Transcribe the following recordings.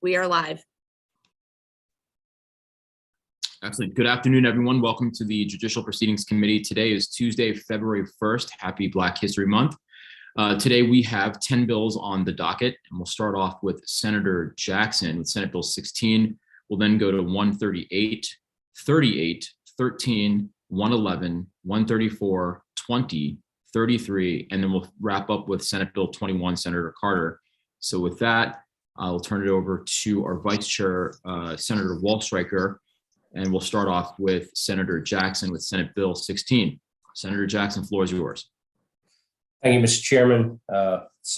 We are live. Excellent. Good afternoon, everyone. Welcome to the Judicial Proceedings Committee. Today is Tuesday, February 1st. Happy Black History Month. Today we have 10 bills on the docket, and we'll start off with Senator Jackson with Senate Bill 16. We'll then go to 138, 38, 13, 111, 134, 20, 33, and then we'll wrap up with Senate Bill 21, Senator Carter. So with that, I'll turn it over to our Vice Chair, Senator Wallstreicher, and we'll start off with Senator Jackson with Senate Bill 16. Senator Jackson, floor is yours. Thank you, Mr. Chairman,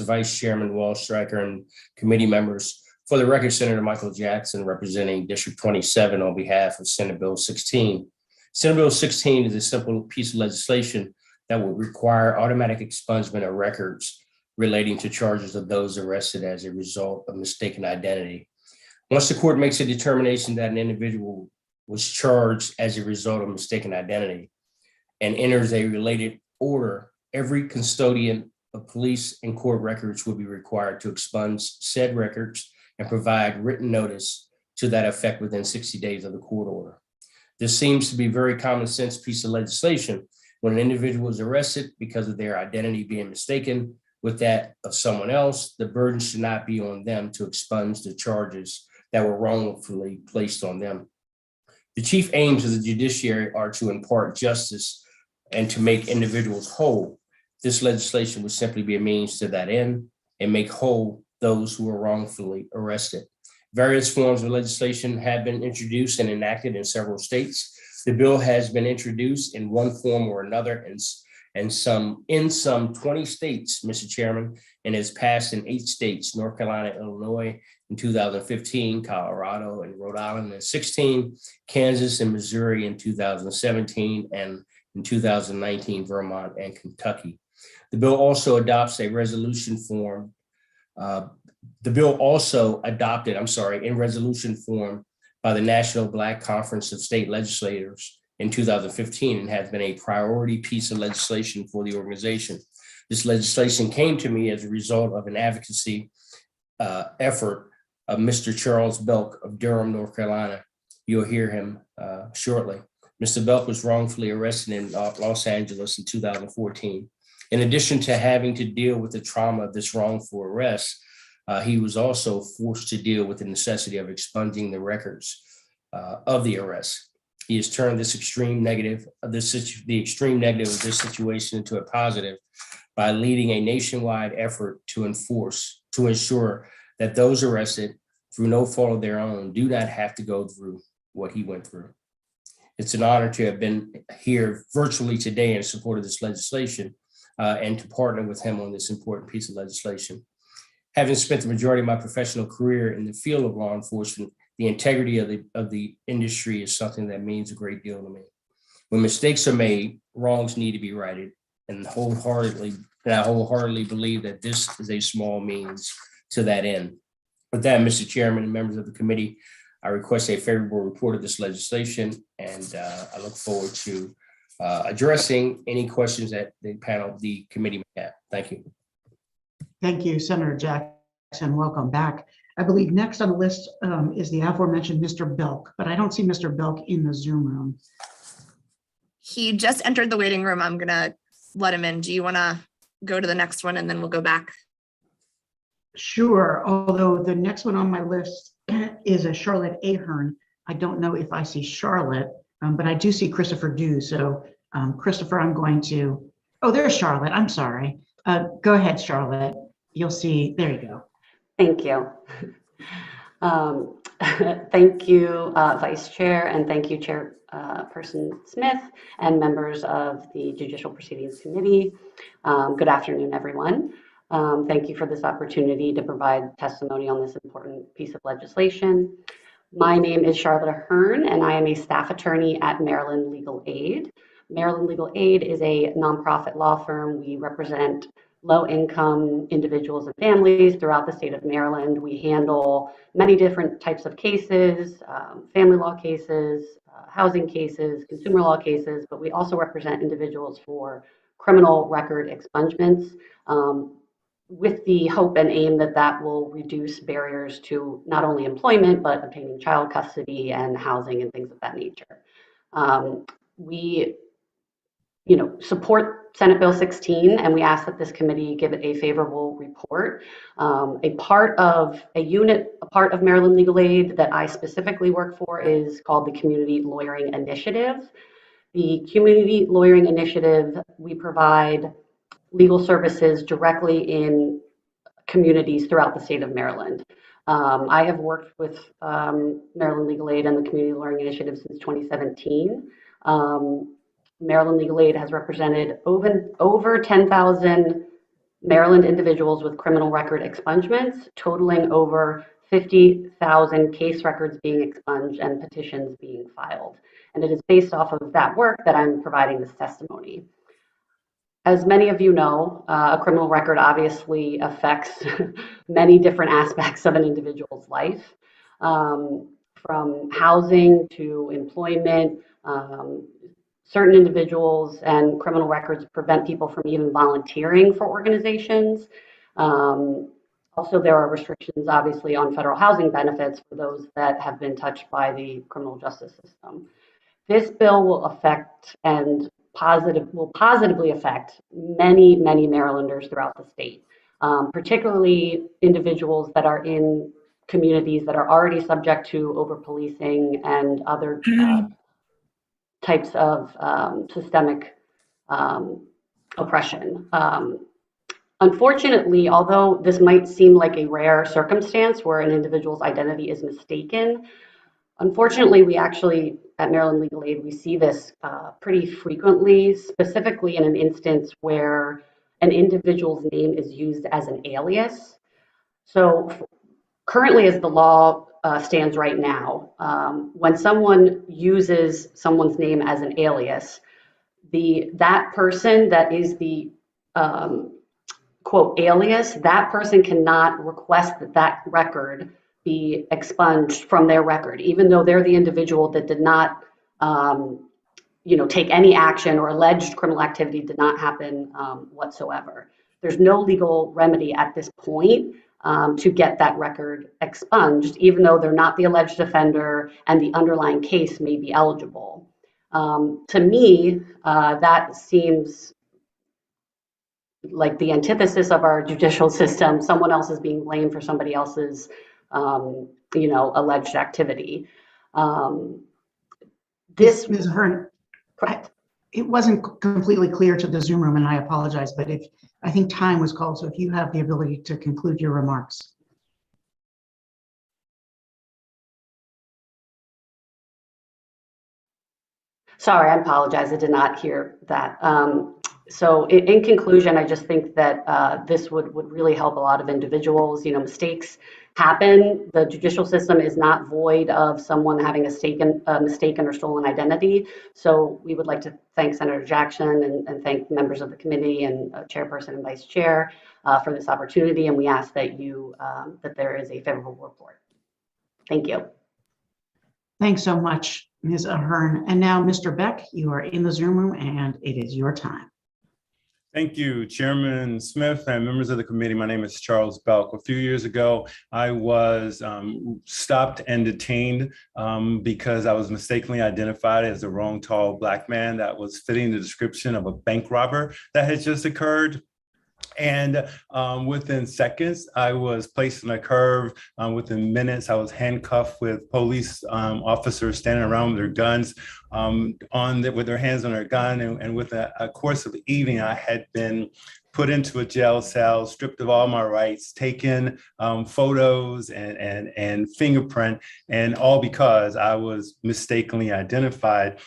Vice Chairman Wallstreicher, and committee members. For the record, Senator Michael Jackson, representing District 27 on behalf of Senate Bill 16. Senate Bill 16 is a simple piece of legislation that will require automatic expungement of records relating to charges of those arrested as a result of mistaken identity. Once the court makes a determination that an individual was charged as a result of mistaken identity and enters a related order, every custodian of police and court records will be required to expunge said records and provide written notice to that effect within 60 days of the court order. This seems to be a very common sense piece of legislation. When an individual is arrested because of their identity being mistaken with that of someone else, the burden should not be on them to expunge the charges that were wrongfully placed on them. The chief aims of the judiciary are to impart justice and to make individuals whole. This legislation would simply be a means to that end and make whole those who are wrongfully arrested. Various forms of legislation have been introduced and enacted in several states. The bill has been introduced in one form or another in some 20 states, Mr. Chairman, and has passed in 8 states: North Carolina, Illinois in 2015, Colorado and Rhode Island in 2016, Kansas and Missouri in 2017, and in 2019, Vermont and Kentucky. The bill also adopts a resolution form. The bill also adopted, in resolution form by the National Black Conference of State Legislators in 2015 and has been a priority piece of legislation for the organization. This legislation came to me as a result of an advocacy effort of Mr. Charles Belk of Durham, North Carolina. You'll hear him shortly. Mr. Belk was wrongfully arrested in Los Angeles in 2014. In addition to having to deal with the trauma of this wrongful arrest, he was also forced to deal with the necessity of expunging the records of the arrest. He has turned the extreme negative of this situation into a positive by leading a nationwide effort to ensure that those arrested through no fault of their own do not have to go through what he went through. It's an honor to have been here virtually today in support of this legislation and to partner with him on this important piece of legislation. Having spent the majority of my professional career in the field of law enforcement, the integrity of the industry is something that means a great deal to me. When mistakes are made, wrongs need to be righted, and I wholeheartedly believe that this is a small means to that end. With that, Mr. Chairman and members of the committee, I request a favorable report of this legislation, and I look forward to addressing any questions that the panel, the committee may have. Thank you. Thank you, Senator Jackson. Welcome back. I believe next on the list is the aforementioned Mr. Belk, but I don't see Mr. Belk in the Zoom room. He just entered the waiting room. I'm gonna let him in. Do you wanna go to the next one and then we'll go back? Sure, although the next one on my list is a Charlotte Ahern. I don't know if I see Charlotte, but I do see Christopher Dew. So Christopher, I'm going to, oh, there's Charlotte, I'm sorry. Go ahead, Charlotte. You'll see, there you go. Thank you. Thank you, Vice Chair, and thank you, Chairperson Smith and members of the Judicial Proceedings Committee. Good afternoon, everyone. Thank you for this opportunity to provide testimony on this important piece of legislation. My name is Charlotte Ahern, and I am a staff attorney at Maryland Legal Aid. Maryland Legal Aid is a nonprofit law firm. We represent low-income individuals and families throughout the state of Maryland. We handle many different types of cases, family law cases, housing cases, consumer law cases, but we also represent individuals for criminal record expungements. with the hope and aim that that will reduce barriers to not only employment, but obtaining child custody and housing and things of that nature. We support Senate Bill 16, and we ask that this committee give it a favorable report. A part of Maryland Legal Aid that I specifically work for is called the Community Lawyering Initiative. The Community Lawyering Initiative, we provide legal services directly in communities throughout the state of Maryland. I have worked with Maryland Legal Aid and the Community Lawyering Initiative since 2017. Maryland Legal Aid has represented over 10,000 Maryland individuals with criminal record expungements, totaling over 50,000 case records being expunged and petitions being filed. And it is based off of that work that I'm providing this testimony. As many of you know, a criminal record obviously affects many different aspects of an individual's life, from housing to employment. Certain individuals and criminal records prevent people from even volunteering for organizations. Also, there are restrictions, obviously, on federal housing benefits for those that have been touched by the criminal justice system. This bill will affect and will positively affect many, many Marylanders throughout the state, particularly individuals that are in communities that are already subject to over-policing and other types of systemic oppression. Unfortunately, although this might seem like a rare circumstance where an individual's identity is mistaken, unfortunately, we actually, at Maryland Legal Aid, we see this pretty frequently, specifically in an instance where an individual's name is used as an alias. So currently, as the law stands right now, when someone uses someone's name as an alias, that person that is the quote alias, that person cannot request that record be expunged from their record, even though they're the individual that did not take any action, or alleged criminal activity did not happen whatsoever. There's no legal remedy at this point to get that record expunged, even though they're not the alleged offender and the underlying case may be eligible. To me, that seems like the antithesis of our judicial system. Someone else is being blamed for somebody else's alleged activity. Ms. Ahern, Correct. it wasn't completely clear to the Zoom room, and I apologize, but I think time was called, so if you have the ability to conclude your remarks. Sorry, I apologize. I did not hear that. So in conclusion, I just think that this would really help a lot of individuals. Mistakes happen. The judicial system is not void of someone having a mistaken or stolen identity. So we would like to thank Senator Jackson and thank members of the committee and chairperson and vice chair for this opportunity. And we ask that that there is a favorable report. Thank you. Thanks so much, Ms. Ahern. And now, Mr. Beck, you are in the Zoom room and it is your time. Thank you, Chairman Smith and members of the committee. My name is Charles Belk. A few years ago, I was stopped and detained because I was mistakenly identified as the wrong tall Black man that was fitting the description of a bank robber that had just occurred. And within seconds, I was placed on a curve. Within minutes, I was handcuffed with police officers standing around with their guns with their hands on their gun. And with a course of the evening, I had been put into a jail cell, stripped of all my rights, taken photos and fingerprint, and all because I was mistakenly identified.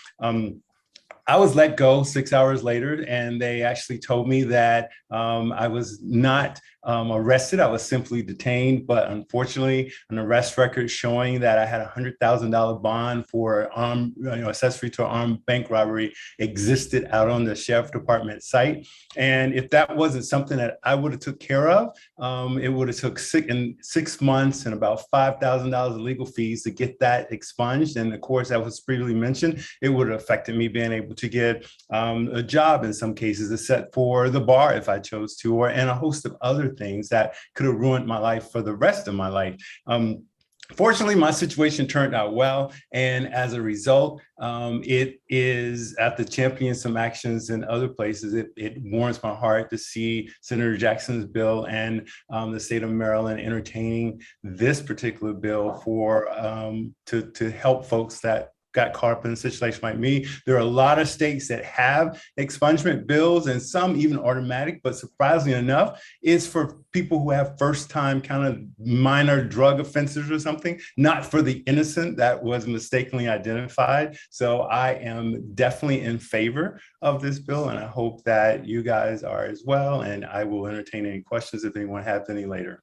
I was let go 6 hours later, and they actually told me that I was not arrested. I was simply detained, but unfortunately, an arrest record showing that I had a $100,000 bond for accessory to an armed bank robbery existed out on the sheriff department site. And if that wasn't something that I would have took care of, it would have took 6 months and about $5,000 of legal fees to get that expunged. And of course, that was previously mentioned, it would have affected me being able to get a job in some cases, a set for the bar if I chose to, and a host of other things that could have ruined my life for the rest of my life. Fortunately, my situation turned out well, and as a result, it is after championing some actions in other places. It warms my heart to see Senator Jackson's bill and the state of Maryland entertaining this particular bill for to help folks that got caught up in a situation like me. There are a lot of states that have expungement bills, and some even automatic, but surprisingly enough, it's for people who have first-time kind of minor drug offenses or something, not for the innocent that was mistakenly identified. So I am definitely in favor of this bill, and I hope that you guys are as well, and I will entertain any questions if anyone has any later.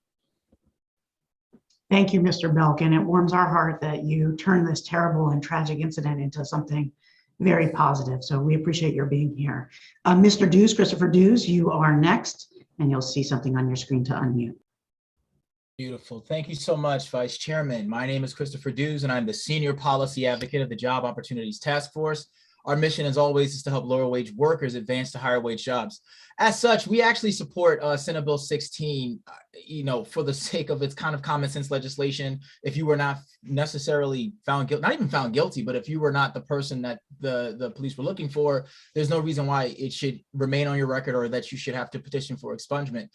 Thank you, Mr. Belk, and it warms our heart that you turned this terrible and tragic incident into something very positive. So we appreciate your being here. Mr. Dews, Christopher Dews, you are next, and you'll see something on your screen to unmute. Beautiful. Thank you so much, Vice Chairman. My name is Christopher Dews, and I'm the Senior Policy Advocate of the Job Opportunities Task Force. Our mission, as always, is to help lower wage workers advance to higher wage jobs. As such, we actually support Senate Bill 16, for the sake of its kind of common sense legislation. If you were not necessarily found guilty, not even found guilty, but if you were not the person that the police were looking for, there's no reason why it should remain on your record or that you should have to petition for expungement.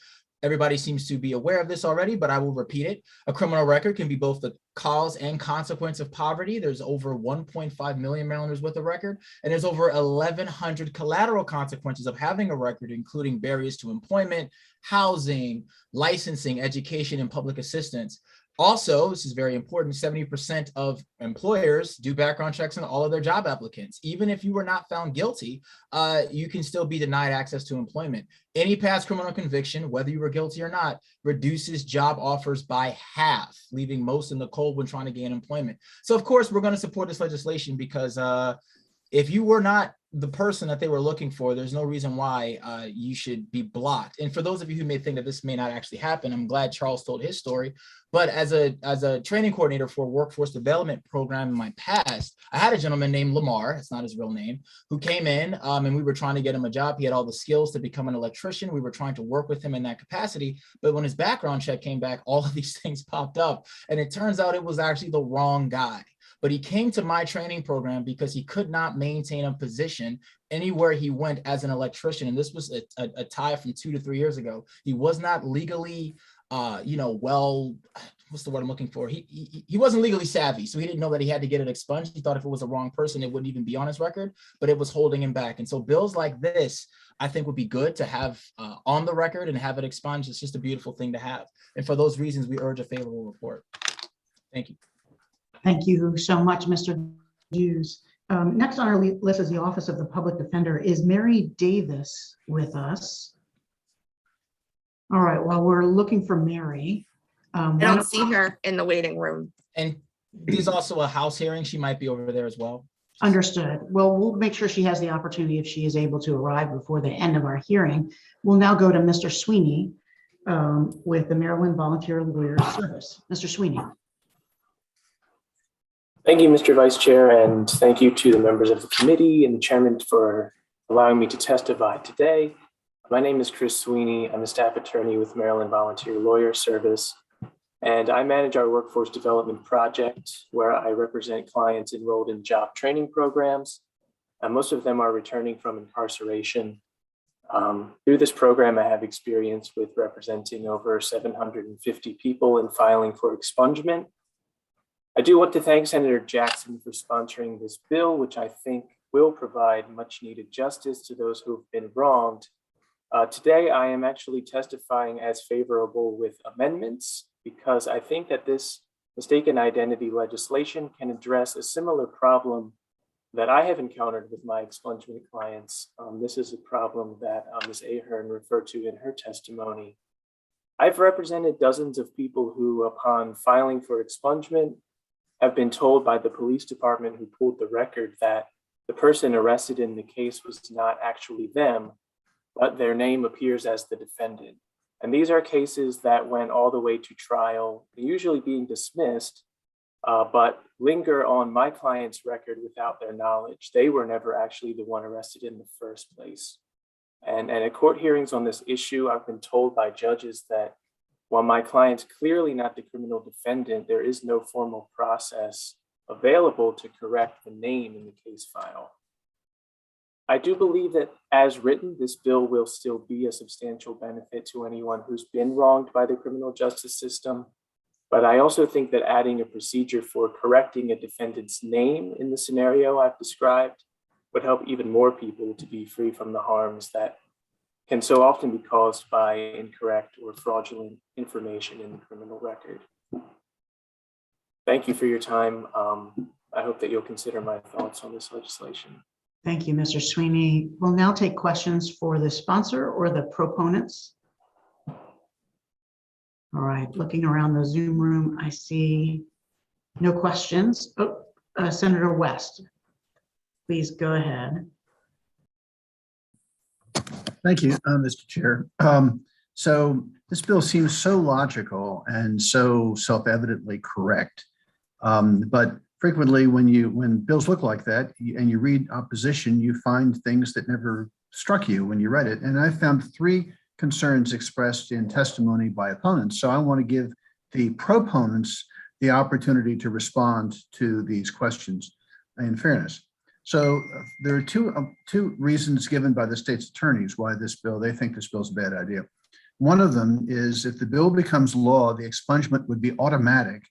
Everybody seems to be aware of this already, but I will repeat it. A criminal record can be both the cause and consequence of poverty. There's over 1.5 million Marylanders with a record, and there's over 1,100 collateral consequences of having a record, including barriers to employment, housing, licensing, education, and public assistance. Also, this is very important, 70% of employers do background checks on all of their job applicants. Even if you were not found guilty, you can still be denied access to employment. Any past criminal conviction, whether you were guilty or not, reduces job offers by half, leaving most in the cold when trying to gain employment. So of course, we're going to support this legislation because if you were not the person that they were looking for, there's no reason why you should be blocked. And for those of you who may think that this may not actually happen, I'm glad Charles told his story. But as a training coordinator for a workforce development program in my past, I had a gentleman named Lamar, it's not his real name, who came in and we were trying to get him a job. He had all the skills to become an electrician. We were trying to work with him in that capacity. But when his background check came back, all of these things popped up. And it turns out it was actually the wrong guy. But he came to my training program because he could not maintain a position anywhere he went as an electrician. And this was a tie from 2 to 3 years ago. He was not legally, what's the word I'm looking for? He wasn't legally savvy. So he didn't know that he had to get it expunged. He thought if it was the wrong person, it wouldn't even be on his record, but it was holding him back. And so bills like this, I think would be good to have on the record and have it expunged. It's just a beautiful thing to have. And for those reasons, we urge a favorable report. Thank you. Thank you so much, Mr. Dews. Next on our list is the Office of the Public Defender. Is Mary Davis with us? All right, while we're looking for Mary. I don't see her in the waiting room. And there's also a House hearing. She might be over there as well. Understood. Well, we'll make sure she has the opportunity if she is able to arrive before the end of our hearing. We'll now go to Mr. Sweeney with the Maryland Volunteer Lawyers Service. Mr. Sweeney. Thank you, Mr. Vice Chair, and thank you to the members of the committee and the chairman for allowing me to testify today. My name is Chris Sweeney. I'm a staff attorney with Maryland Volunteer Lawyer Service, and I manage our workforce development project where I represent clients enrolled in job training programs. Most of them are returning from incarceration. Through this program, I have experience with representing over 750 people in filing for expungement. I do want to thank Senator Jackson for sponsoring this bill, which I think will provide much needed justice to those who've been wronged. Today, I am actually testifying as favorable with amendments because I think that this mistaken identity legislation can address a similar problem that I have encountered with my expungement clients. This is a problem that Ms. Ahern referred to in her testimony. I've represented dozens of people who, upon filing for expungement, have been told by the police department who pulled the record that the person arrested in the case was not actually them, but their name appears as the defendant. And these are cases that went all the way to trial, usually being dismissed but linger on my client's record without their knowledge. They were never actually the one arrested in the first place. And at court hearings on this issue, I've been told by judges that while my client's clearly not the criminal defendant, there is no formal process available to correct the name in the case file. I do believe that as written, this bill will still be a substantial benefit to anyone who's been wronged by the criminal justice system. But I also think that adding a procedure for correcting a defendant's name in the scenario I've described would help even more people to be free from the harms that can so often be caused by incorrect or fraudulent information in the criminal record. Thank you for your time. I hope that you'll consider my thoughts on this legislation. Thank you, Mr. Sweeney. We'll now take questions for the sponsor or the proponents. All right, looking around the Zoom room, I see no questions. Oh, Senator West, please go ahead. Thank you, Mr. Chair. So this bill seems so logical and so self-evidently correct. But frequently when bills look like that and you read opposition, you find things that never struck you when you read it. And I found 3 concerns expressed in testimony by opponents. So I want to give the proponents the opportunity to respond to these questions in fairness. So there are two reasons given by the state's attorneys why they think this bill is a bad idea. One of them is if the bill becomes law, the expungement would be automatic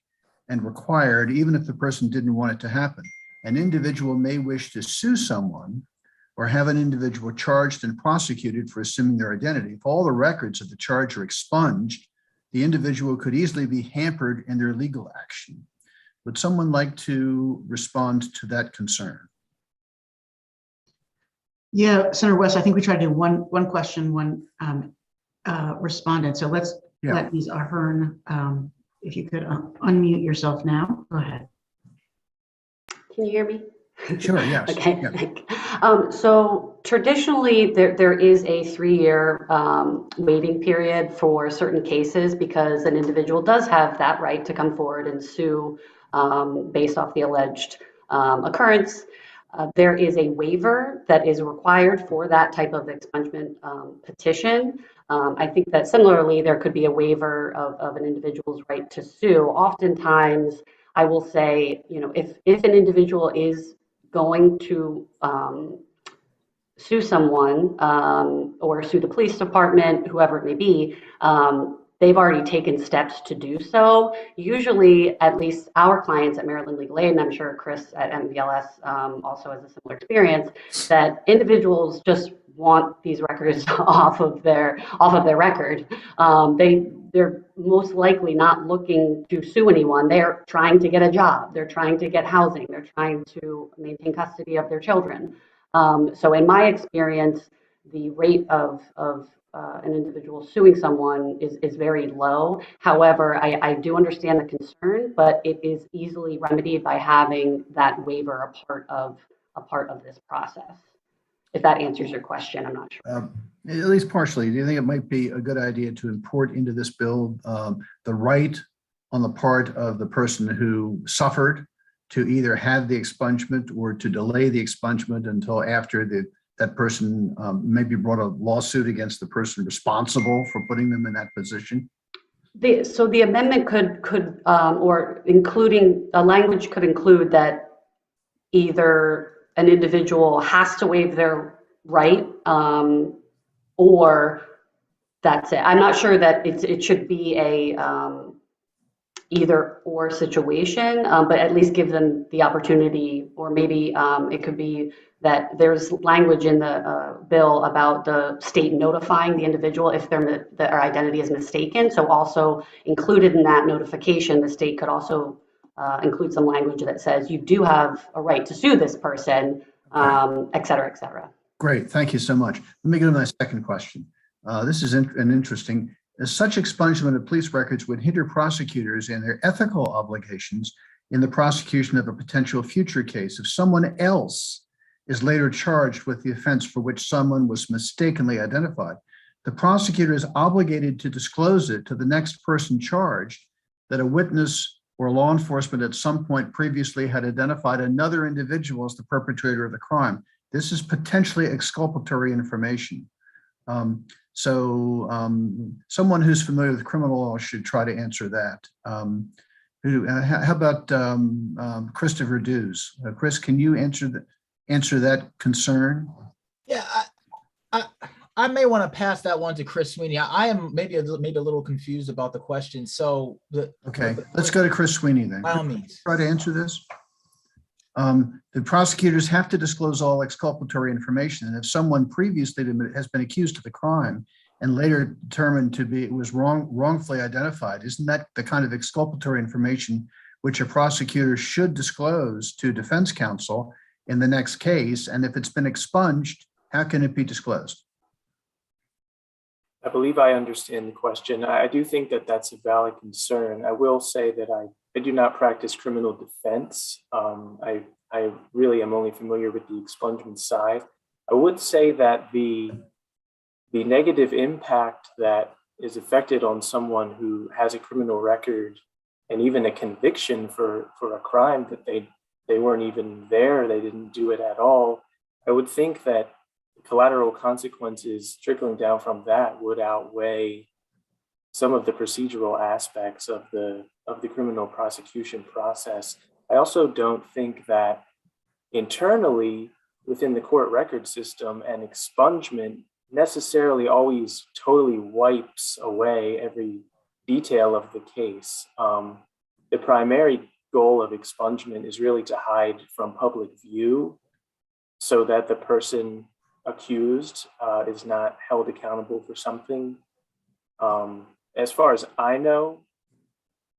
and required even if the person didn't want it to happen. An individual may wish to sue someone or have an individual charged and prosecuted for assuming their identity. If all the records of the charge are expunged, the individual could easily be hampered in their legal action. Would someone like to respond to that concern? Yeah, Senator West, I think we tried to do one question, one respondent. So let's let Ms. Ahern, if you could unmute yourself now. Go ahead. Can you hear me? Sure, yes. Okay. Yeah. So traditionally, there is a 3-year waiting period for certain cases because an individual does have that right to come forward and sue based off the alleged occurrence. There is a waiver that is required for that type of expungement petition. I think that similarly, there could be a waiver of an individual's right to sue. Oftentimes, I will say, if an individual is going to sue someone or sue the police department, whoever it may be, they've already taken steps to do so. Usually, at least our clients at Maryland Legal Aid, and I'm sure Chris at MVLS also has a similar experience, that individuals just want these records off of their record. They're most likely not looking to sue anyone. They're trying to get a job. They're trying to get housing. They're trying to maintain custody of their children. So in my experience, the rate of an individual suing someone is very low. However, I do understand the concern, but it is easily remedied by having that waiver a part of this process. If that answers your question, I'm not sure. At least partially. Do you think it might be a good idea to import into this bill the right on the part of the person who suffered to either have the expungement or to delay the expungement until after that person maybe brought a lawsuit against the person responsible for putting them in that position? So the amendment could or including a language could include that either an individual has to waive their right or that's it. I'm not sure that it should be a either or situation, but at least give them the opportunity, or maybe it could be that there's language in the bill about the state notifying the individual if their identity is mistaken. So also included in that notification, the state could also include some language that says you do have a right to sue this person, et cetera, et cetera. Great, thank you so much. Let me go to my second question. This is an interesting. Such expungement of police records would hinder prosecutors in their ethical obligations in the prosecution of a potential future case if someone else is later charged with the offense for which someone was mistakenly identified. The prosecutor is obligated to disclose it to the next person charged that a witness or law enforcement at some point previously had identified another individual as the perpetrator of the crime. This is potentially exculpatory information. Someone who's familiar with criminal law should try to answer that. How about Christopher Dews? Chris, can you answer that concern? Yeah, I may want to pass that one to Chris Sweeney. I am maybe a little confused about the question. So okay, let's go to Chris Sweeney then. By all means. Try to answer this. The prosecutors have to disclose all exculpatory information, and if someone previously has been accused of the crime and later determined to be wrongfully identified, isn't that the kind of exculpatory information which a prosecutor should disclose to defense counsel in the next case? And if it's been expunged, how can it be disclosed? I believe I understand the question. I do think that that's a valid concern. I will say that I do not practice criminal defense. I really am only familiar with the expungement side. I would say that the negative impact that is affected on someone who has a criminal record and even a conviction for a crime that they weren't even there, they didn't do it at all, I would think that collateral consequences trickling down from that would outweigh some of the procedural aspects of the criminal prosecution process. I also don't think that internally within the court record system, an expungement necessarily always totally wipes away every detail of the case. The primary goal of expungement is really to hide from public view so that the person accused is not held accountable for something. As far as I know,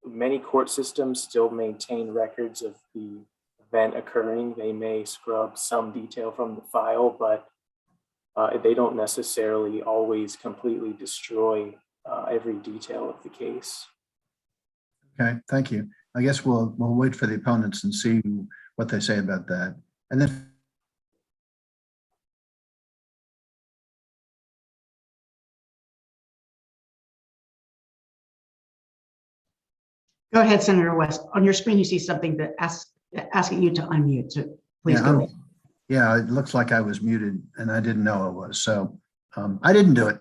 many court systems still maintain records of the event occurring. They may scrub some detail from the file, but they don't necessarily always completely destroy every detail of the case. Okay, thank you. I guess we'll wait for the opponents and see what they say about that. And then Go ahead, Senator West. On your screen, you see something that asking you to unmute. So please go ahead. Yeah, it looks like I was muted and I didn't know I was. So I didn't do it.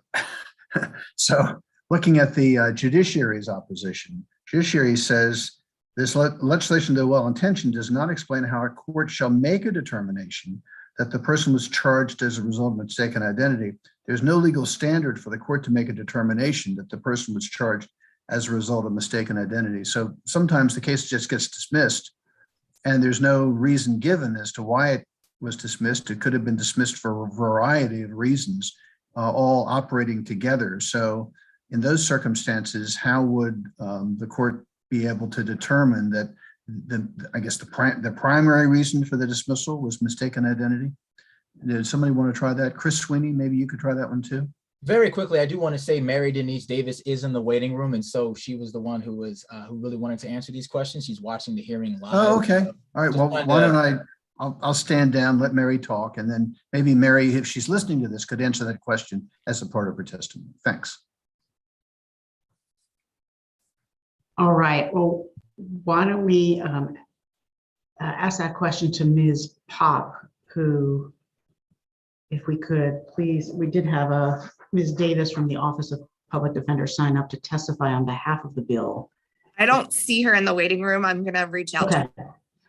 So looking at the judiciary's opposition, judiciary says this legislation, though well-intentioned, does not explain how a court shall make a determination that the person was charged as a result of mistaken identity. There's no legal standard for the court to make a determination that the person was charged as a result of mistaken identity. So sometimes the case just gets dismissed and there's no reason given as to why it was dismissed. It could have been dismissed for a variety of reasons, all operating together. So in those circumstances, how would the court be able to determine that the primary reason for the dismissal was mistaken identity? Did somebody want to try that? Chris Sweeney, maybe you could try that one too. Very quickly, I do want to say Mary Denise Davis is in the waiting room, and so she was the one who really wanted to answer these questions. She's watching the hearing live. Oh, okay. All right. Well, why don't I'll stand down, let Mary talk, and then maybe Mary, if she's listening to this, could answer that question as a part of her testimony. Thanks. All right. Well, why don't we ask that question to Ms. Pop, who, if we could, please, we did have Ms. Davis from the Office of Public Defender sign up to testify on behalf of the bill. I don't see her in the waiting room. I'm gonna reach out. Okay.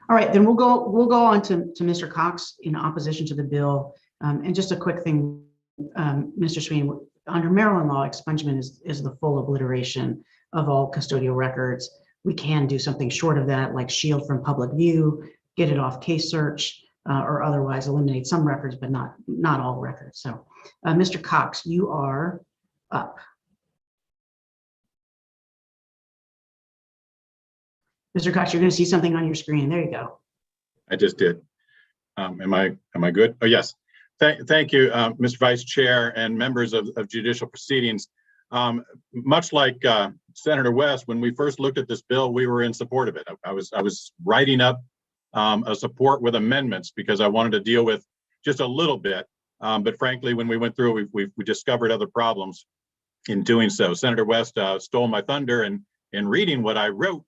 All right, then we'll go on to Mr. Cox in opposition to the bill. And just a quick thing, Mr. Sweeney, under Maryland law, expungement is the full obliteration of all custodial records. We can do something short of that, like shield from public view, get it off case search, or otherwise eliminate some records, but not all records. So Mr. Cox, you are up. Mr. Cox, you're going to see something on your screen. There you go. I just did. Am I good? Oh, yes. Thank you, Mr. Vice Chair and members of Judicial Proceedings. Much like Senator West, when we first looked at this bill, we were in support of it. I was writing up a support with amendments because I wanted to deal with just a little bit. But frankly, when we went through it, we discovered other problems in doing so. Senator West stole my thunder and in reading what I wrote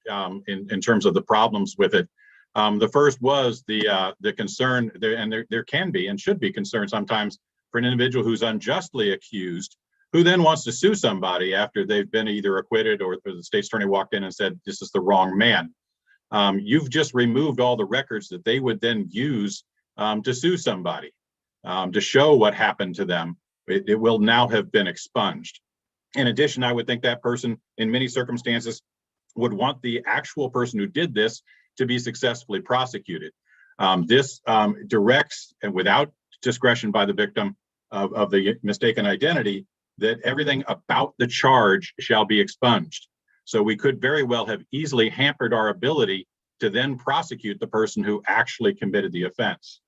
in terms of the problems with it. The first was the concern, and there can be and should be concern sometimes for an individual who's unjustly accused, who then wants to sue somebody after they've been either acquitted or the state's attorney walked in and said, this is the wrong man. You've just removed all the records that they would then use to sue somebody, to show what happened to them. It will now have been expunged. In addition, I would think that person in many circumstances would want the actual person who did this to be successfully prosecuted. This directs, and without discretion by the victim of the mistaken identity, that everything about the charge shall be expunged. So we could very well have easily hampered our ability to then prosecute the person who actually committed the offense.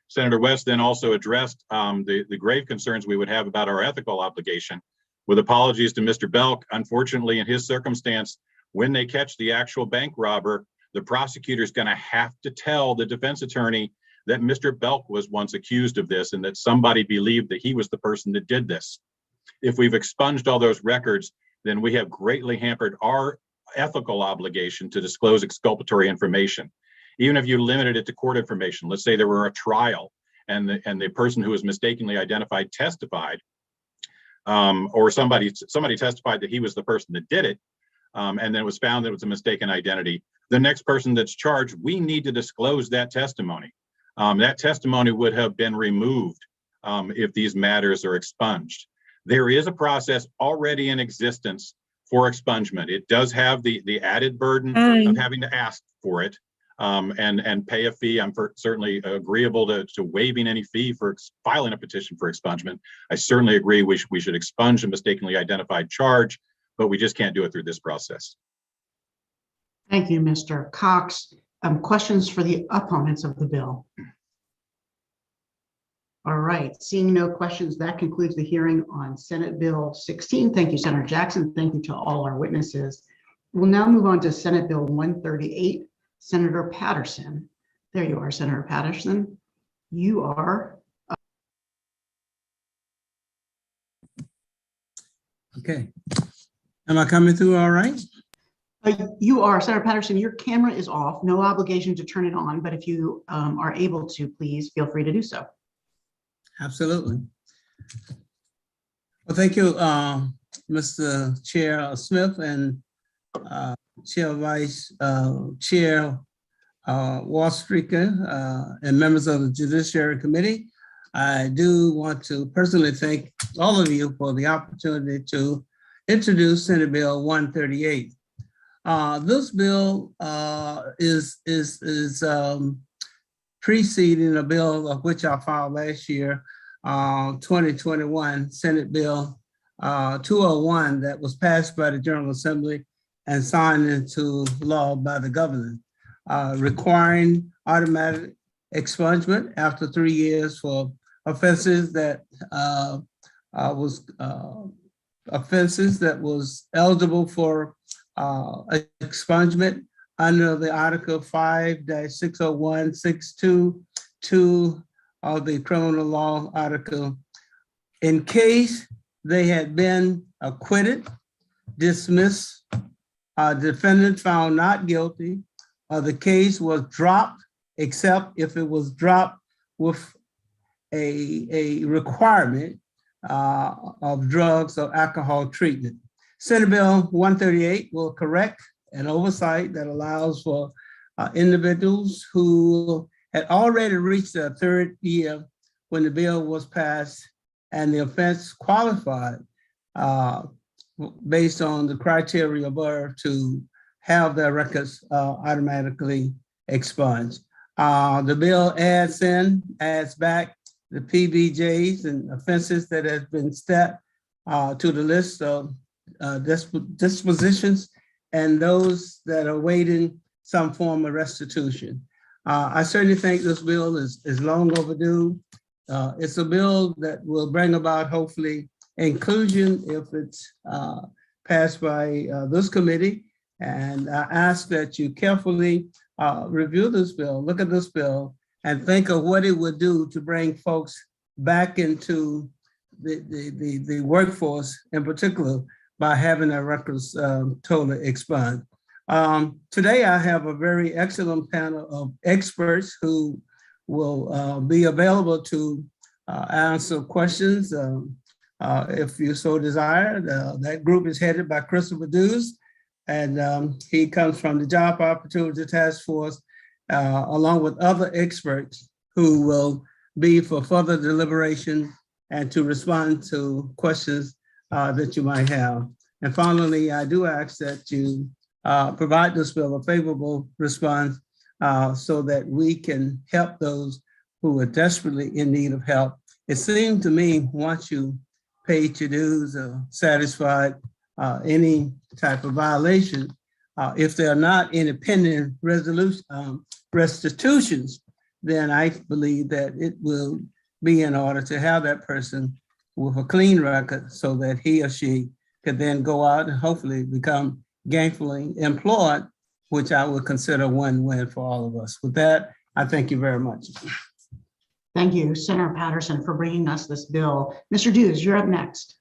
Senator West then also addressed the grave concerns we would have about our ethical obligation. With apologies to Mr. Belk, unfortunately, in his circumstance, when they catch the actual bank robber, the prosecutor is going to have to tell the defense attorney that Mr. Belk was once accused of this and that somebody believed that he was the person that did this. If we've expunged all those records, then we have greatly hampered our ethical obligation to disclose exculpatory information. Even if you limited it to court information, let's say there were a trial and the person who was mistakenly identified testified, or somebody testified that he was the person that did it, and then it was found that it was a mistaken identity. The next person that's charged, we need to disclose that testimony. That testimony would have been removed if these matters are expunged. There is a process already in existence for expungement. It does have the added burden of having to ask for it and pay a fee. I'm certainly agreeable to waiving any fee for filing a petition for expungement. I certainly agree we should expunge a mistakenly identified charge, but we just can't do it through this process. Thank you, Mr. Cox. Questions for the opponents of the bill? All right, seeing no questions, that concludes the hearing on Senate Bill 16. Thank you, Senator Jackson. Thank you to all our witnesses. We'll now move on to Senate Bill 138. Senator Patterson. There you are, Senator Patterson. You are. Okay. Am I coming through all right? You are, Senator Patterson. Your camera is off. No obligation to turn it on, but if you are able to, please feel free to do so. Absolutely. Well, thank you, Mr. Chair Smith and Chair Vice Chair Wallstreaker and members of the Judiciary Committee. I do want to personally thank all of you for the opportunity to introduce Senate Bill 138. This bill is preceding a bill of which I filed last year, 2021 Senate Bill 201 that was passed by the General Assembly and signed into law by the governor, requiring automatic expungement after 3 years for offenses that was eligible for expungement under the Article 5-601-622 of the criminal law article, in case they had been acquitted, dismissed, defendant found not guilty, or the case was dropped, except if it was dropped with a requirement of drugs or alcohol treatment. Senate Bill 138 will correct an oversight that allows for individuals who had already reached their third year when the bill was passed and the offense qualified based on the criteria above to have their records automatically expunged. The bill adds back the PBJs and offenses that have been stepped to the list of dispositions and those that are awaiting some form of restitution. I certainly think this bill is long overdue. It's a bill that will bring about, hopefully, inclusion if it's passed by this committee. And I ask that you carefully review this bill, look at this bill, and think of what it would do to bring folks back into the workforce, in particular, by having their records totally expunged. Today, I have a very excellent panel of experts who will be available to answer questions if you so desire. That group is headed by Christopher Dews, and he comes from the Job Opportunity Task Force, along with other experts who will be for further deliberation and to respond to questions that you might have. And finally, I do ask that you provide this bill a favorable response so that we can help those who are desperately in need of help. It seemed to me, once you paid your dues or satisfied any type of violation, if there are not independent restitutions, then I believe that it will be in order to have that person with a clean record so that he or she could then go out and hopefully become gainfully employed, which I would consider a win-win for all of us. With that, I thank you very much. Thank you, Senator Patterson, for bringing us this bill. Mr. Dews, you're up next.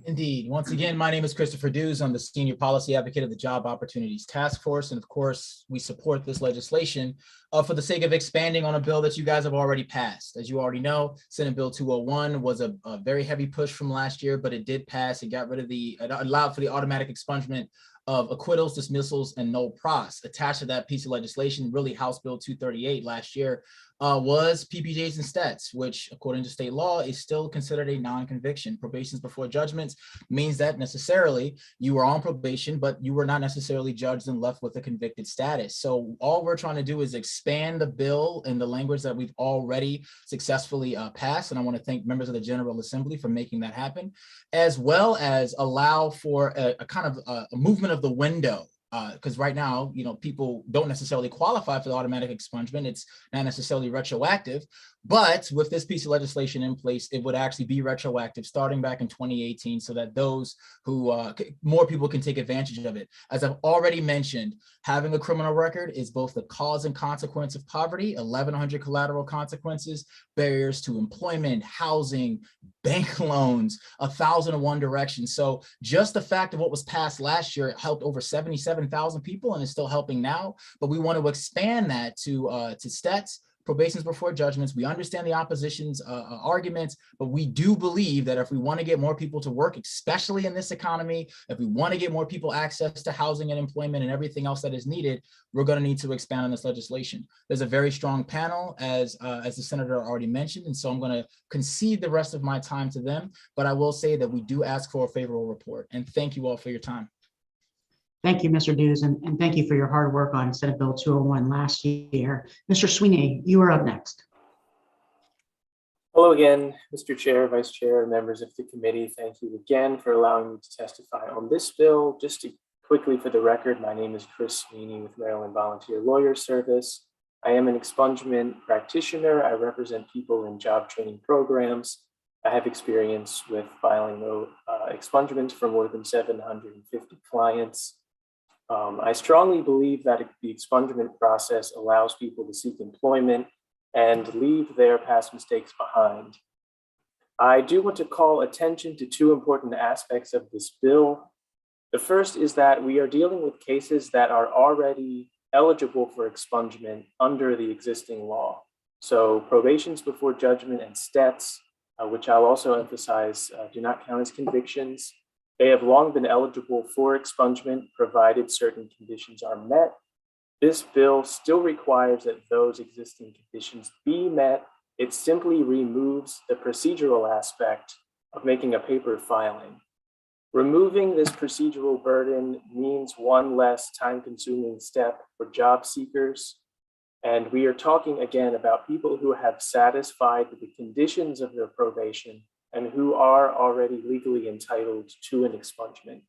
Indeed. Once again, my name is Christopher Dews. I'm the Senior Policy Advocate of the Job Opportunities Task Force. And of course, we support this legislation for the sake of expanding on a bill that you guys have already passed. As you already know, Senate Bill 201 was a very heavy push from last year, but it did pass. It got rid of it allowed for the automatic expungement of acquittals, dismissals, and no pros. Attached to that piece of legislation, really House Bill 238 last year, was PPJs and stats, which according to state law is still considered a non-conviction. Probations before judgments means that necessarily you were on probation, but you were not necessarily judged and left with a convicted status. So all we're trying to do is expand the bill in the language that we've already successfully passed. And I want to thank members of the General Assembly for making that happen, as well as allow for a kind of a movement of the window. Because right now, people don't necessarily qualify for the automatic expungement. It's not necessarily retroactive, but with this piece of legislation in place, it would actually be retroactive starting back in 2018 so that those who, more people can take advantage of it. As I've already mentioned, having a criminal record is both the cause and consequence of poverty, 1,100 collateral consequences, barriers to employment, housing, bank loans, 1,001 directions. So just the fact of what was passed last year helped over 77,000 people and is still helping now. But we want to expand that to stats, probations before judgments. We understand the opposition's arguments, but we do believe that if we want to get more people to work, especially in this economy, if we want to get more people access to housing and employment and everything else that is needed, we're going to need to expand on this legislation. There's a very strong panel, as the senator already mentioned, and so I'm going to concede the rest of my time to them, but I will say that we do ask for a favorable report, and thank you all for your time. Thank you, Mr. Dews, and thank you for your hard work on Senate Bill 201 last year. Mr. Sweeney, you are up next. Hello again, Mr. Chair, Vice Chair, members of the committee. Thank you again for allowing me to testify on this bill. Just to quickly, for the record, my name is Chris Sweeney with Maryland Volunteer Lawyer Service. I am an expungement practitioner. I represent people in job training programs. I have experience with filing expungements for more than 750 clients. I strongly believe that the expungement process allows people to seek employment and leave their past mistakes behind. I do want to call attention to two important aspects of this bill. The first is that we are dealing with cases that are already eligible for expungement under the existing law. So probations before judgment and stats, which I'll also emphasize, do not count as convictions. They have long been eligible for expungement provided certain conditions are met. This bill still requires that those existing conditions be met. It simply removes the procedural aspect of making a paper filing. Removing this procedural burden means one less time-consuming step for job seekers. And we are talking again about people who have satisfied the conditions of their probation and who are already legally entitled to an expungement.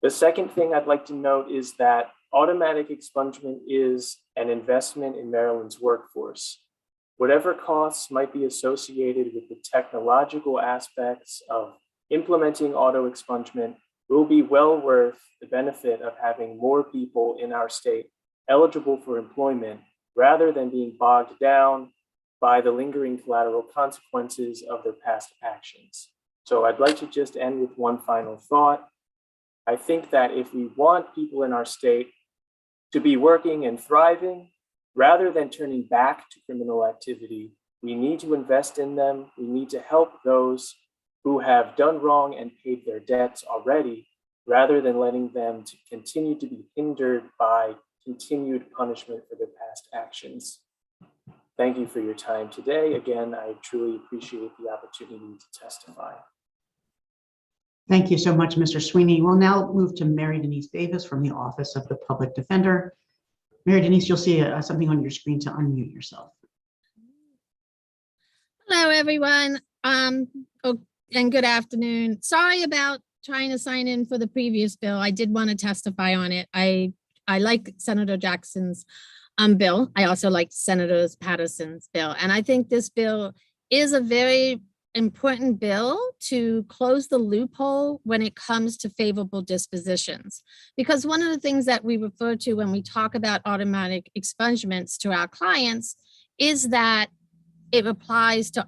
The second thing I'd like to note is that automatic expungement is an investment in Maryland's workforce. Whatever costs might be associated with the technological aspects of implementing auto expungement will be well worth the benefit of having more people in our state eligible for employment rather than being bogged down by the lingering collateral consequences of their past actions. So I'd like to just end with one final thought. I think that if we want people in our state to be working and thriving, rather than turning back to criminal activity, we need to invest in them. We need to help those who have done wrong and paid their debts already, rather than letting them to continue to be hindered by continued punishment for their past actions. Thank you for your time today. Again, I truly appreciate the opportunity to testify. Thank you so much, Mr. Sweeney. We'll now move to Mary Denise Davis from the Office of the Public Defender. Mary Denise, you'll see something on your screen to unmute yourself. Hello, everyone, and good afternoon. Sorry about trying to sign in for the previous bill. I did want to testify on it. I like Senator Jackson's bill. I also like Senator Patterson's bill. And I think this bill is a very important bill to close the loophole when it comes to favorable dispositions. Because one of the things that we refer to when we talk about automatic expungements to our clients is that it applies to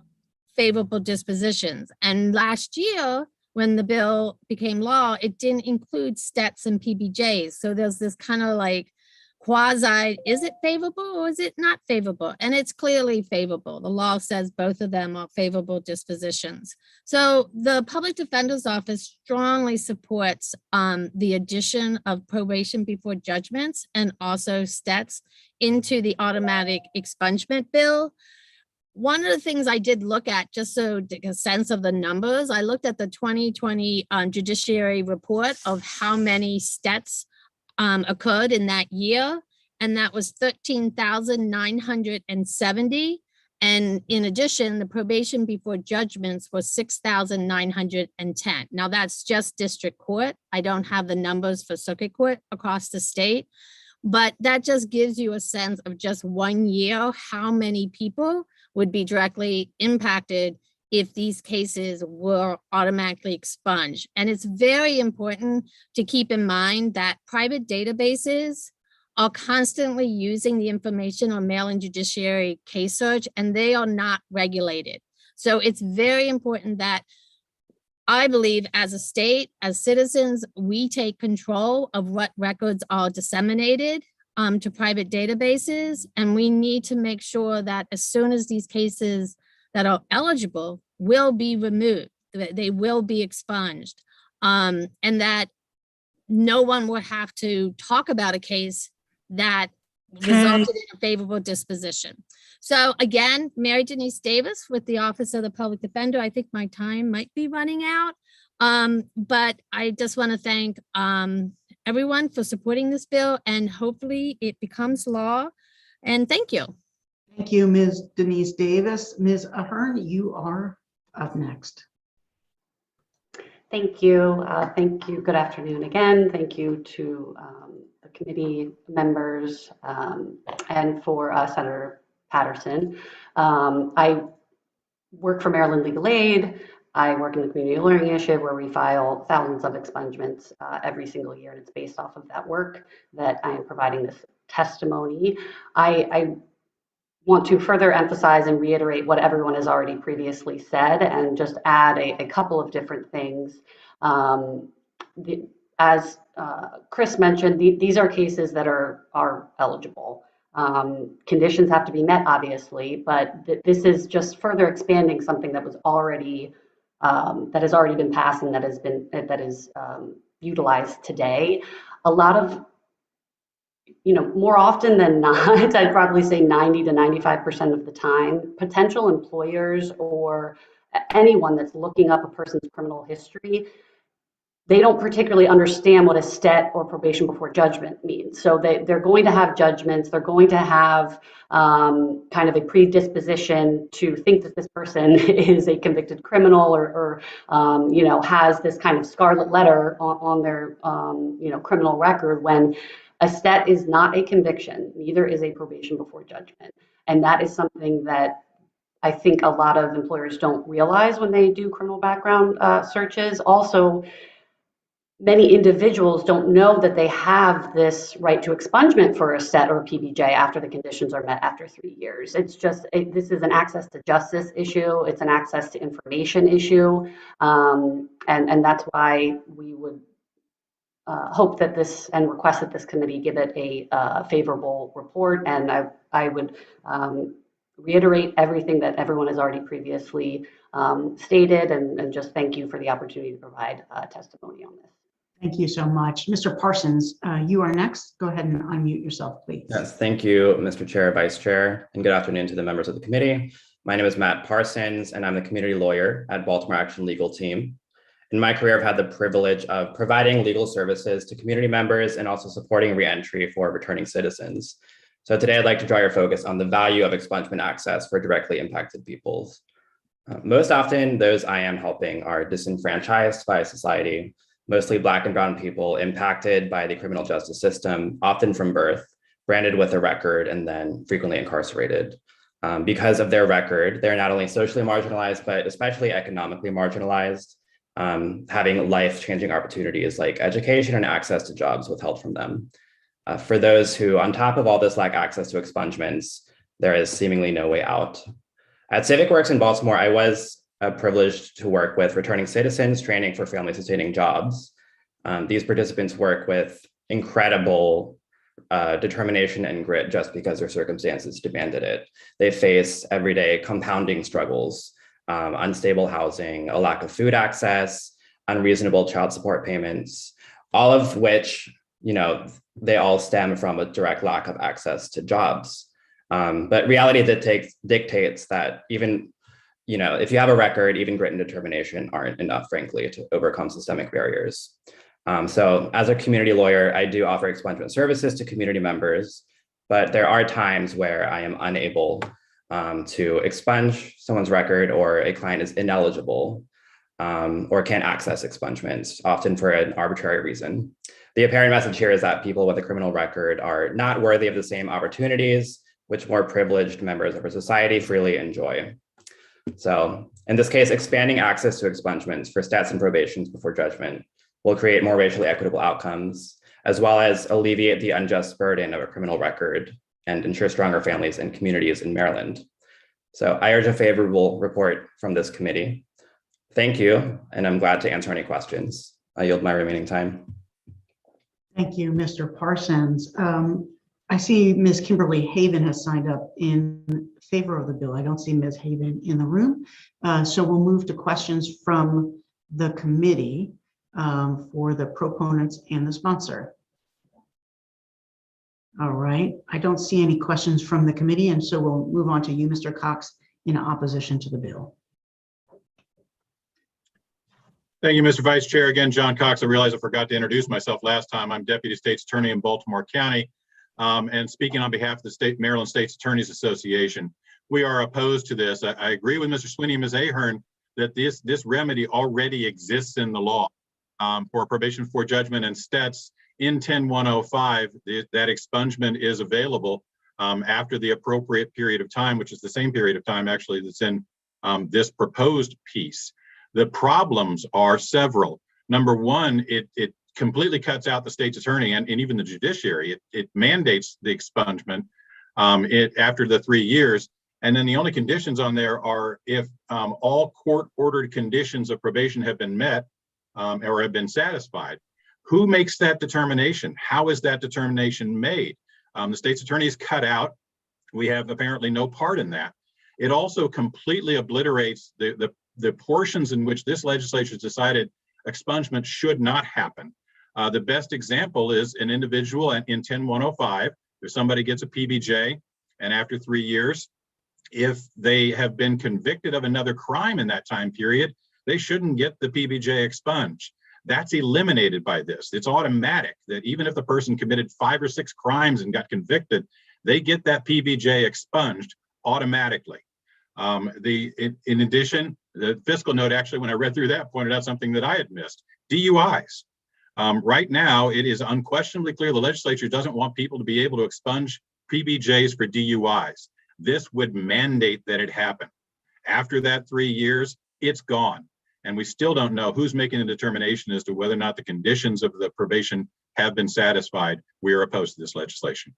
favorable dispositions. And last year, when the bill became law, it didn't include STETs and PBJs. So there's this kind of like quasi, is it favorable or is it not favorable? And it's clearly favorable. The law says both of them are favorable dispositions. So the Public Defender's Office strongly supports the addition of probation before judgments and also STETs into the automatic expungement bill. One of the things I did look at, just so to get a sense of the numbers, I looked at the 2020 Judiciary report of how many STETs occurred in that year, and that was 13,970. And in addition, the probation before judgments was 6,910. Now that's just district court. I don't have the numbers for circuit court across the state, but that just gives you a sense of just 1 year, how many people would be directly impacted if these cases were automatically expunged. And it's very important to keep in mind that private databases are constantly using the information on mail-in judiciary case search, and they are not regulated. So it's very important that I believe as a state, as citizens, we take control of what records are disseminated to private databases. And we need to make sure that as soon as these cases that are eligible will be removed, they will be expunged, and that no one will have to talk about a case that resulted in a favorable disposition. So again, Mary Denise Davis with the Office of the Public Defender. I think my time might be running out, but I just want to thank everyone for supporting this bill, and hopefully it becomes law. And thank you. Thank you, Ms. Denise Davis. Ms. Ahern, you are up next. Thank you. Thank you. Good afternoon again. Thank you to the committee members and for Senator Patterson. I work for Maryland Legal Aid. I work in the Community Learning Initiative, where we file thousands of expungements every single year, and it's based off of that work that I am providing this testimony. I want to further emphasize and reiterate what everyone has already previously said, and just add a couple of different things. As Chris mentioned, these are cases that are eligible. Conditions have to be met, obviously, but this is just further expanding something that was already that has already been passed and that is utilized today. A lot of, more often than not, I'd probably say 90 to 95% of the time, potential employers or anyone that's looking up a person's criminal history, they don't particularly understand what a STET or probation before judgment means. So they're going to have judgments. They're going to have kind of a predisposition to think that this person is a convicted criminal or has this kind of scarlet letter on their, criminal record, when a STET is not a conviction, neither is a probation before judgment. And that is something that I think a lot of employers don't realize when they do criminal background searches. Also, many individuals don't know that they have this right to expungement for a STET or PBJ after the conditions are met after 3 years. It's just, this is an access to justice issue. It's an access to information issue. And that's why we would hope that this and request that this committee give it a favorable report. And I would reiterate everything that everyone has already previously stated, and just thank you for the opportunity to provide testimony on this. Thank you so much. Mr. Parsons, you are next. Go ahead and unmute yourself, please. Yes, thank you, Mr. Chair, Vice Chair, and good afternoon to the members of the committee. My name is Matt Parsons, and I'm the community lawyer at Baltimore Action Legal Team. In my career, I've had the privilege of providing legal services to community members and also supporting reentry for returning citizens. So today I'd like to draw your focus on the value of expungement access for directly impacted peoples. Most often, those I am helping are disenfranchised by society, mostly Black and brown people impacted by the criminal justice system, often from birth, branded with a record, and then frequently incarcerated. Because of their record, they're not only socially marginalized, but especially economically marginalized, having life-changing opportunities like education and access to jobs withheld from them. For those who, on top of all this, lack access to expungements, there is seemingly no way out. At Civic Works in Baltimore, I was privileged to work with returning citizens training for family-sustaining jobs. These participants work with incredible determination and grit just because their circumstances demanded it. They face everyday compounding struggles, unstable housing, a lack of food access, unreasonable child support payments, all of which, they all stem from a direct lack of access to jobs. But reality dictates that even, if you have a record, even grit and determination aren't enough, frankly, to overcome systemic barriers. So as a community lawyer, I do offer expungement services to community members, but there are times where I am unable to expunge someone's record, or a client is ineligible or can't access expungements, often for an arbitrary reason. The apparent message here is that people with a criminal record are not worthy of the same opportunities which more privileged members of our society freely enjoy. So in this case, expanding access to expungements for stats and probations before judgment will create more racially equitable outcomes, as well as alleviate the unjust burden of a criminal record and ensure stronger families and communities in Maryland. So I urge a favorable report from this committee. Thank you, and I'm glad to answer any questions. I yield my remaining time. Thank you, Mr. Parsons. I see Ms. Kimberly Haven has signed up in favor of the bill. I don't see Ms. Haven in the room. So we'll move to questions from the committee for the proponents and the sponsor. All right, I don't see any questions from the committee, and so we'll move on to you, Mr. Cox, in opposition to the bill. Thank you, Mr. Vice Chair. Again, John Cox. I realize I forgot to introduce myself last time. I'm Deputy State's Attorney in Baltimore County, and speaking on behalf of the Maryland State's Attorneys Association. We are opposed to this. I agree with Mr. Sweeney and Ms. Ahern that this remedy already exists in the law for probation before judgment and stats. In 10105, that expungement is available after the appropriate period of time, which is the same period of time actually that's in this proposed piece. The problems are several. Number one, it completely cuts out the state's attorney and even the judiciary. It mandates the expungement after the 3 years. And then the only conditions on there are if all court-ordered conditions of probation have been met or have been satisfied. Who makes that determination? How is that determination made? The state's attorney is cut out. We have apparently no part in that. It also completely obliterates the portions in which this legislature has decided expungement should not happen. The best example is an individual in 10105, if somebody gets a PBJ and after 3 years, if they have been convicted of another crime in that time period, they shouldn't get the PBJ expunged. That's eliminated by this. It's automatic that even if the person committed 5 or 6 crimes and got convicted, they get that PBJ expunged automatically. In addition, the fiscal note actually, when I read through that, pointed out something that I had missed. DUIs. Right now, it is unquestionably clear the legislature doesn't want people to be able to expunge PBJs for DUIs. This would mandate that it happen. After that 3 years, it's gone. And we still don't know who's making a determination as to whether or not the conditions of the probation have been satisfied. We are opposed to this legislation.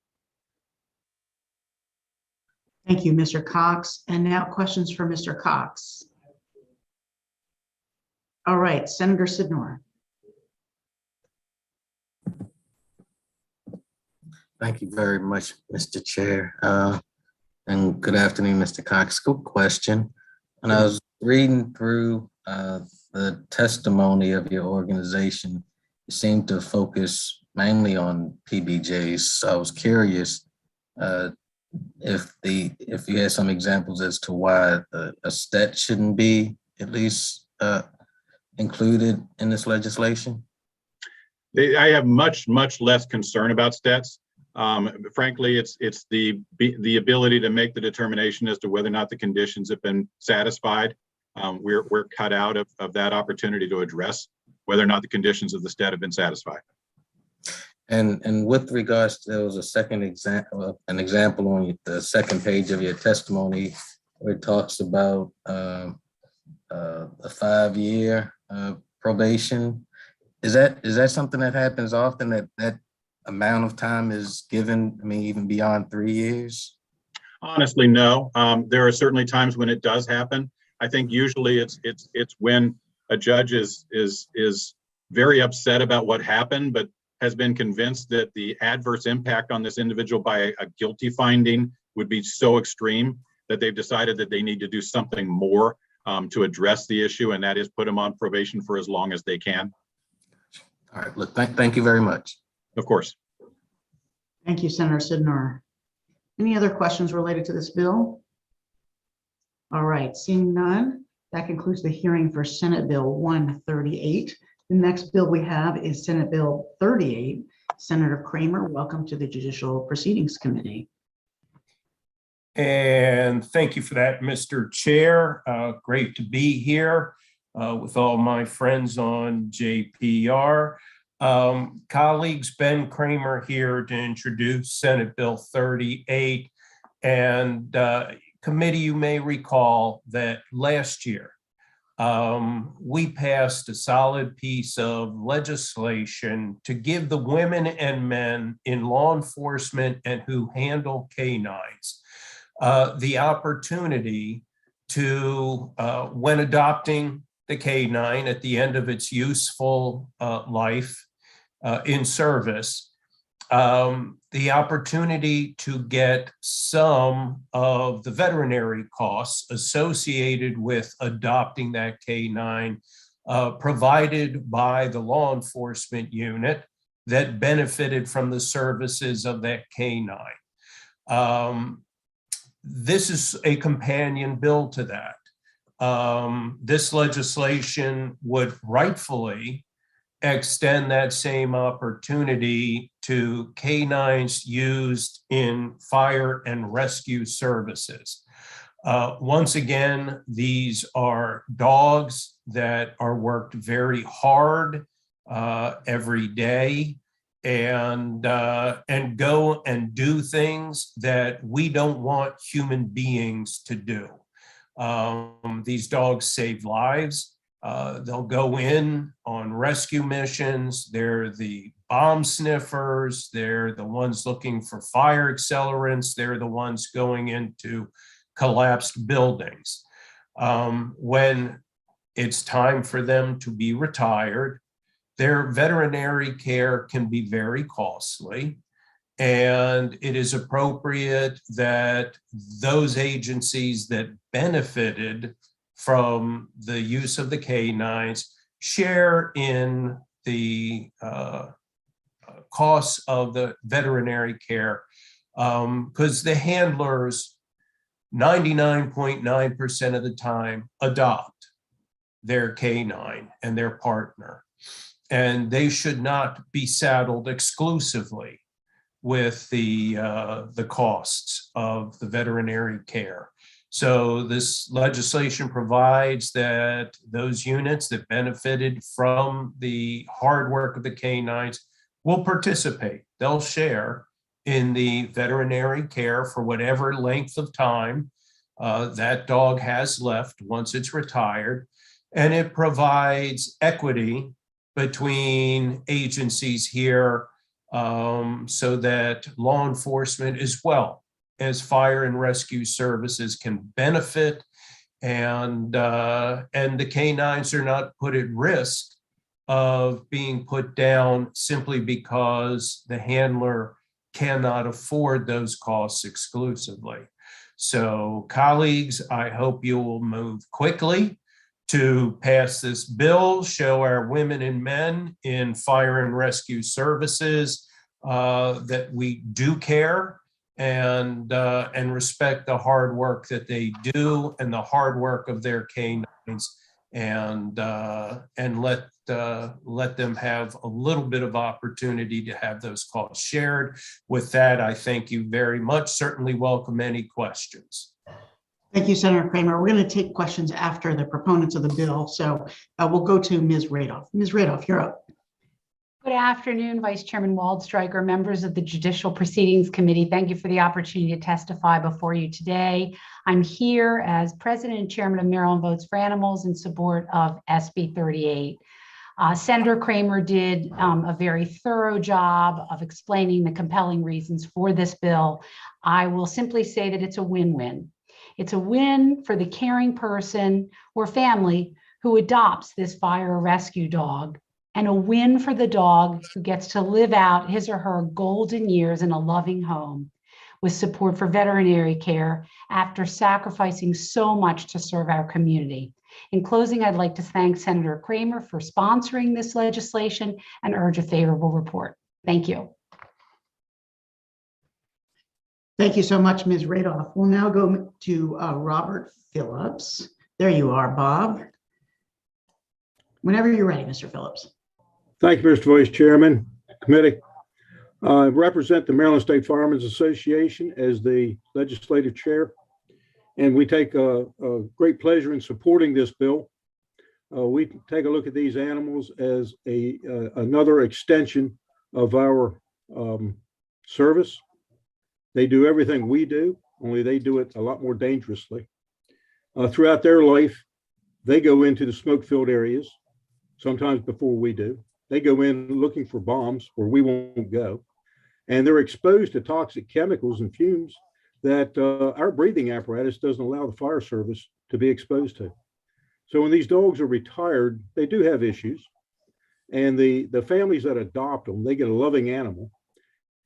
Thank you, Mr. Cox. And now questions for Mr. Cox. All right, Senator Sidnor. Thank you very much, Mr. Chair. And good afternoon, Mr. Cox. Good question. And I was reading through the testimony of your organization. You seemed to focus mainly on PBJs. So I was curious if you had some examples as to why a stat shouldn't be at least included in this legislation. I have much less concern about stats. Frankly, it's the ability to make the determination as to whether or not the conditions have been satisfied. We're cut out of that opportunity to address whether or not the conditions of the stat have been satisfied. And with regards to, there was a second example, an example on the second page of your testimony where it talks about a 5-year probation. Is that something that happens often, that amount of time is given, I mean, even beyond 3 years? Honestly, no. There are certainly times when it does happen. I think usually it's when a judge is very upset about what happened, but has been convinced that the adverse impact on this individual by a guilty finding would be so extreme that they've decided that they need to do something more to address the issue, and that is put them on probation for as long as they can. All right, look, thank you very much. Of course. Thank you, Senator Sidnor. Any other questions related to this bill? All right, seeing none, that concludes the hearing for Senate Bill 138. The next bill we have is Senate Bill 38. Senator Kramer, welcome to the Judicial Proceedings Committee. And thank you for that, Mr. Chair. Great to be here with all my friends on JPR. Colleagues, Ben Kramer here to introduce Senate Bill 38. And committee, you may recall that last year, we passed a solid piece of legislation to give the women and men in law enforcement and who handle canines the opportunity to, when adopting the canine at the end of its useful life in service, the opportunity to get some of the veterinary costs associated with adopting that canine provided by the law enforcement unit that benefited from the services of that canine. This is a companion bill to that. This legislation would rightfully extend that same opportunity to canines used in fire and rescue services. Once again, these are dogs that are worked very hard every day and go and do things that we don't want human beings to do. These dogs save lives. They'll go in on rescue missions. They're the bomb sniffers. They're the ones looking for fire accelerants. They're the ones going into collapsed buildings. When it's time for them to be retired, their veterinary care can be very costly. And it is appropriate that those agencies that benefited from the use of the canines share in the costs of the veterinary care, because the handlers 99.9% of the time adopt their canine and their partner, and they should not be saddled exclusively with the costs of the veterinary care. So this legislation provides that those units that benefited from the hard work of the canines will participate. They'll share in the veterinary care for whatever length of time that dog has left once it's retired. And it provides equity between agencies here so that law enforcement as well as fire and rescue services can benefit, and the canines are not put at risk of being put down simply because the handler cannot afford those costs exclusively. So colleagues, I hope you will move quickly to pass this bill, show our women and men in fire and rescue services that we do care and respect the hard work that they do and the hard work of their canines, and let them have a little bit of opportunity to have those costs shared. With that, I thank you very much. Certainly welcome any questions. Thank you, Senator Kramer. We're going to take questions after the proponents of the bill. So we'll go to Ms. Radoff. Ms. Radoff, you're up. Good afternoon, Vice Chairman Waldstreicher, members of the Judicial Proceedings Committee. Thank you for the opportunity to testify before you today. I'm here as President and Chairman of Maryland Votes for Animals in support of SB 38. Senator Kramer did a very thorough job of explaining the compelling reasons for this bill. I will simply say that it's a win-win. It's a win for the caring person or family who adopts this fire or rescue dog, and a win for the dog who gets to live out his or her golden years in a loving home with support for veterinary care after sacrificing so much to serve our community. In closing, I'd like to thank Senator Kramer for sponsoring this legislation and urge a favorable report. Thank you. Thank you so much, Ms. Radoff. We'll now go to Robert Phillips. There you are, Bob. Whenever you're ready, Mr. Phillips. Thank you, Mr. Vice Chairman, Committee. I represent the Maryland State Firemen's Association as the legislative chair, and we take a great pleasure in supporting this bill. We take a look at these animals as another extension of our service. They do everything we do, only they do it a lot more dangerously. Throughout their life, they go into the smoke-filled areas, sometimes before we do. They go in looking for bombs where we won't go, and they're exposed to toxic chemicals and fumes that our breathing apparatus doesn't allow the fire service to be exposed to. So when these dogs are retired, they do have issues, and the families that adopt them, they get a loving animal,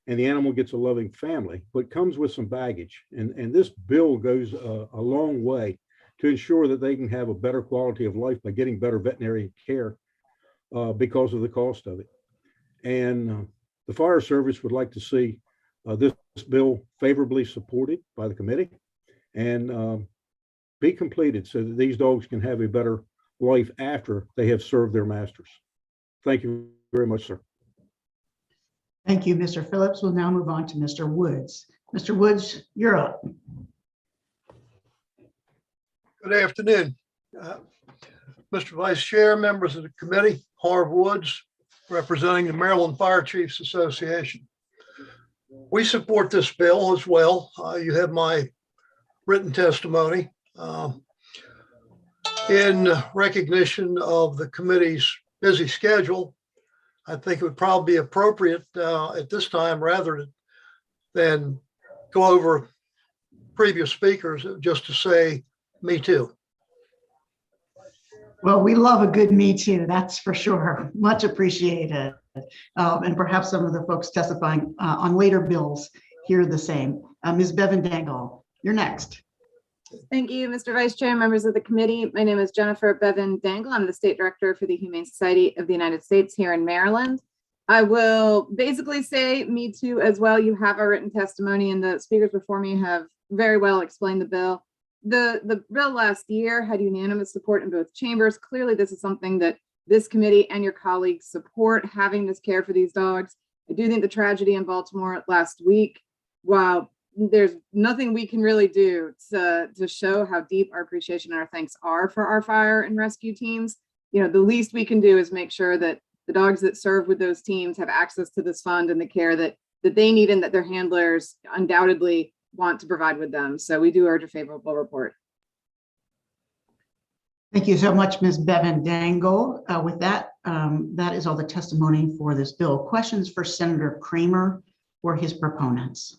and the animal gets a loving family, but comes with some baggage. And this bill goes a long way to ensure that they can have a better quality of life by getting better veterinary care because of the cost of it. And the fire service would like to see this bill favorably supported by the committee and be completed so that these dogs can have a better life after they have served their masters. Thank you very much, sir. Thank you, Mr. Phillips. We'll now move on to Mr. Woods. Mr. Woods, you're up. Good afternoon. Mr. Vice Chair, members of the committee, Harv Woods, representing the Maryland Fire Chiefs Association. We support this bill as well. You have my written testimony. In recognition of the committee's busy schedule, I think it would probably be appropriate at this time, rather than go over previous speakers, just to say, me too. Well, we love a good me too, that's for sure. Much appreciated. And perhaps some of the folks testifying on later bills hear the same. Ms. Bevan Dangle, you're next. Thank you, Mr. Vice Chair, members of the committee. My name is Jennifer Bevan Dangle. I'm the State Director for the Humane Society of the United States here in Maryland. I will basically say me too as well. You have our written testimony, and the speakers before me have very well explained the bill. The bill last year had unanimous support in both chambers. Clearly, this is something that this committee and your colleagues support, having this care for these dogs. I do think the tragedy in Baltimore last week, while there's nothing we can really do to show how deep our appreciation and our thanks are for our fire and rescue teams, the least we can do is make sure that the dogs that serve with those teams have access to this fund and the care that they need and that their handlers undoubtedly want to provide with them. So we do urge a favorable report. Thank you so much, Ms. Bevan Dangle. With that, that is all the testimony for this bill. Questions for Senator Kramer or his proponents?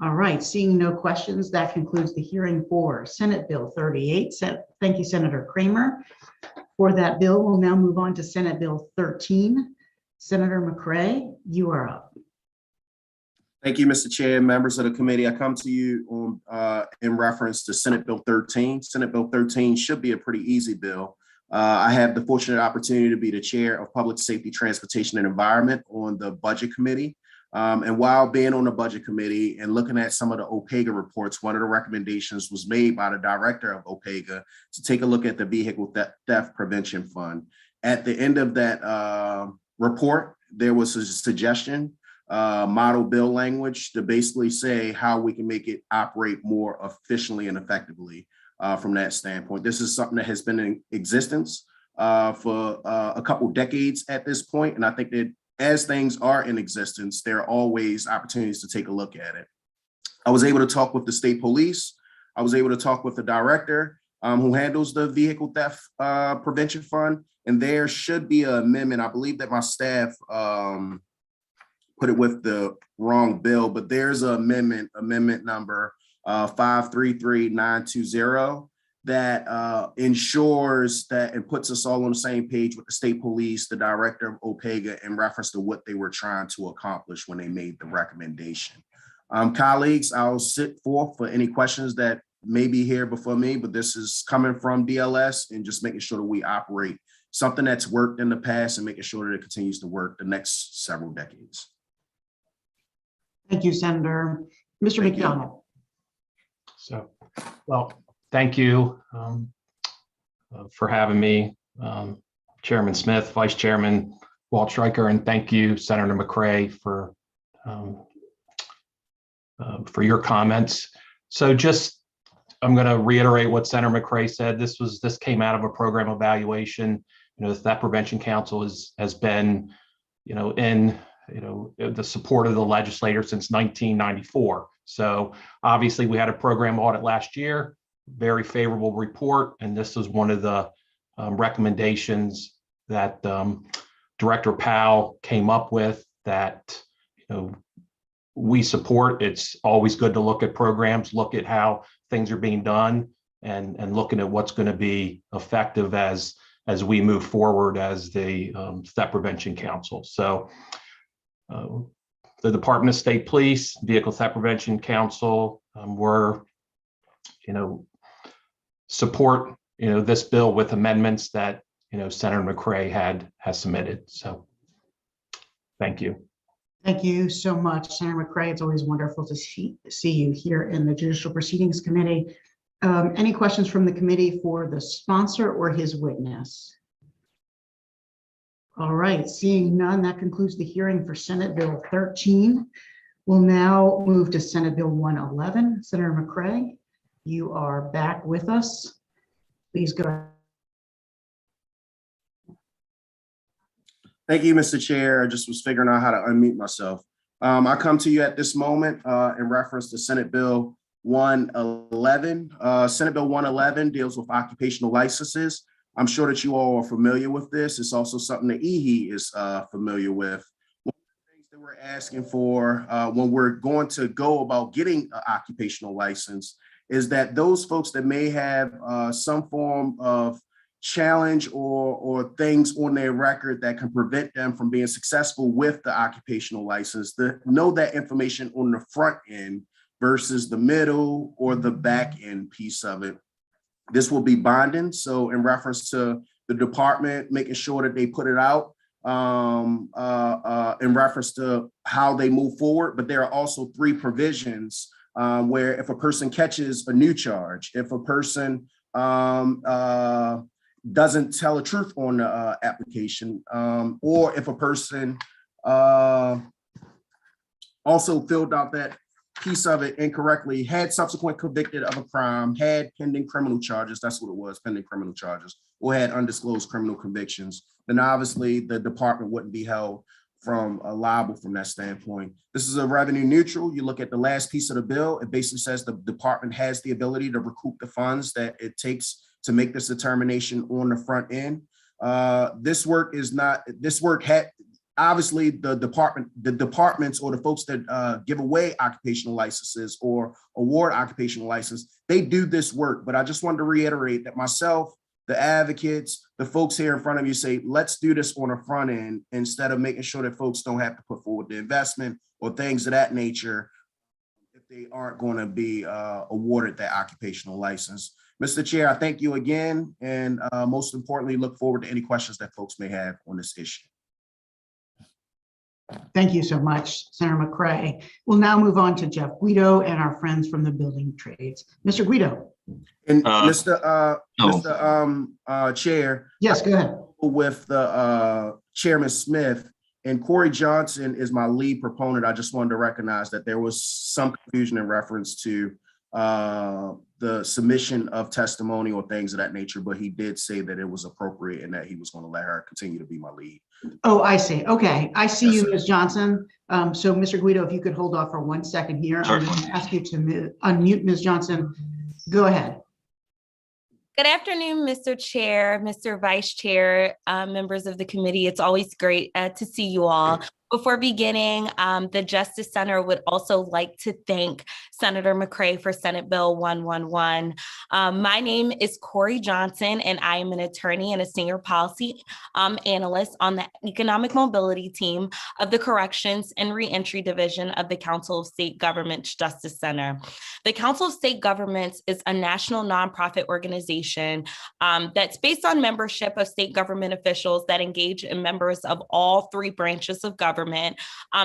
All right, seeing no questions, that concludes the hearing for Senate Bill 38. Thank you, Senator Kramer. For that bill, we'll now move on to Senate Bill 13. Senator Mccray, you are up. Thank you, Mr. Chair, members of the committee. I come to you on, in reference to Senate Bill 13. Senate Bill 13 should be a pretty easy bill. I have the fortunate opportunity to be the chair of Public Safety, Transportation, and Environment on the Budget Committee. And while being on the Budget Committee and looking at some of the OPEGA reports, one of the recommendations was made by the director of OPEGA to take a look at the Vehicle Theft Prevention Fund. At the end of that report, there was a suggestion, model bill language to basically say how we can make it operate more efficiently and effectively from that standpoint. This is something that has been in existence for a couple decades at this point. And I think that as things are in existence, there are always opportunities to take a look at it. I was able to talk with the state police. I was able to talk with the director who handles the Vehicle Theft Prevention Fund. And there should be an amendment. I believe that my staff put it with the wrong bill, but there's an amendment number 533920 that ensures that and puts us all on the same page with the state police, the director of OPEGA in reference to what they were trying to accomplish when they made the recommendation. Colleagues, I'll sit forth for any questions that may be here before me, but this is coming from DLS and just making sure that we operate something that's worked in the past and making sure that it continues to work the next several decades. Thank you, Senator. Mr. McDonald. So, well, thank you for having me, Chairman Smith, Vice Chairman Waldstreicher, and thank you, Senator Mccray, for your comments. So just, I'm going to reiterate what Senator Mccray said. This came out of a program evaluation. The Theft Prevention Council has been, in the support of the legislator since 1994. So obviously we had a program audit last year, very favorable report. And this is one of the recommendations that Director Powell came up with that, we support. It's always good to look at programs, look at how things are being done and looking at what's going to be effective as we move forward as the Theft Prevention Council. So the Department of State Police, Vehicle Theft Prevention Council, support, this bill with amendments that, Senator Mccray has submitted. So thank you. Thank you so much, Senator Mccray. It's always wonderful to see you here in the Judicial Proceedings Committee. Any questions from the committee for the sponsor or his witness? All right, seeing none, that concludes the hearing for Senate Bill 13. We'll now move to Senate Bill 111. Senator Mccray, you are back with us. Please go ahead. Thank you, Mr. Chair. I just was figuring out how to unmute myself. I come to you at this moment in reference to Senate Bill 111. Senate Bill 111 deals with occupational licenses. I'm sure that you all are familiar with this. It's also something that EHE is familiar with. One of the things that we're asking for when we're going to go about getting an occupational license is that those folks that may have some form of challenge or things on their record that can prevent them from being successful with the occupational license, to know that information on the front end versus the middle or the back end piece of it. This will be bonding. So in reference to the department, making sure that they put it out in reference to how they move forward. But there are also 3 provisions where if a person catches a new charge, if a person doesn't tell the truth on the application, or if a person also filled out that piece of it incorrectly, had subsequent convicted of a crime, had pending criminal charges, that's what it was, pending criminal charges, or had undisclosed criminal convictions, then obviously the department wouldn't be held from liable from that standpoint. This is a revenue neutral. You look at the last piece of the bill, it basically says the department has the ability to recoup the funds that it takes to make this determination on the front end. Obviously the departments or the folks that give away occupational licenses or award occupational license, they do this work. But I just wanted to reiterate that myself the advocates, the folks here in front of you say, let's do this on the front end instead of making sure that folks don't have to put forward the investment or things of that nature if they aren't going to be awarded that occupational license. Mr. Chair, I thank you again, and most importantly, look forward to any questions that folks may have on this issue. Thank you so much, Senator Mccray. We'll now move on to Jeff Guido and our friends from the building trades. Mr. Guido. And Mr. Chair. Yes, go ahead. With the Chairman Smith, and Corey Johnson is my lead proponent. I just wanted to recognize that there was some confusion in reference to the submission of testimony or things of that nature, but he did say that it was appropriate and that he was going to let her continue to be my lead. Oh, I see. Okay. I see Yes, you, sir. Ms. Johnson. So Mr. Guido, if you could hold off for 1 second here. I'm going to ask you to unmute Ms. Johnson. Go ahead. Good afternoon, Mr. Chair, Mr. Vice Chair, members of the committee. It's always great to see you all. Before beginning, the Justice Center would also like to thank Senator Mccray for Senate Bill 111. My name is Corey Johnson, and I am an attorney and a senior policy analyst on the Economic Mobility team of the Corrections and Reentry Division of the Council of State Governments Justice Center. The Council of State Governments is a national nonprofit organization that's based on membership of state government officials that engage in members of all three branches of government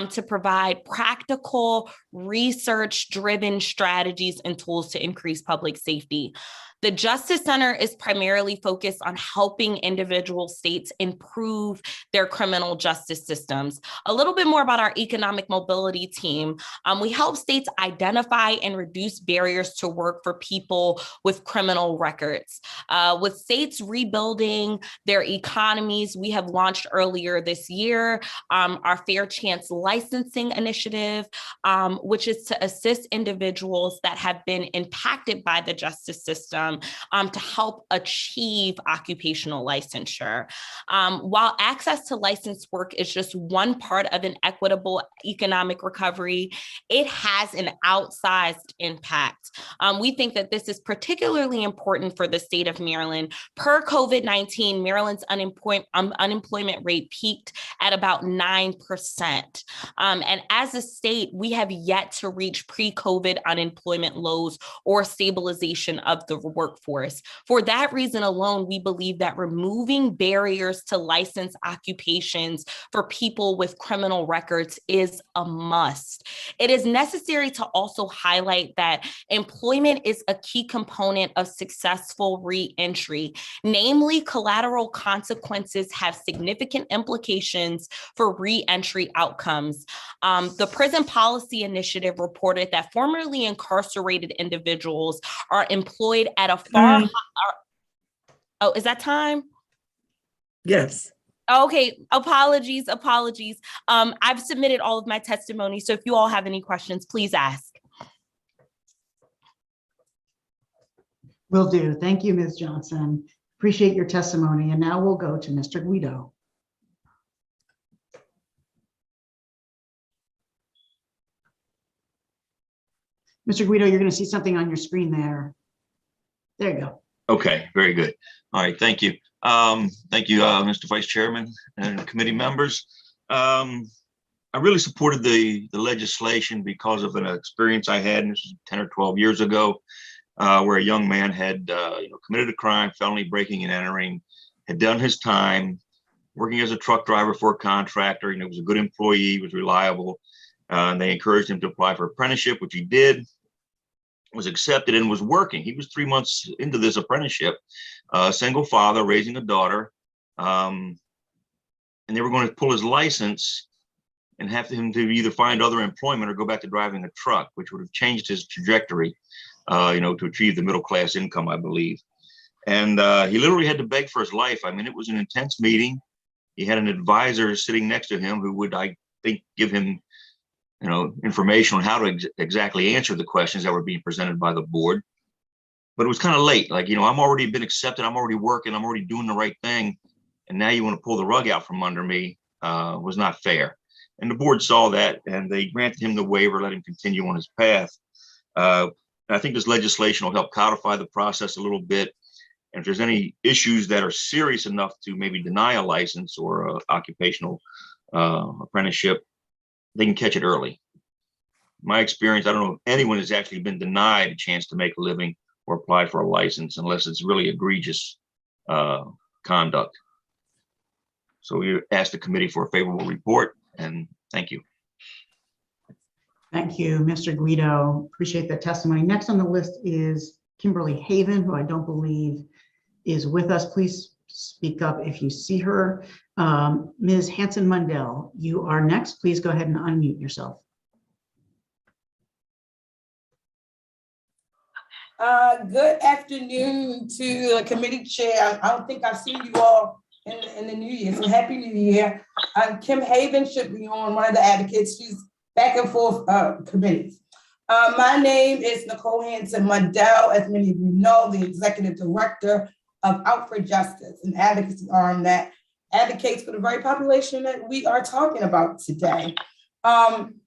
to provide practical, research-driven strategies and tools to increase public safety. The Justice Center is primarily focused on helping individual states improve their criminal justice systems. A little bit more about our economic mobility team. We help states identify and reduce barriers to work for people with criminal records. With states rebuilding their economies, we have launched earlier this year our Fair Chance Licensing Initiative, which is to assist individuals that have been impacted by the justice system to help achieve occupational licensure. While access to licensed work is just one part of an equitable economic recovery, it has an outsized impact. We think that this is particularly important for the state of Maryland. Per COVID-19, Maryland's unemployment rate peaked at about 9%. And as a state, we have yet to reach pre-COVID unemployment lows or stabilization of the workforce. For that reason alone, we believe that removing barriers to licensed occupations for people with criminal records is a must. It is necessary to also highlight that employment is a key component of successful re-entry. Namely, collateral consequences have significant implications for re-entry outcomes. The Prison Policy Initiative reported that formerly incarcerated individuals are employed at a far oh, is that time? Yes. Okay, apologies. I've submitted all of my testimony, so if you all have any questions, please ask. Will do. Thank you, Ms. Johnson. Appreciate your testimony. And now we'll go to Mr. Guido. Mr. Guido, you're going to see something on your screen there. There you go. Okay, very good. All right, thank you. Thank you, Mr. Vice Chairman and committee members. I really supported the legislation because of an experience I had, and this was 10 or 12 years ago, where a young man had committed a crime, felony breaking and entering, had done his time, working as a truck driver for a contractor. Was a good employee, was reliable. And they encouraged him to apply for apprenticeship, which he did, was accepted and was working. He was 3 months into this apprenticeship, single father, raising a daughter. And they were going to pull his license and have him to either find other employment or go back to driving a truck, which would have changed his trajectory, to achieve the middle class income, I believe. And he literally had to beg for his life. I mean, it was an intense meeting. He had an advisor sitting next to him who would, I think, give him information on how to exactly answer the questions that were being presented by the board. But it was kind of late. I'm already been accepted. I'm already working. I'm already doing the right thing. And now you want to pull the rug out from under me was not fair. And the board saw that and they granted him the waiver, let him continue on his path. I think this legislation will help codify the process a little bit And if there's any issues that are serious enough to maybe deny a license or a occupational apprenticeship, they can catch it early. My experience, I don't know if anyone has actually been denied a chance to make a living or apply for a license unless it's really egregious conduct. So we asked the committee for a favorable report, and thank you. Thank you, Mr. Guido. Appreciate that testimony. Next on the list is Kimberly Haven, who I don't believe is with us. Please speak up if you see her. Ms. Hanson-Mundell, you are next. Please go ahead and unmute yourself. Good afternoon to the committee chair. I don't think I've seen you all in the new year, so happy new year. Kim Haven should be on, one of the advocates. She's back and forth committees. My name is Nicole Hanson-Mundell, as many of you know, the executive director of Out for Justice, an advocacy arm that advocates for the very population that we are talking about today.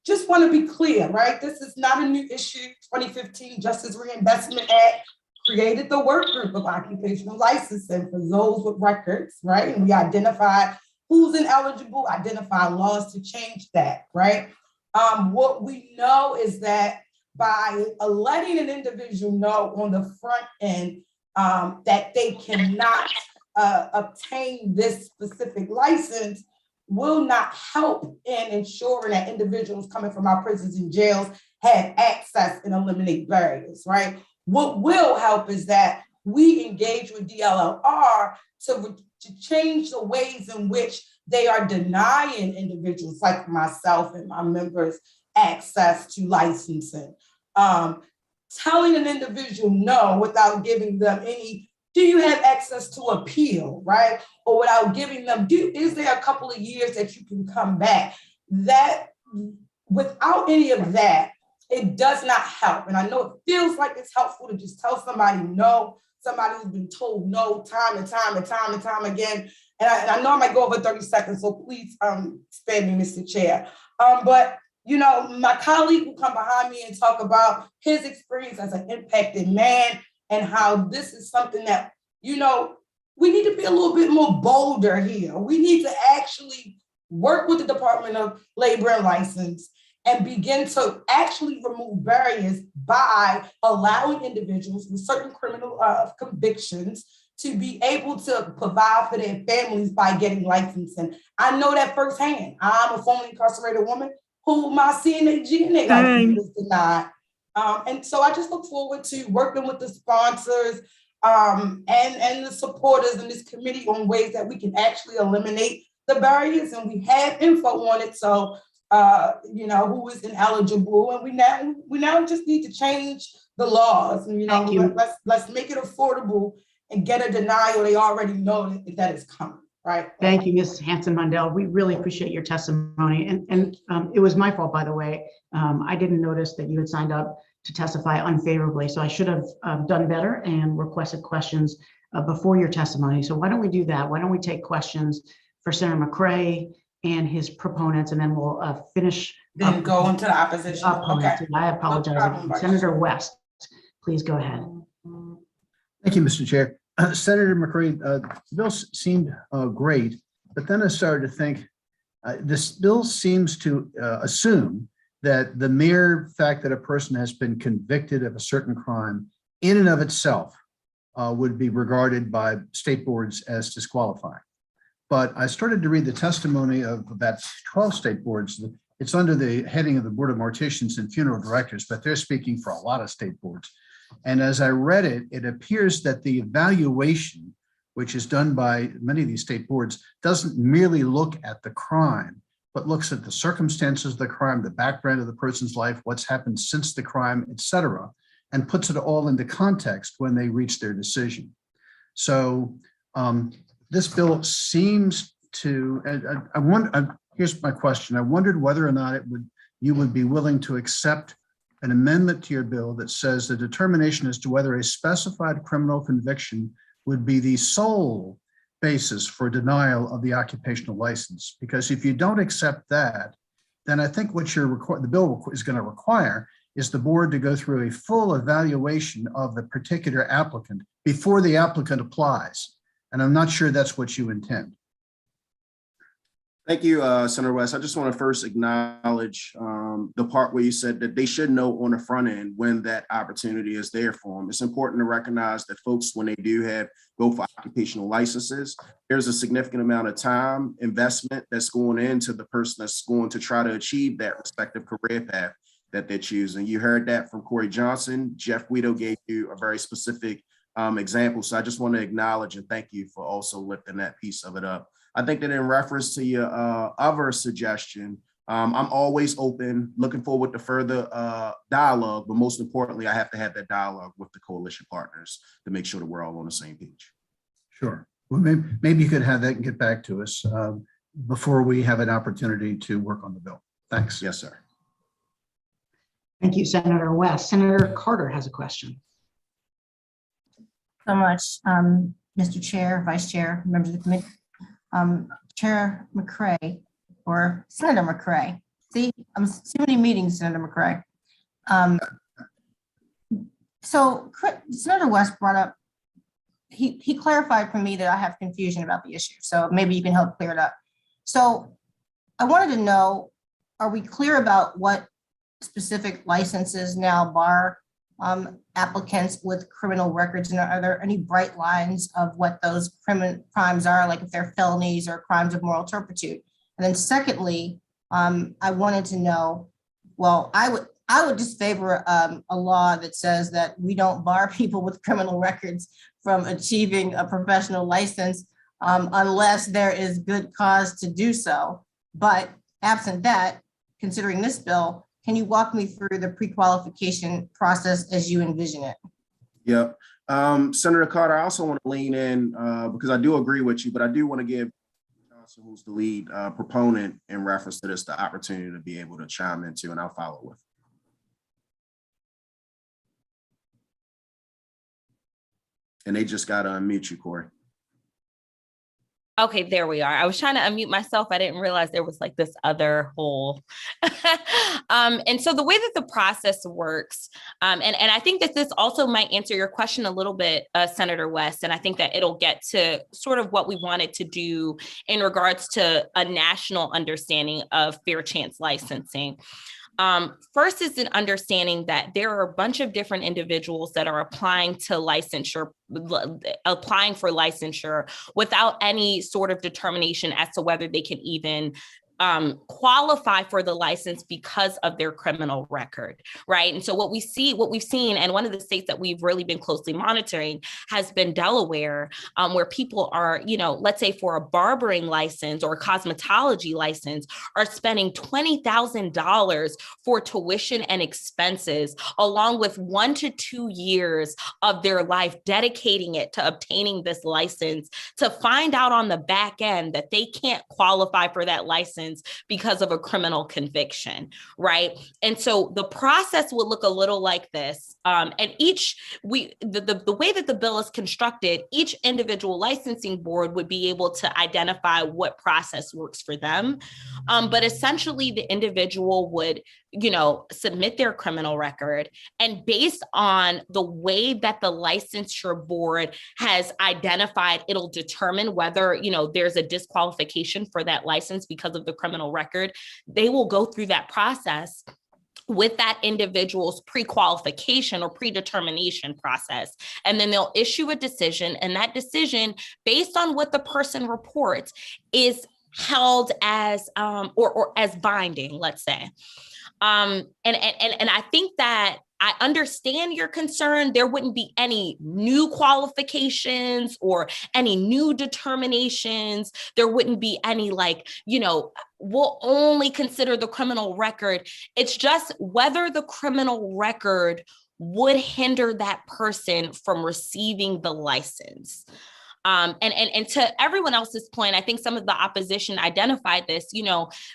Just want to be clear, right? This is not a new issue. 2015 Justice Reinvestment Act created the work group of occupational licensing for those with records, right? And we identified who's ineligible, identified laws to change that, right? What we know is that by letting an individual know on the front end that they cannot obtain this specific license will not help in ensuring that individuals coming from our prisons and jails have access and eliminate barriers, right? What will help is that we engage with DLLR to change the ways in which they are denying individuals like myself and my members access to licensing. Telling an individual no without giving them any, do you have access to appeal, right? Or without giving them, is there a couple of years that you can come back? That, without any of that, it does not help. And I know it feels like it's helpful to just tell somebody no, somebody who's been told no time and time and time and time again. And I know I might go over 30 seconds, so please spare me, Mr. Chair. But you know, my colleague will come behind me and talk about his experience as an impacted man and how this is something that, you know, we need to be a little bit more bolder here. We need to actually work with the Department of Labor and License and begin to actually remove barriers by allowing individuals with certain criminal convictions to be able to provide for their families by getting licensing. I know that firsthand. I'm a formerly incarcerated woman who my CNA GNA license was denied. And so I just look forward to working with the sponsors and the supporters in this committee on ways that we can actually eliminate the barriers. And we have info on it. So, you know, who is ineligible. And we now just need to change the laws. And, you know, let's make it affordable and get a denial. They already know that is coming. Right. Thank you, Ms. Hanson-Mundell. We really appreciate your testimony. And it was my fault, by the way. I didn't notice that you had signed up to testify unfavorably. So I should have done better and requested questions before your testimony. So why don't we do that? Why don't we take questions for Senator Mccray and his proponents, and then we'll finish. Then go into the opposition. Okay. I apologize. No problem, Senator West, please go ahead. Thank you, Mr. Chair. Senator Mccray, the bill seemed great, but then I started to think this bill seems to assume that the mere fact that a person has been convicted of a certain crime in and of itself would be regarded by state boards as disqualifying. But I started to read the testimony of about 12 state boards. It's under the heading of the Board of Morticians and Funeral Directors, but they're speaking for a lot of state boards. And as I read it, it appears that the evaluation, which is done by many of these state boards, doesn't merely look at the crime, but looks at the circumstances of the crime, the background of the person's life, what's happened since the crime, et cetera, and puts it all into context when they reach their decision. So this bill seems to, and here's my question. I wondered whether or not you would be willing to accept an amendment to your bill that says the determination as to whether a specified criminal conviction would be the sole basis for denial of the occupational license. Because if you don't accept that, then I think what the bill is going to require is the board to go through a full evaluation of the particular applicant before the applicant applies. And I'm not sure that's what you intend. Thank you, Senator West. I just want to first acknowledge the part where you said that they should know on the front end when that opportunity is there for them. It's important to recognize that folks, when they do go for occupational licenses, there's a significant amount of time investment that's going into the person that's going to try to achieve that respective career path that they're choosing. You heard that from Corey Johnson. Jeff Guido gave you a very specific example. So I just want to acknowledge and thank you for also lifting that piece of it up. I think that in reference to your other suggestion, I'm always open, looking forward to further dialogue, but most importantly, I have to have that dialogue with the coalition partners to make sure that we're all on the same page. Sure. Well, maybe you could have that and get back to us before we have an opportunity to work on the bill. Thanks. Yes, sir. Thank you, Senator West. Senator Carter has a question. So much, Mr. Chair, Vice Chair, members of the committee. Chair Mccray or Senator Mccray. See, I'm too many meetings, Senator Mccray. So Senator West brought up, he clarified for me that I have confusion about the issue. So maybe you can help clear it up. So I wanted to know, are we clear about what specific licenses now bar applicants with criminal records, and are there any bright lines of what those crimes are, like if they're felonies or crimes of moral turpitude? And then secondly, I wanted to know, well, I would just favor a law that says that we don't bar people with criminal records from achieving a professional license unless there is good cause to do so. But absent that, considering this bill, can you walk me through the pre-qualification process as you envision it? Yep. Senator Carter, I also want to lean in because I do agree with you, but I do want to give Johnson, who's the lead proponent in reference to this, the opportunity to be able to chime into, and I'll follow with. And they just got to unmute you, Corey. Okay, there we are. I was trying to unmute myself. I didn't realize there was like this other hole. And so the way that the process works, and I think that this also might answer your question a little bit, Senator West, and I think that it'll get to sort of what we wanted to do in regards to a national understanding of fair chance licensing. First is an understanding that there are a bunch of different individuals that are applying for licensure without any sort of determination as to whether they can even qualify for the license because of their criminal record, right? And so what we've seen, and one of the states that we've really been closely monitoring has been Delaware, where people are, let's say for a barbering license or a cosmetology license, are spending $20,000 for tuition and expenses, along with 1 to 2 years of their life dedicating it to obtaining this license, to find out on the back end that they can't qualify for that license because of a criminal conviction, right? And so the process would look a little like this. And the way that the bill is constructed, each individual licensing board would be able to identify what process works for them. But essentially the individual would, submit their criminal record, and based on the way that the licensure board has identified, it'll determine whether, there's a disqualification for that license because of the criminal record. They will go through that process with that individual's pre-qualification or predetermination process. And then they'll issue a decision, and that decision, based on what the person reports, is held as or as binding, let's say. And I think that I understand your concern. There wouldn't be any new qualifications or any new determinations. There wouldn't be any we'll only consider the criminal record. It's just whether the criminal record would hinder that person from receiving the license. And to everyone else's point, I think some of the opposition identified this,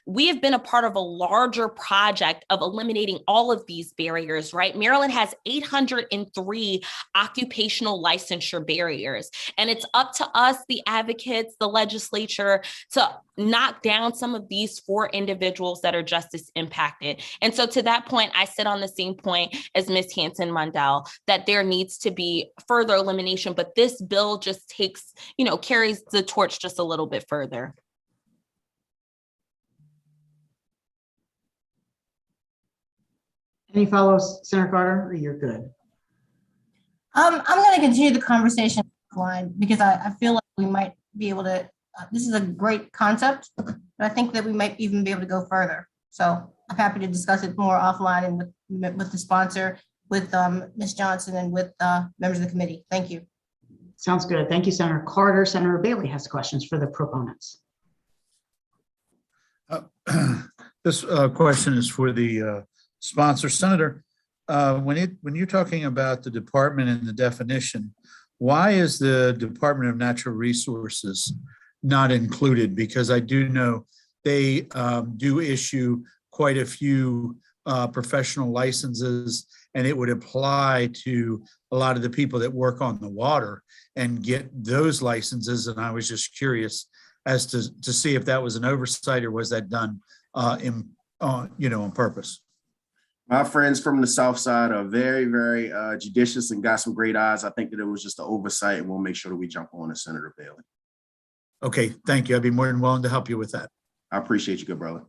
we have been a part of a larger project of eliminating all of these barriers, right? Maryland has 803 occupational licensure barriers, and it's up to us, the advocates, the legislature, to knock down some of these for individuals that are justice impacted. And so to that point, I sit on the same point as Ms. Hanson-Mundell, that there needs to be further elimination, but this bill just carries the torch just a little bit further. Any follows, Senator Carter, or you're good? I'm going to continue the conversation offline because I feel like we might be able to, this is a great concept, but I think that we might even be able to go further. So I'm happy to discuss it more offline and with the sponsor, with Ms. Johnson and with members of the committee. Thank you. Sounds good. Thank you, Senator Carter. Senator Bailey has questions for the proponents. This question is for the sponsor. Senator, when you're talking about the department and the definition, why is the Department of Natural Resources not included? Because I do know they do issue quite a few professional licenses, and it would apply to a lot of the people that work on the water and get those licenses. And I was just curious as to see if that was an oversight or was that done on purpose. My friends from the South Side are very, very judicious and got some great eyes. I think that it was just an oversight, and we'll make sure that we jump on to Senator Bailey. Okay, thank you. I'd be more than willing to help you with that. I appreciate you, good brother.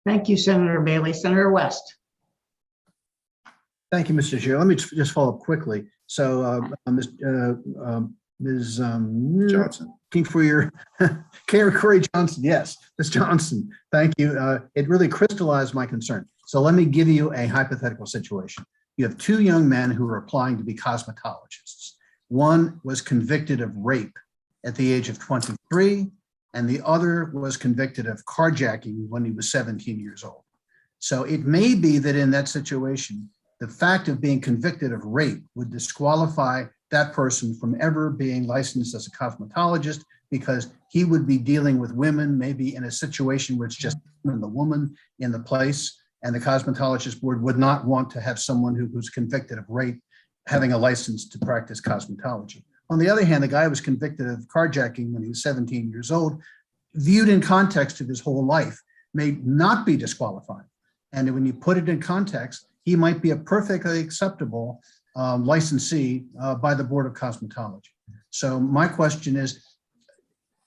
Thank you, Senator Bailey. Senator West. Thank you, Mr. Chair. Let me just follow up quickly. So, Ms. Johnson. Looking for your Corey Johnson. Yes, Ms. Johnson. Thank you. It really crystallized my concern. So let me give you a hypothetical situation. You have two young men who are applying to be cosmetologists. One was convicted of rape at the age of 23, and the other was convicted of carjacking when he was 17 years old. So it may be that in that situation, the fact of being convicted of rape would disqualify that person from ever being licensed as a cosmetologist, because he would be dealing with women, maybe in a situation where it's just him and the woman in the place, and the cosmetologist board would not want to have someone who's convicted of rape having a license to practice cosmetology. On the other hand, the guy who was convicted of carjacking when he was 17 years old, viewed in context of his whole life, may not be disqualified. And when you put it in context, he might be a perfectly acceptable licensee by the Board of Cosmetology. So my question is,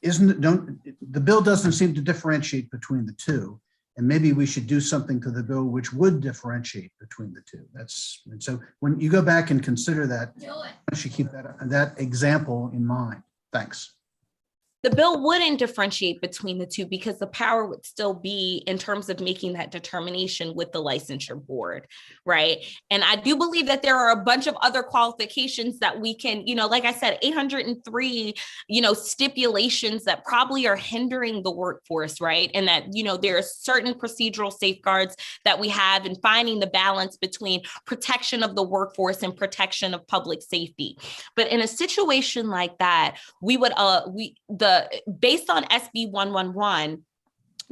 the bill doesn't seem to differentiate between the two, and maybe we should do something to the bill which would differentiate between the two. And so when you go back and consider that, you should keep that example in mind. Thanks. The bill wouldn't differentiate between the two because the power would still be in terms of making that determination with the licensure board, right? And I do believe that there are a bunch of other qualifications that we can, like I said, 803, stipulations that probably are hindering the workforce, right? And that, there are certain procedural safeguards that we have in finding the balance between protection of the workforce and protection of public safety. But in a situation like that, we would, based on SB 111,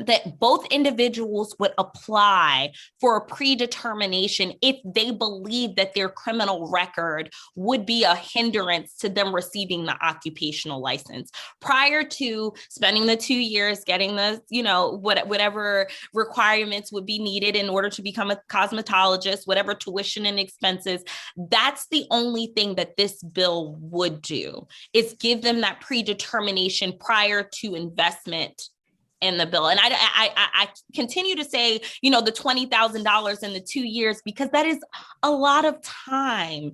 that both individuals would apply for a predetermination if they believe that their criminal record would be a hindrance to them receiving the occupational license. Prior to spending the 2 years, getting the, whatever requirements would be needed in order to become a cosmetologist, whatever tuition and expenses, that's the only thing that this bill would do, is give them that predetermination prior to investment in the bill. And I continue to say, the $20,000 in the 2 years, because that is a lot of time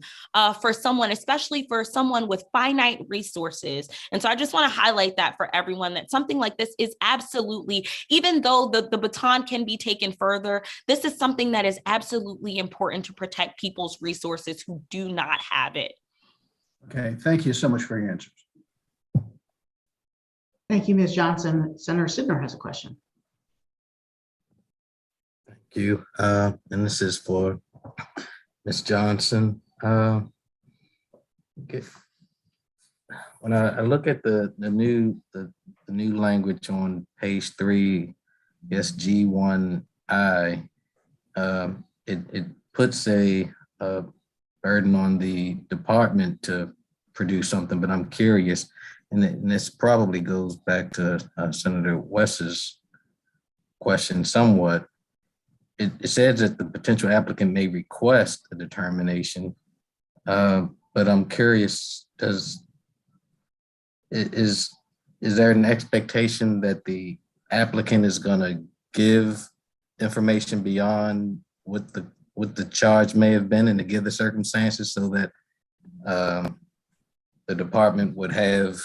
for someone, especially for someone with finite resources. And so I just want to highlight that for everyone, that something like this is absolutely, even though the baton can be taken further, this is something that is absolutely important to protect people's resources who do not have it. Okay, thank you so much for your answers. Thank you, Ms. Johnson. Senator Sidner has a question. Thank you. And this is for Ms. Johnson. Okay. when I look at the new language on page 3, yes, G1I, it puts a burden on the department to produce something, but I'm curious, and this probably goes back to Senator West's question somewhat. It says that the potential applicant may request a determination, but I'm curious, is there an expectation that the applicant is going to give information beyond what the charge may have been and to give the circumstances so that the department would have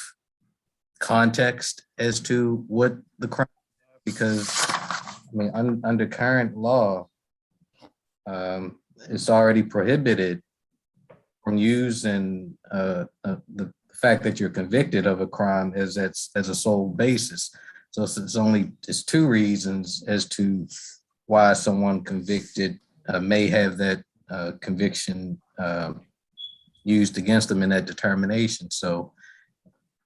context as to what the crime is? Because I mean, under current law, it's already prohibited from using the fact that you're convicted of a crime as a sole basis. So it's 2 reasons as to why someone convicted may have that conviction used against them in that determination. So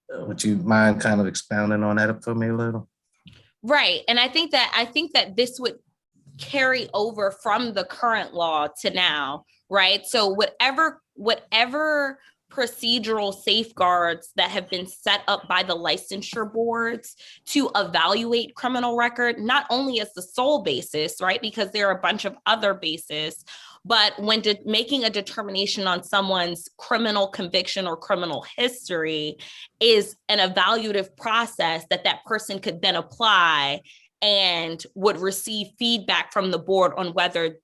would you mind kind of expounding on that for me a little? Right. And I think that this would carry over from the current law to now, right? So whatever procedural safeguards that have been set up by the licensure boards to evaluate criminal record, not only as the sole basis, right? Because there are a bunch of other bases, but when making a determination on someone's criminal conviction or criminal history is an evaluative process that person could then apply and would receive feedback from the board on whether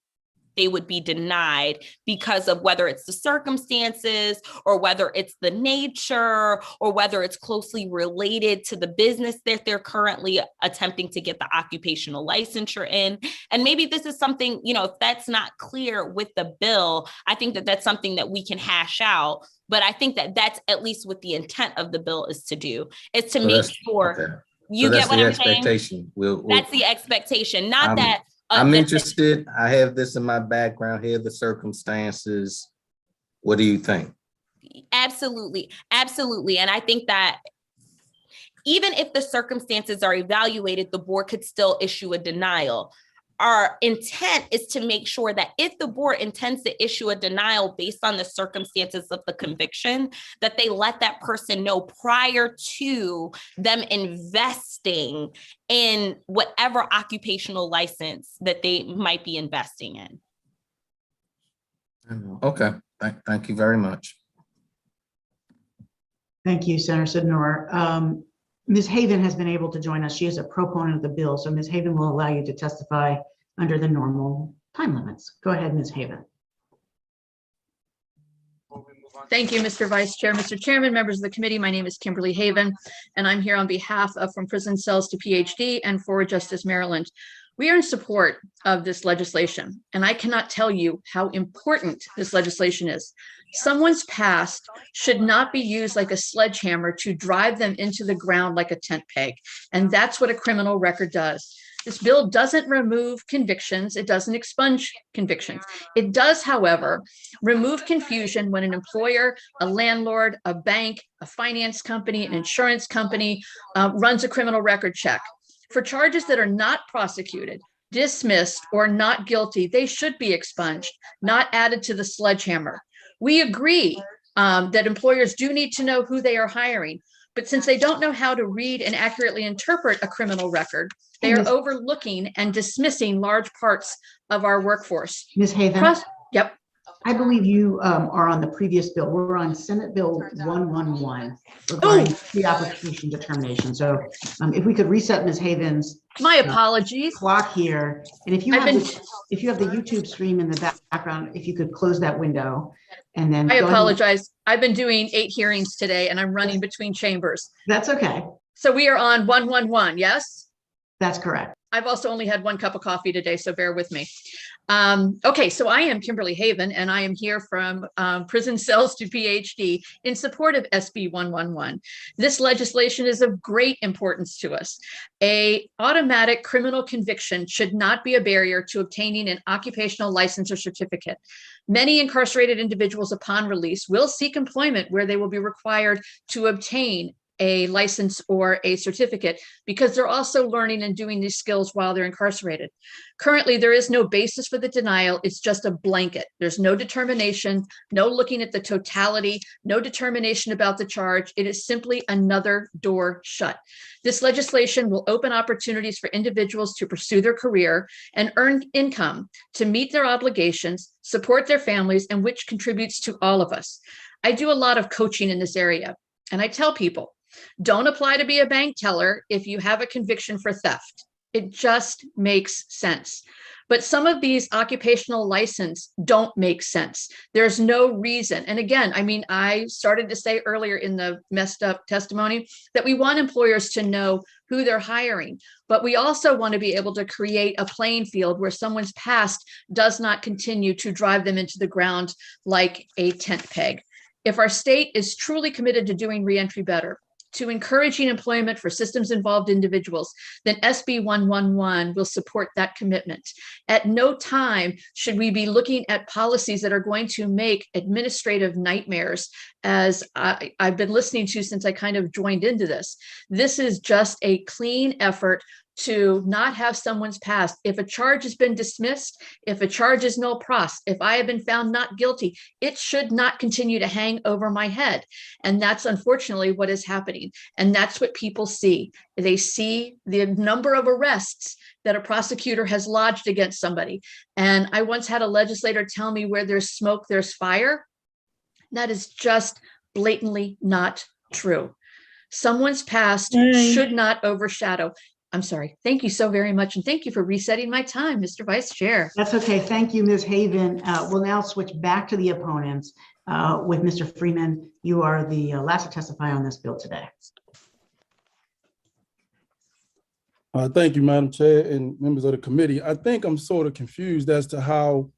they would be denied because of whether it's the circumstances or whether it's the nature or whether it's closely related to the business that they're currently attempting to get the occupational licensure in. And maybe this is something, if that's not clear with the bill, I think that that's something that we can hash out. But I think that that's at least what the intent of the bill is to do, is to make sure. Okay. You get what I'm saying? That's the expectation, not that. I'm interested. I have this in my background. Here are the circumstances. What do you think? Absolutely. Absolutely. And I think that even if the circumstances are evaluated, the board could still issue a denial. Our intent is to make sure that if the board intends to issue a denial based on the circumstances of the conviction, that they let that person know prior to them investing in whatever occupational license that they might be investing in. Okay, thank you very much. Thank you, Senator Sidnor. Ms. Haven has been able to join us. She is a proponent of the bill, so Ms. Haven will allow you to testify under the normal time limits. Go ahead, Ms. Haven. Thank you, Mr. Vice Chair. Mr. Chairman, members of the committee, my name is Kimberly Haven, and I'm here on behalf of From Prison Cells to PhD and Forward Justice Maryland. We are in support of this legislation, and I cannot tell you how important this legislation is. Someone's past should not be used like a sledgehammer to drive them into the ground like a tent peg, and that's what a criminal record does. This bill doesn't remove convictions. It doesn't expunge convictions. It does, however, remove confusion when an employer, a landlord, a bank, a finance company, an insurance company runs a criminal record check. For charges that are not prosecuted, dismissed, or not guilty, they should be expunged, not added to the sledgehammer. We agree that employers do need to know who they are hiring, but since they don't know how to read and accurately interpret a criminal record, they are overlooking and dismissing large parts of our workforce. Ms. Haven? Yep. I believe you are on the previous bill. We're on Senate Bill 111 regarding pre-application determination. So if we could reset Ms. Haven's apologies clock here, and if you have the YouTube stream in the background, if you could close that window, and then I apologize. I've been doing 8 hearings today, and I'm running between chambers. That's okay. So we are on 111. Yes, that's correct. I've also only had one cup of coffee today, so bear with me. Okay, so I am Kimberly Haven, and I am here from Prison Cells to PhD in support of SB 111. This legislation is of great importance to us. An automatic criminal conviction should not be a barrier to obtaining an occupational license or certificate. Many incarcerated individuals upon release will seek employment where they will be required to obtain a license or a certificate because they're also learning and doing these skills while they're incarcerated. Currently, there is no basis for the denial. It's just a blanket. There's no determination, no looking at the totality, no determination about the charge. It is simply another door shut. This legislation will open opportunities for individuals to pursue their career and earn income to meet their obligations, support their families, and which contributes to all of us. I do a lot of coaching in this area, and I tell people, don't apply to be a bank teller if you have a conviction for theft. It just makes sense. But some of these occupational license don't make sense. There's no reason. And again, I mean, I started to say earlier in the messed up testimony that we want employers to know who they're hiring, but we also want to be able to create a playing field where someone's past does not continue to drive them into the ground like a tent peg. If our state is truly committed to doing reentry better, to encouraging employment for systems involved individuals, then SB 111 will support that commitment. At no time should we be looking at policies that are going to make administrative nightmares, as I've been listening to since I kind of joined into this. This is just a clean effort to not have someone's past. If a charge has been dismissed, if a charge is nil pros, if I have been found not guilty, it should not continue to hang over my head. And that's unfortunately what is happening. And that's what people see. They see the number of arrests that a prosecutor has lodged against somebody. And I once had a legislator tell me where there's smoke, there's fire. That is just blatantly not true. Someone's past should not overshadow. I'm sorry. Thank you so very much. And thank you for resetting my time, Mr. Vice Chair. That's okay. Thank you, Ms. Haven. We'll now switch back to the opponents with Mr. Freeman. You are the last to testify on this bill today. Thank you, Madam Chair and members of the committee. I think I'm sort of confused as to how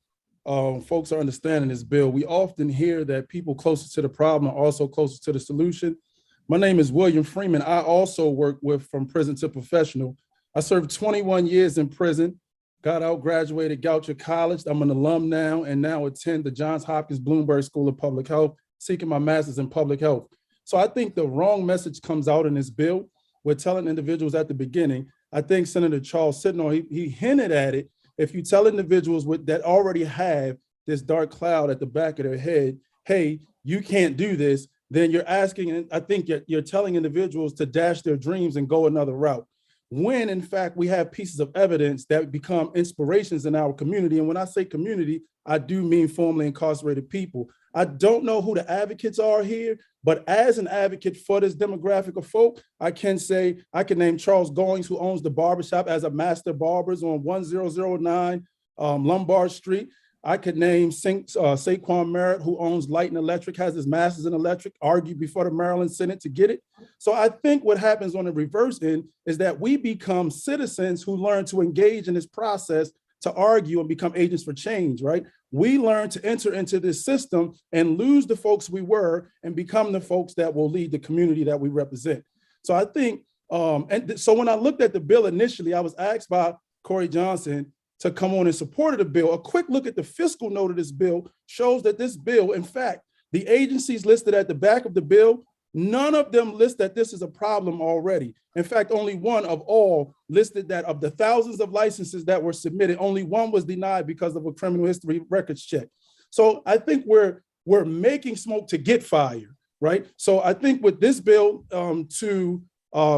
folks are understanding this bill. We often hear that people closest to the problem are also closest to the solution. My name is William Freeman. I also work with From Prison to Professional. I served 21 years in prison, got out, graduated Goucher College. I'm an alum now and now attend the Johns Hopkins Bloomberg School of Public Health, seeking my master's in public health. So I think the wrong message comes out in this bill. We're telling individuals at the beginning. I think Senator Charles Sitton, he hinted at it. If you tell individuals that already have this dark cloud at the back of their head, hey, you can't do this, then you're asking, and I think you're telling individuals to dash their dreams and go another route. When in fact, we have pieces of evidence that become inspirations in our community. And when I say community, I do mean formerly incarcerated people. I don't know who the advocates are here, but as an advocate for this demographic of folk, I can say, I can name Charles Goings, who owns the barbershop as a master barbers on 1009 Lombard Street. I could name Saquon Merritt, who owns Light and Electric, has his master's in electric, argued before the Maryland Senate to get it. So I think what happens on the reverse end is that we become citizens who learn to engage in this process to argue and become agents for change, right? We learn to enter into this system and lose the folks we were and become the folks that will lead the community that we represent. So I think, so when I looked at the bill initially, I was asked by Corey Johnson to come on in support of the bill. A quick look at the fiscal note of this bill shows that this bill, in fact, the agencies listed at the back of the bill, none of them list that this is a problem already. In fact, only one of all listed that of the thousands of licenses that were submitted, only one was denied because of a criminal history records check. So I think we're making smoke to get fire, right? So I think with this bill, to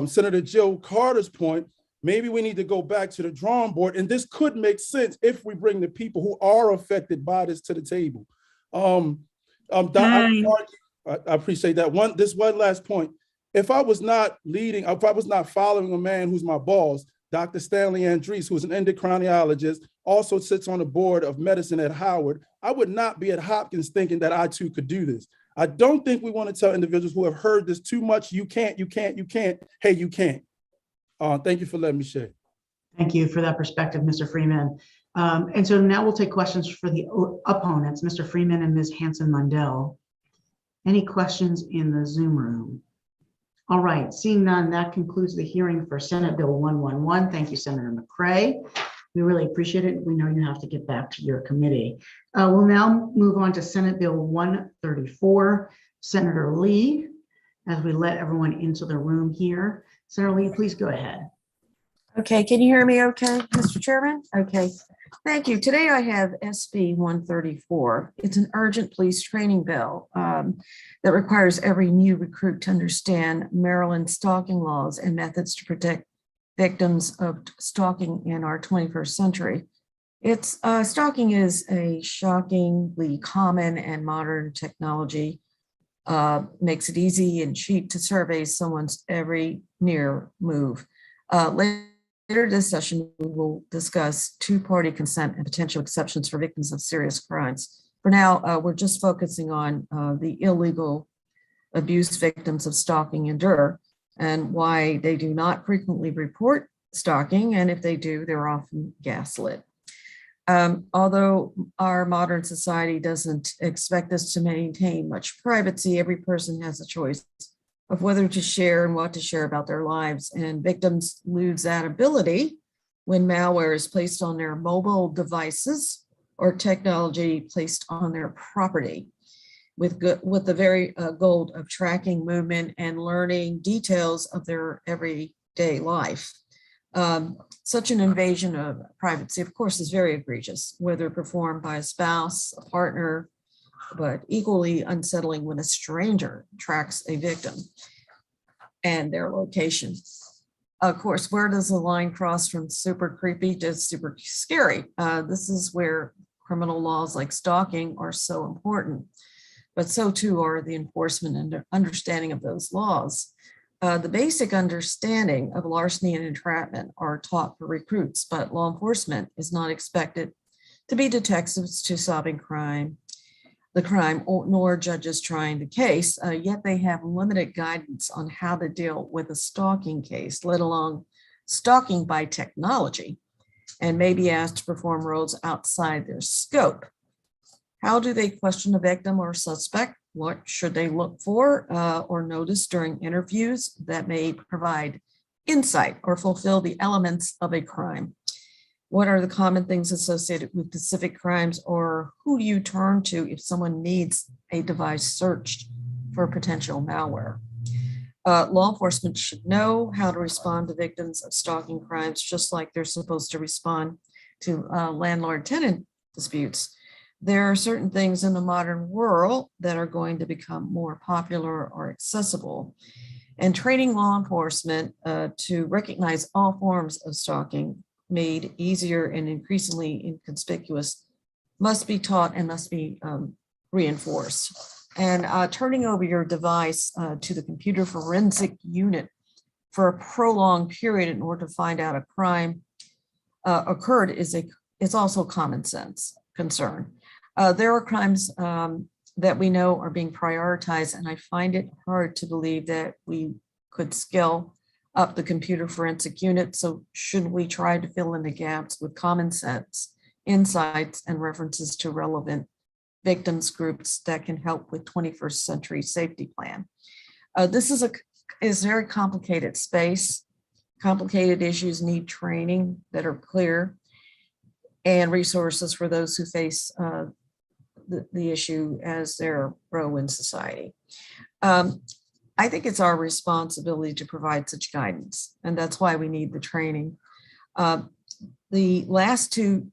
Senator Jill Carter's point, maybe we need to go back to the drawing board, and this could make sense if we bring the people who are affected by this to the table. I appreciate that. This one last point. If I was not following a man who's my boss, Dr. Stanley Andrees, who's an endocrinologist, also sits on the board of medicine at Howard, I would not be at Hopkins thinking that I too could do this. I don't think we want to tell individuals who have heard this too much, you can't, hey, you can't. Thank you for letting me share. Thank you for that perspective, Mr. Freeman. And so now we'll take questions for the opponents, Mr. Freeman and Ms. Hanson-Mundell. Any questions in the Zoom room? All right, seeing none, that concludes the hearing for Senate Bill 111. Thank you, Senator Mccray. We really appreciate it. We know you have to get back to your committee. We'll now move on to Senate Bill 134. Senator Lee, as we let everyone into the room here. Senator Lee, please go ahead. Okay, can you hear me okay, Mr. Chairman? Okay, thank you. Today I have SB 134. It's an urgent police training bill that requires every new recruit to understand Maryland stalking laws and methods to protect victims of stalking in our 21st century. Stalking is a shockingly common and modern technology, makes it easy and cheap to survey someone's every near move. Later this session, we will discuss two-party consent and potential exceptions for victims of serious crimes. For now, we're just focusing on the illegal abuse victims of stalking endure and why they do not frequently report stalking, and if they do, they're often gaslit. Although our modern society doesn't expect us to maintain much privacy, every person has a choice of whether to share and what to share about their lives, and victims lose that ability when malware is placed on their mobile devices or technology placed on their property with the very goal of tracking movement and learning details of their everyday life. Such an invasion of privacy, of course, is very egregious, whether performed by a spouse, a partner, but equally unsettling when a stranger tracks a victim and their location. Of course, where does the line cross from super creepy to super scary? This is where criminal laws like stalking are so important, but so too are the enforcement and understanding of those laws. The basic understanding of larceny and entrapment are taught for recruits, but law enforcement is not expected to be detectives to solving the crime, nor judges trying the case, yet they have limited guidance on how to deal with a stalking case, let alone stalking by technology, and may be asked to perform roles outside their scope. How do they question a victim or suspect? What should they look for or notice during interviews that may provide insight or fulfill the elements of a crime? What are the common things associated with specific crimes, or who do you turn to if someone needs a device searched for potential malware? Law enforcement should know how to respond to victims of stalking crimes, just like they're supposed to respond to landlord-tenant disputes. There are certain things in the modern world that are going to become more popular or accessible, and training law enforcement to recognize all forms of stalking made easier and increasingly inconspicuous must be taught and must be reinforced. And turning over your device to the computer forensic unit for a prolonged period in order to find out a crime occurred is also a common sense concern. There are crimes that we know are being prioritized, and I find it hard to believe that we could scale up the computer forensic unit. So should we try to fill in the gaps with common sense, insights, and references to relevant victims groups that can help with 21st century safety plan? This is a very complicated space. Complicated issues need training that are clear and resources for those who face the issue as their role in society. I think it's our responsibility to provide such guidance, and that's why we need the training. The last two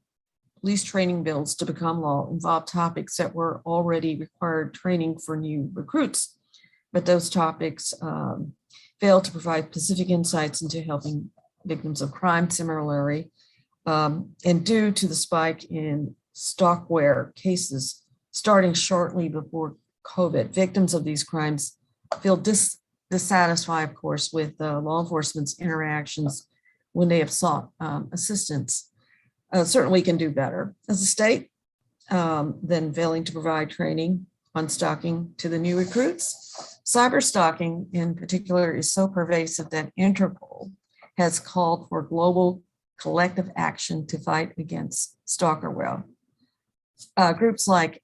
police training bills to become law involve topics that were already required training for new recruits, but those topics fail to provide specific insights into helping victims of crime. Similarly, and due to the spike in stalkware cases starting shortly before COVID, victims of these crimes feel dissatisfied, of course, with law enforcement's interactions when they have sought assistance. Certainly we can do better as a state than failing to provide training on stalking to the new recruits. Cyber stalking in particular is so pervasive that Interpol has called for global collective action to fight against stalkerware. Groups like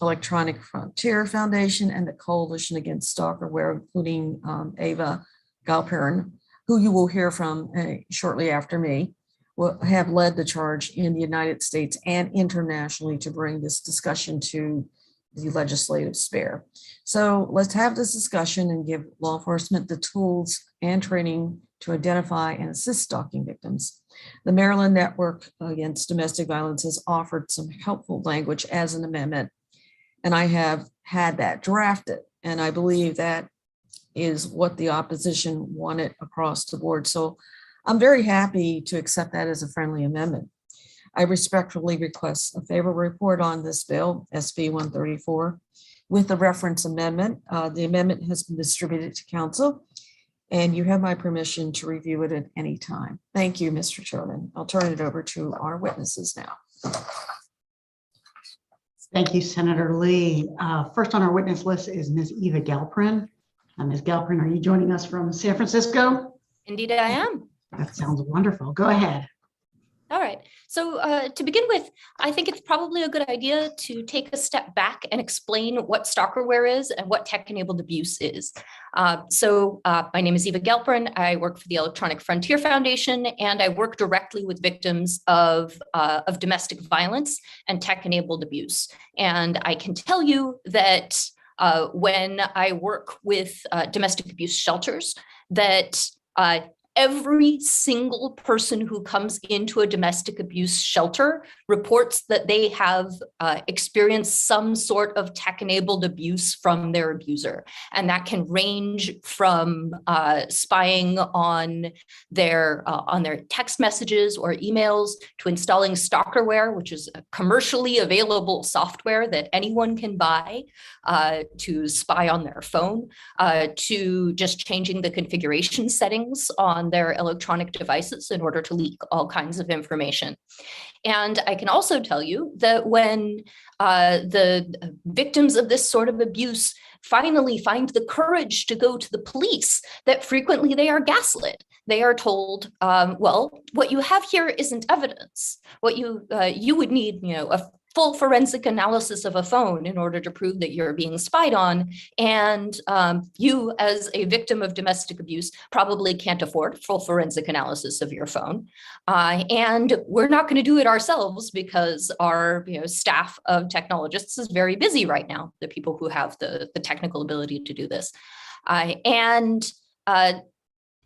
Electronic Frontier Foundation and the Coalition Against Stalkerware, including Ava Galpern, who you will hear from shortly after me, will have led the charge in the United States and internationally to bring this discussion to the legislative sphere. So let's have this discussion and give law enforcement the tools and training to identify and assist stalking victims. The Maryland Network Against Domestic Violence has offered some helpful language as an amendment, and I have had that drafted, and I believe that is what the opposition wanted across the board. So I'm very happy to accept that as a friendly amendment. I respectfully request a favorable report on this bill, SB 134, with the reference amendment. The amendment has been distributed to council, and you have my permission to review it at any time. Thank you, Mr. Chairman. I'll turn it over to our witnesses now. Thank you, Senator Lee. First on our witness list is Ms. Eva Galpern. Ms. Galpern, are you joining us from San Francisco? Indeed, I am. That sounds wonderful. Go ahead. All right. So to begin with, I think it's probably a good idea to take a step back and explain what stalkerware is and what tech-enabled abuse is. My name is Eva Galpern. I work for the Electronic Frontier Foundation, and I work directly with victims of domestic violence and tech-enabled abuse. And I can tell you that when I work with domestic abuse shelters, that every single person who comes into a domestic abuse shelter reports that they have experienced some sort of tech-enabled abuse from their abuser. And that can range from spying on their text messages or emails, to installing stalkerware, which is a commercially available software that anyone can buy to spy on their phone, to just changing the configuration settings on their electronic devices in order to leak all kinds of information. And I can also tell you that when the victims of this sort of abuse finally find the courage to go to the police, that frequently they are gaslit. They are told, well, what you have here isn't evidence. What you would need, a full forensic analysis of a phone in order to prove that you're being spied on. And you, as a victim of domestic abuse, probably can't afford full forensic analysis of your phone. And we're not going to do it ourselves because our staff of technologists is very busy right now, the people who have the technical ability to do this.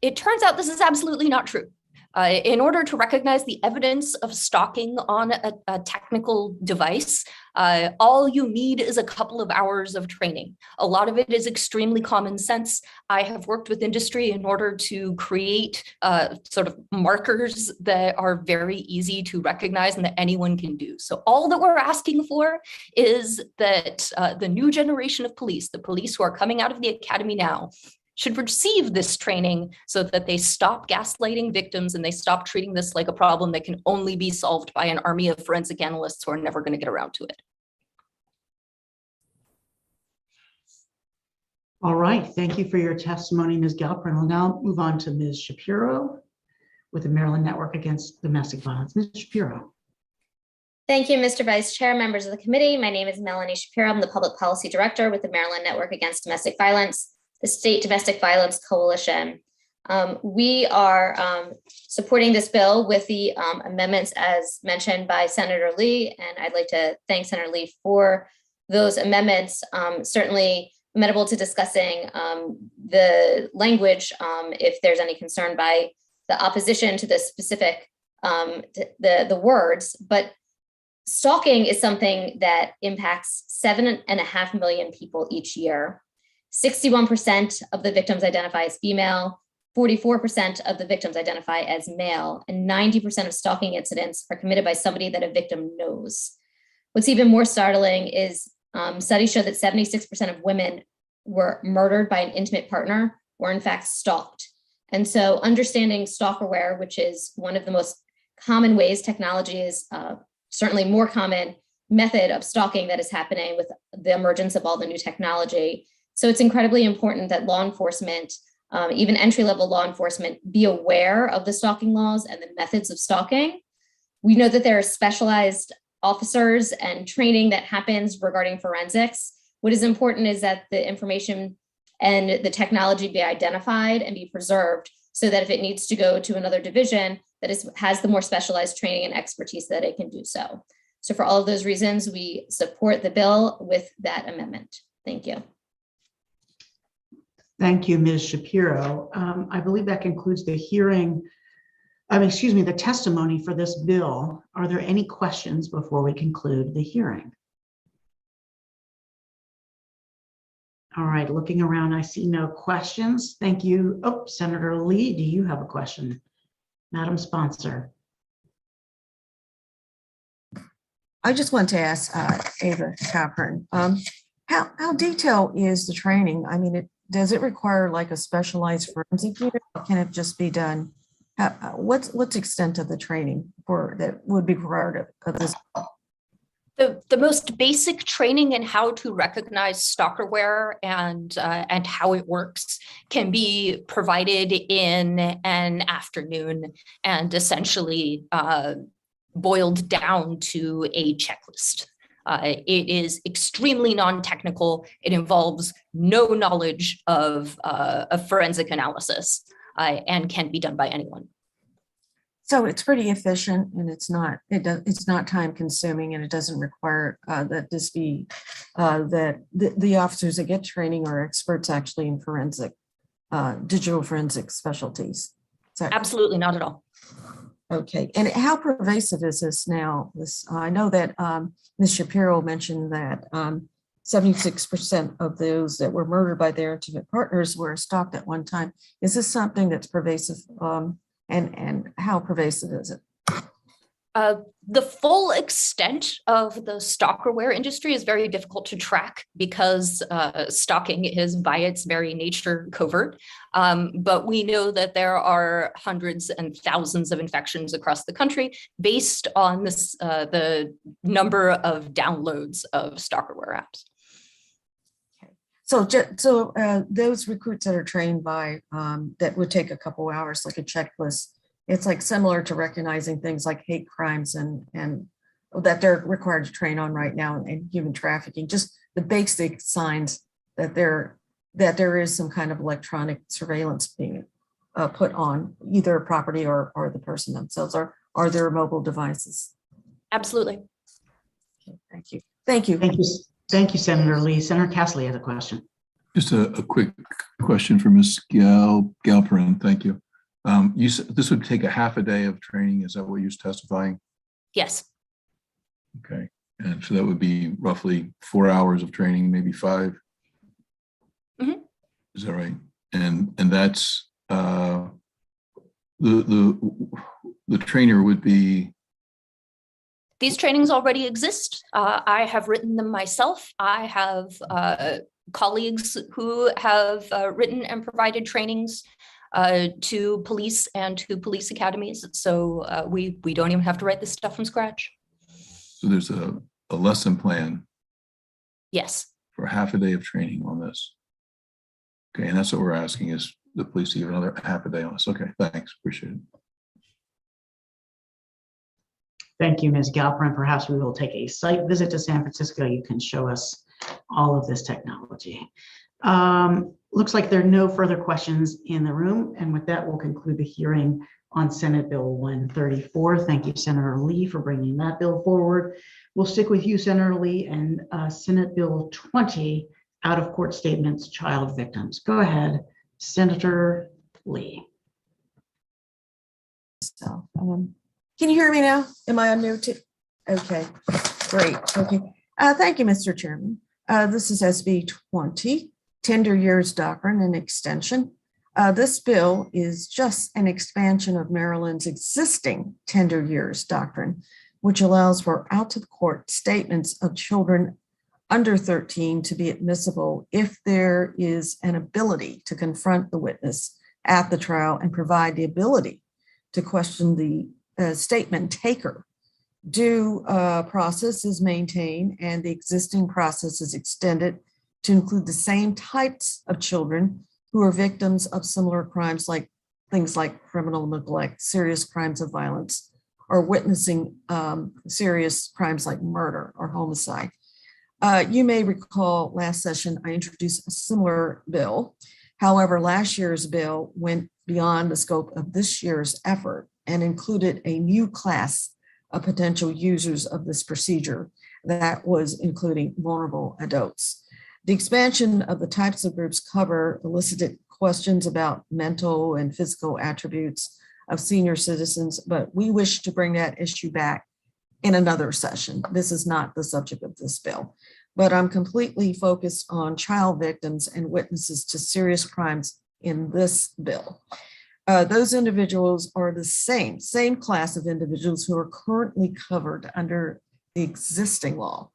It turns out this is absolutely not true. In order to recognize the evidence of stalking on a technical device, all you need is a couple of hours of training. A lot of it is extremely common sense. I have worked with industry in order to create sort of markers that are very easy to recognize and that anyone can do. So all that we're asking for is that the new generation of police, the police who are coming out of the academy now, should receive this training so that they stop gaslighting victims and they stop treating this like a problem that can only be solved by an army of forensic analysts who are never going to get around to it. All right, thank you for your testimony, Ms. Galpern. We'll now move on to Ms. Shapiro with the Maryland Network Against Domestic Violence. Ms. Shapiro. Thank you, Mr. Vice Chair, members of the committee. My name is Melanie Shapiro. I'm the Public Policy Director with the Maryland Network Against Domestic Violence, the State Domestic Violence Coalition. We are supporting this bill with the amendments as mentioned by Senator Lee, and I'd like to thank Senator Lee for those amendments. Certainly amenable to discussing the language if there's any concern by the opposition to the specific, the words, but stalking is something that impacts 7.5 million people each year. 61% of the victims identify as female, 44% of the victims identify as male, and 90% of stalking incidents are committed by somebody that a victim knows. What's even more startling is studies show that 76% of women were murdered by an intimate partner or in fact stalked. And so understanding stalkerware, which is one of the most common ways technology is certainly more common method of stalking that is happening with the emergence of all the new technology. So it's incredibly important that law enforcement even entry-level law enforcement be aware of the stalking laws and the methods of stalking. We know that there are specialized officers and training that happens regarding forensics. What is important is that the information and the technology be identified and be preserved so that if it needs to go to another division that has the more specialized training and expertise that it can do so. So for all of those reasons, we support the bill with that amendment. Thank you. Thank you, Ms. Shapiro. I believe that concludes the hearing. The testimony for this bill. Are there any questions before we conclude the hearing? All right, looking around, I see no questions. Thank you. Oh, Senator Lee, do you have a question? Madam Sponsor. I just want to ask Ava Capron, how detailed is the training? I mean, does it require like a specialized forensic unit? Or can it just be done? What's the extent of the training that would be required of this? The most basic training in how to recognize stalkerware and how it works can be provided in an afternoon and essentially boiled down to a checklist. It is extremely non-technical. It involves no knowledge of forensic analysis and can be done by anyone. So it's pretty efficient, and it's not time consuming, and it doesn't require that the officers that get training are experts actually in digital forensic specialties. Absolutely not at all. Okay, and how pervasive is this now? I know that Ms. Shapiro mentioned that 76% of those that were murdered by their intimate partners were stalked at one time. Is this something that's pervasive? And how pervasive is it? The full extent of the stalkerware industry is very difficult to track because stalking is by its very nature covert. But we know that there are hundreds and thousands of infections across the country based on the number of downloads of stalkerware apps. So those recruits that are trained by, that would take a couple hours, like a checklist, it's like similar to recognizing things like hate crimes and that they're required to train on right now, and human trafficking, just the basic signs that there is some kind of electronic surveillance being put on either property or the person themselves, or are there mobile devices? Absolutely. Okay, thank you. Thank you. Thank you. Thank you, Senator Lee. Senator Castley has a question. Just a quick question for Ms. Galperin. Thank you. You said this would take a half a day of training. Is that what you're testifying? Yes. Okay. And so that would be roughly 4 hours of training, maybe 5. Mm-hmm. Is that right? And that's the trainer would be. These trainings already exist. I have written them myself. I have colleagues who have written and provided trainings to police and to police academies. So we don't even have to write this stuff from scratch. So there's a lesson plan. Yes. For half a day of training on this. Okay, and that's what we're asking, is the police to give another half a day on this. Okay, thanks, appreciate it. Thank you, Ms. Galperin. Perhaps we will take a site visit to San Francisco. You can show us all of this technology. Looks like there are no further questions in the room. And with that, we'll conclude the hearing on Senate Bill 134. Thank you, Senator Lee, for bringing that bill forward. We'll stick with you, Senator Lee, and Senate Bill 20, out-of-court statements, child victims. Go ahead, Senator Lee. So, can you hear me now? Am I on mute? Okay, great. Okay. Thank you, Mr. Chairman. This is SB 20, Tender Years Doctrine and Extension. This bill is just an expansion of Maryland's existing tender years doctrine, which allows for out-of-court statements of children under 13 to be admissible if there is an ability to confront the witness at the trial and provide the ability to question the statement taker. Due process is maintained and the existing process is extended to include the same types of children who are victims of similar crimes like things like criminal neglect, serious crimes of violence, or witnessing serious crimes like murder or homicide. You may recall last session, I introduced a similar bill. However, last year's bill went beyond the scope of this year's effort and included a new class of potential users of this procedure that was including vulnerable adults. The expansion of the types of groups covered elicited questions about mental and physical attributes of senior citizens, but we wish to bring that issue back in another session. This is not the subject of this bill, but I'm completely focused on child victims and witnesses to serious crimes in this bill. Those individuals are the same class of individuals who are currently covered under the existing law.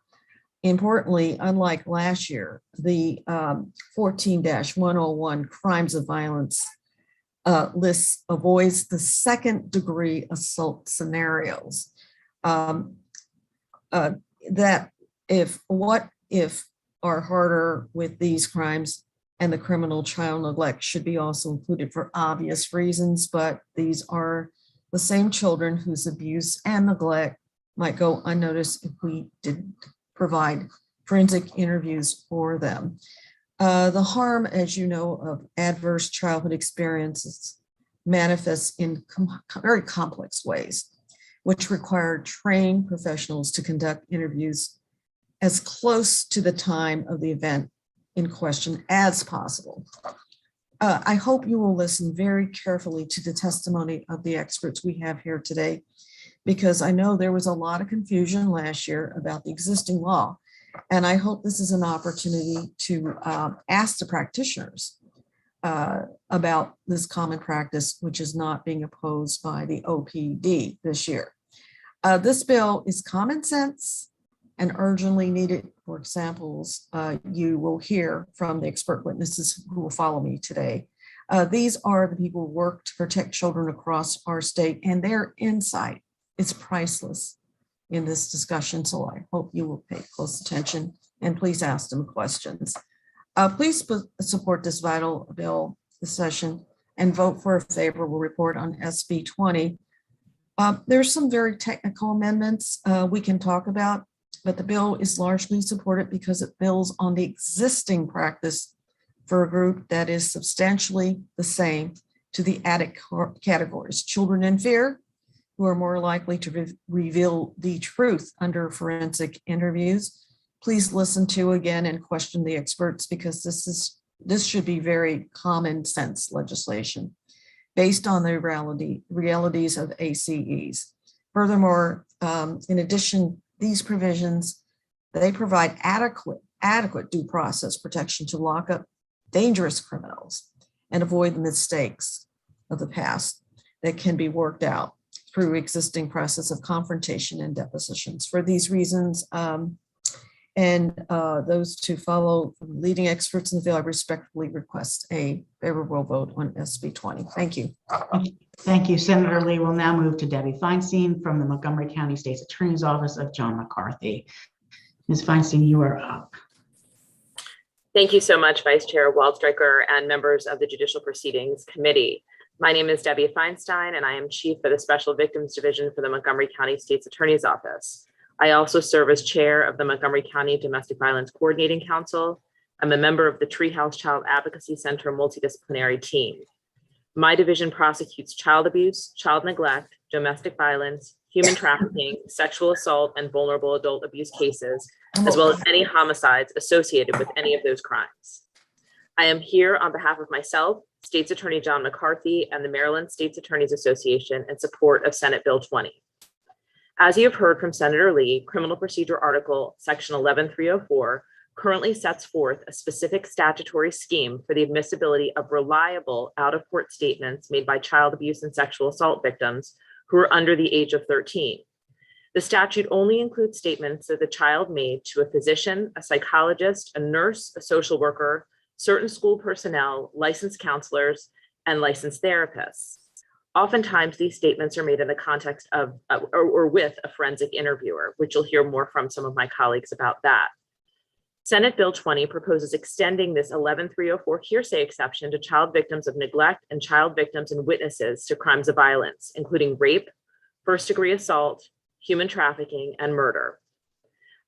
Importantly, unlike last year, the 14-101 crimes of violence list avoids the second degree assault scenarios. That if are harder with these crimes, and the criminal child neglect should be also included for obvious reasons, but these are the same children whose abuse and neglect might go unnoticed if we didn't provide forensic interviews for them. The harm, as you know, of adverse childhood experiences manifests in very complex ways, which require trained professionals to conduct interviews as close to the time of the event in question as possible. I hope you will listen very carefully to the testimony of the experts we have here today, because I know there was a lot of confusion last year about the existing law. And I hope this is an opportunity to ask the practitioners about this common practice, which is not being opposed by the OPD this year. This bill is common sense and urgently needed. For examples, you will hear from the expert witnesses who will follow me today. These are the people who work to protect children across our state, and their insight is priceless in this discussion. So I hope you will pay close attention and please ask them questions. Please support this vital bill this session and vote for a favorable report on SB 20. There's some very technical amendments we can talk about, but the bill is largely supported because it builds on the existing practice for a group that is substantially the same to the added categories: children in fear, who are more likely to reveal the truth under forensic interviews. Please listen to again and question the experts, because this should be very common sense legislation based on the realities of ACEs. Furthermore, in addition, these provisions, they provide adequate due process protection to lock up dangerous criminals and avoid the mistakes of the past that can be worked out through existing process of confrontation and depositions. For these reasons, and those to follow from leading experts in the field, I respectfully request a favorable vote on SB 20. Thank you. Thank you, Senator Lee. We'll now move to Debbie Feinstein from the Montgomery County State's Attorney's Office of John McCarthy. Ms. Feinstein, you are up. Thank you so much, Vice Chair Waldstreicher and members of the Judicial Proceedings Committee. My name is Debbie Feinstein, and I am Chief of the Special Victims Division for the Montgomery County State's Attorney's Office. I also serve as chair of the Montgomery County Domestic Violence Coordinating Council. I'm a member of the Treehouse Child Advocacy Center multidisciplinary team. My division prosecutes child abuse, child neglect, domestic violence, human trafficking, sexual assault, and vulnerable adult abuse cases, as well as any homicides associated with any of those crimes. I am here on behalf of myself, State's Attorney John McCarthy, and the Maryland State's Attorneys Association in support of Senate Bill 20. As you have heard from Senator Lee, Criminal Procedure Article Section 11304 currently sets forth a specific statutory scheme for the admissibility of reliable out-of-court statements made by child abuse and sexual assault victims who are under the age of 13. The statute only includes statements that the child made to a physician, a psychologist, a nurse, a social worker, certain school personnel, licensed counselors, and licensed therapists. Oftentimes, these statements are made in the context of or with a forensic interviewer, which you'll hear more from some of my colleagues about that. Senate Bill 20 proposes extending this 11304 hearsay exception to child victims of neglect and child victims and witnesses to crimes of violence, including rape, first-degree assault, human trafficking, and murder.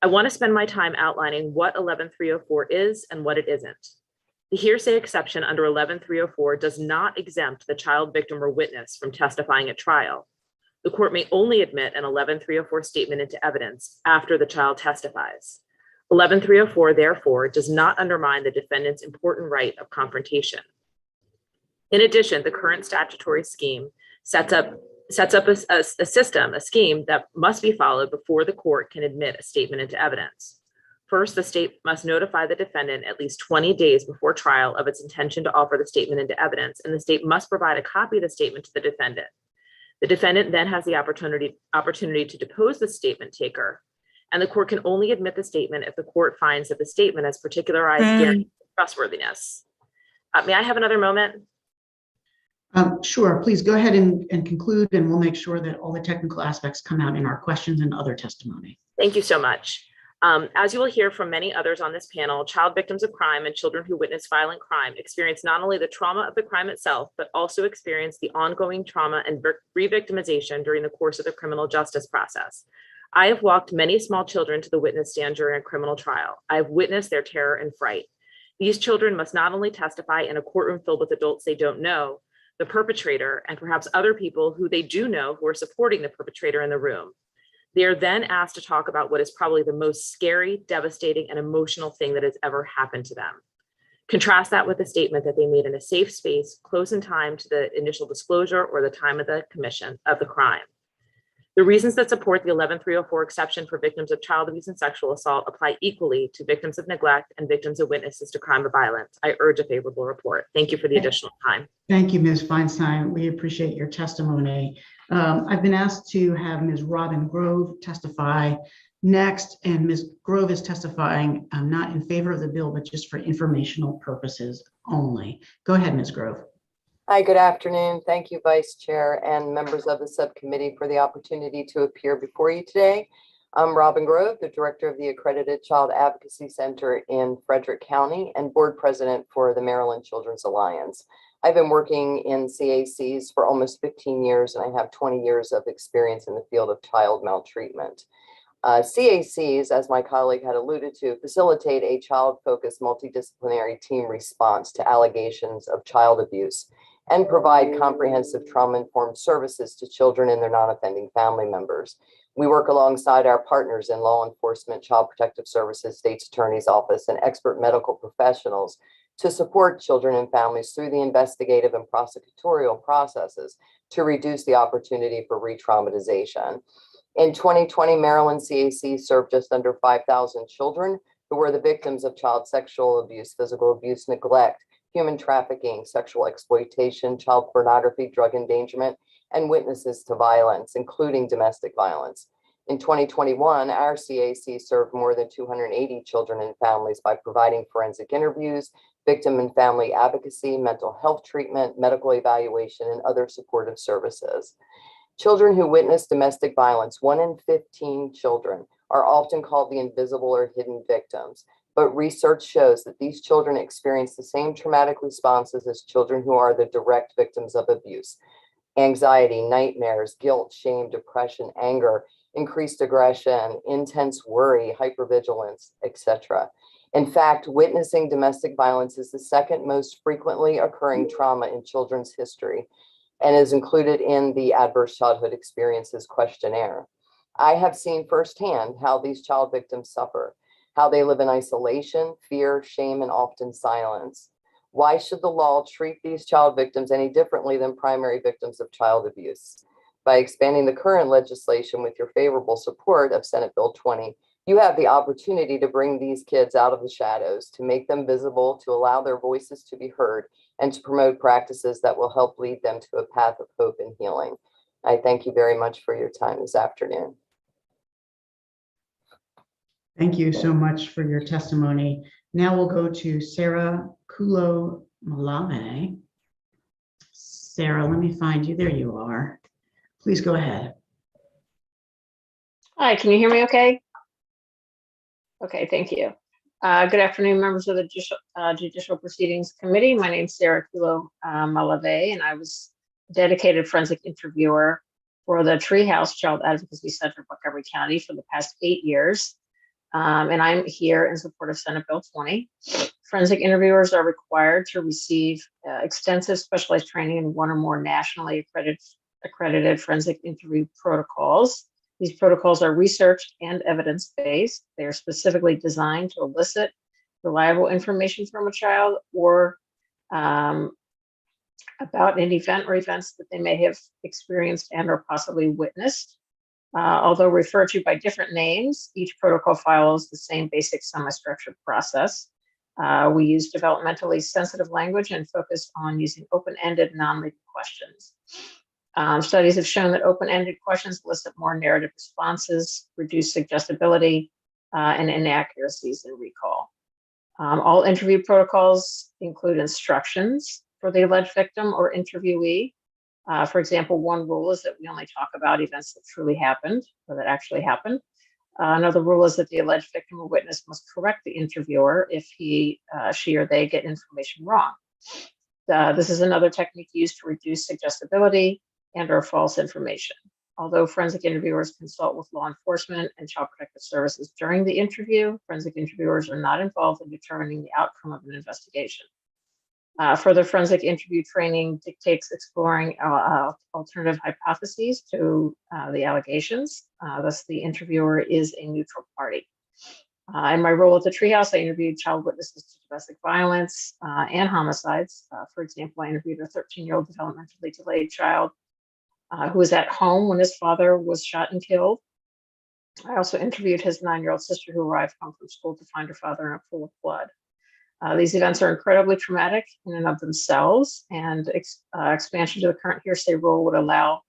I want to spend my time outlining what 11304 is and what it isn't. The hearsay exception under 11304 does not exempt the child victim or witness from testifying at trial. The court may only admit an 11304 statement into evidence after the child testifies. 11304, therefore, does not undermine the defendant's important right of confrontation. In addition, the current statutory scheme sets up a scheme that must be followed before the court can admit a statement into evidence. First, the state must notify the defendant at least 20 days before trial of its intention to offer the statement into evidence, and the state must provide a copy of the statement to the defendant. The defendant then has the opportunity to depose the statement taker, and the court can only admit the statement if the court finds that the statement has particularized guaranteed trustworthiness. May I have another moment? Sure, please go ahead and conclude, and we'll make sure that all the technical aspects come out in our questions and other testimony. Thank you so much. As you will hear from many others on this panel, child victims of crime and children who witness violent crime experience not only the trauma of the crime itself, but also experience the ongoing trauma and re-victimization during the course of the criminal justice process. I have walked many small children to the witness stand during a criminal trial. I have witnessed their terror and fright. These children must not only testify in a courtroom filled with adults they don't know, the perpetrator, and perhaps other people who they do know who are supporting the perpetrator in the room. They are then asked to talk about what is probably the most scary, devastating, and emotional thing that has ever happened to them. Contrast that with the statement that they made in a safe space, close in time to the initial disclosure or the time of the commission of the crime. The reasons that support the 11304 exception for victims of child abuse and sexual assault apply equally to victims of neglect and victims of witnesses to crime of violence. I urge a favorable report. Thank you for the additional time. Thank you, Ms. Feinstein. We appreciate your testimony. I've been asked to have Ms. Robin Grove testify next, and Ms. Grove is testifying not in favor of the bill, but just for informational purposes only. Go ahead, Ms. Grove. Hi, good afternoon. Thank you, Vice Chair and members of the subcommittee for the opportunity to appear before you today. I'm Robin Grove, the Director of the Accredited Child Advocacy Center in Frederick County and Board President for the Maryland Children's Alliance. I've been working in CACs for almost 15 years, and I have 20 years of experience in the field of child maltreatment. CACs, as my colleague had alluded to, facilitate a child-focused multidisciplinary team response to allegations of child abuse and provide comprehensive trauma-informed services to children and their non-offending family members. We work alongside our partners in law enforcement, child protective services, state's attorney's office, and expert medical professionals to support children and families through the investigative and prosecutorial processes to reduce the opportunity for re-traumatization. In 2020, Maryland CAC served just under 5,000 children who were the victims of child sexual abuse, physical abuse, neglect, human trafficking, sexual exploitation, child pornography, drug endangerment, and witnesses to violence, including domestic violence. In 2021, our CAC served more than 280 children and families by providing forensic interviews, victim and family advocacy, mental health treatment, medical evaluation, and other supportive services. Children who witness domestic violence, 1 in 15 children, are often called the invisible or hidden victims. But research shows that these children experience the same traumatic responses as children who are the direct victims of abuse. Anxiety, nightmares, guilt, shame, depression, anger, increased aggression, intense worry, hypervigilance, etc. In fact, witnessing domestic violence is the second most frequently occurring trauma in children's history and is included in the Adverse Childhood Experiences questionnaire. I have seen firsthand how these child victims suffer, how they live in isolation, fear, shame, and often silence. Why should the law treat these child victims any differently than primary victims of child abuse? By expanding the current legislation with your favorable support of Senate Bill 20, you have the opportunity to bring these kids out of the shadows, to make them visible, to allow their voices to be heard, and to promote practices that will help lead them to a path of hope and healing. I thank you very much for your time this afternoon. Thank you so much for your testimony. Now we'll go to Sarah Kulo-Malave. Sarah, let me find you. There you are. Please go ahead. Hi, can you hear me okay? Okay, thank you. Good afternoon, members of the Judicial Proceedings Committee. My name is Sarah Kulo Malave, and I was a dedicated forensic interviewer for the Treehouse Child Advocacy Center in Montgomery County for the past 8 years. And I'm here in support of Senate Bill 20. Forensic interviewers are required to receive extensive specialized training in one or more nationally accredited forensic interview protocols. These protocols are research and evidence-based. They are specifically designed to elicit reliable information from a child or about an event or events that they may have experienced and or possibly witnessed. Although referred to by different names, each protocol follows the same basic semi-structured process. We use developmentally sensitive language and focus on using open-ended, non-leading questions. Studies have shown that open-ended questions elicit more narrative responses, reduce suggestibility, and inaccuracies in recall. All interview protocols include instructions for the alleged victim or interviewee. For example, one rule is that we only talk about events that truly happened or that actually happened. Another rule is that the alleged victim or witness must correct the interviewer if he, she, or they get information wrong. This is another technique used to reduce suggestibility and or false information. Although forensic interviewers consult with law enforcement and child protective services during the interview, forensic interviewers are not involved in determining the outcome of an investigation. Further forensic interview training dictates exploring alternative hypotheses to the allegations. Thus, the interviewer is a neutral party. In my role at the Treehouse, I interviewed child witnesses to domestic violence and homicides. For example, I interviewed a 13-year-old developmentally delayed child who was at home when his father was shot and killed. I also interviewed his 9-year-old sister who arrived home from school to find her father in a pool of blood. These events are incredibly traumatic in and of themselves, and expansion to the current hearsay rule would allow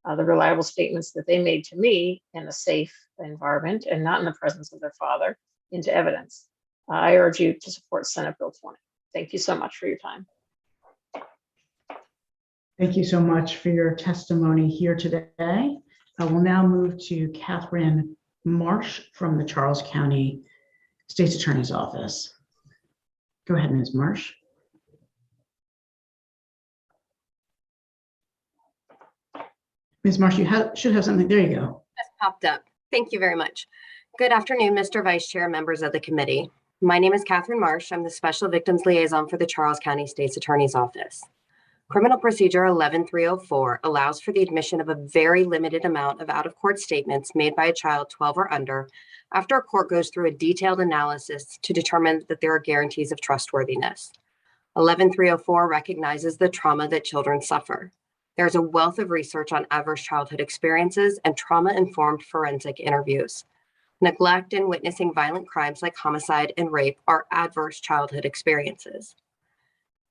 the reliable statements that they made to me in a safe environment and not in the presence of their father into evidence. I urge you to support Senate Bill 20. Thank you so much for your time. Thank you so much for your testimony here today. I will now move to Catherine Marsh from the Charles County State's Attorney's Office. Go ahead, Ms. Marsh. Ms. Marsh, you should have something. There you go. Just popped up. Thank you very much. Good afternoon, Mr. Vice Chair, members of the committee. My name is Catherine Marsh. I'm the Special Victims Liaison for the Charles County State's Attorney's Office. Criminal Procedure 11304 allows for the admission of a very limited amount of out-of-court statements made by a child 12 or under after a court goes through a detailed analysis to determine that there are guarantees of trustworthiness. 11304 recognizes the trauma that children suffer. There's a wealth of research on adverse childhood experiences and trauma-informed forensic interviews. Neglect and witnessing violent crimes like homicide and rape are adverse childhood experiences.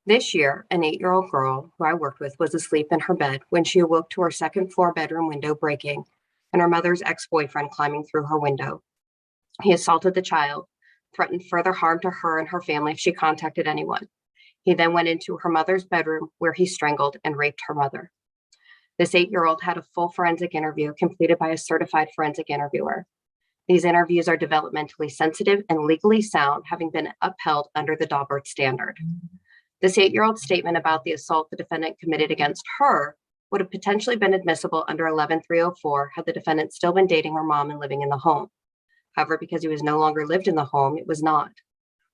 This year, an 8-year-old girl who I worked with was asleep in her bed when she awoke to her second-floor bedroom window breaking and her mother's ex-boyfriend climbing through her window. He assaulted the child, threatened further harm to her and her family if she contacted anyone. He then went into her mother's bedroom where he strangled and raped her mother. This 8-year-old had a full forensic interview completed by a certified forensic interviewer. These interviews are developmentally sensitive and legally sound, having been upheld under the Daubert standard. This 8-year-old statement about the assault the defendant committed against her would have potentially been admissible under 11304 had the defendant still been dating her mom and living in the home. However, because he was no longer lived in the home, it was not.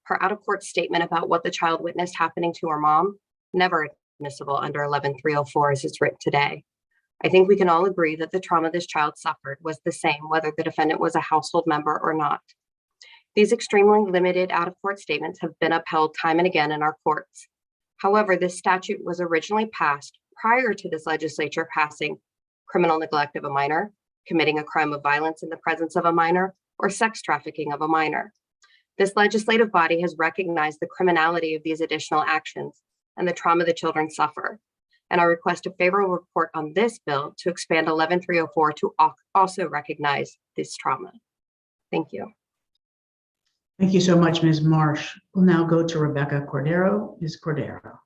Her out-of-court statement about what the child witnessed happening to her mom, never admissible under 11304 as it's written today. I think we can all agree that the trauma this child suffered was the same whether the defendant was a household member or not. These extremely limited out-of-court statements have been upheld time and again in our courts. However, this statute was originally passed prior to this legislature passing criminal neglect of a minor, committing a crime of violence in the presence of a minor, or sex trafficking of a minor. This legislative body has recognized the criminality of these additional actions and the trauma the children suffer. And I request a favorable report on this bill to expand 11304 to also recognize this trauma. Thank you. Thank you so much, Ms. Marsh. We'll now go to Rebecca Cordero. Ms. Cordero.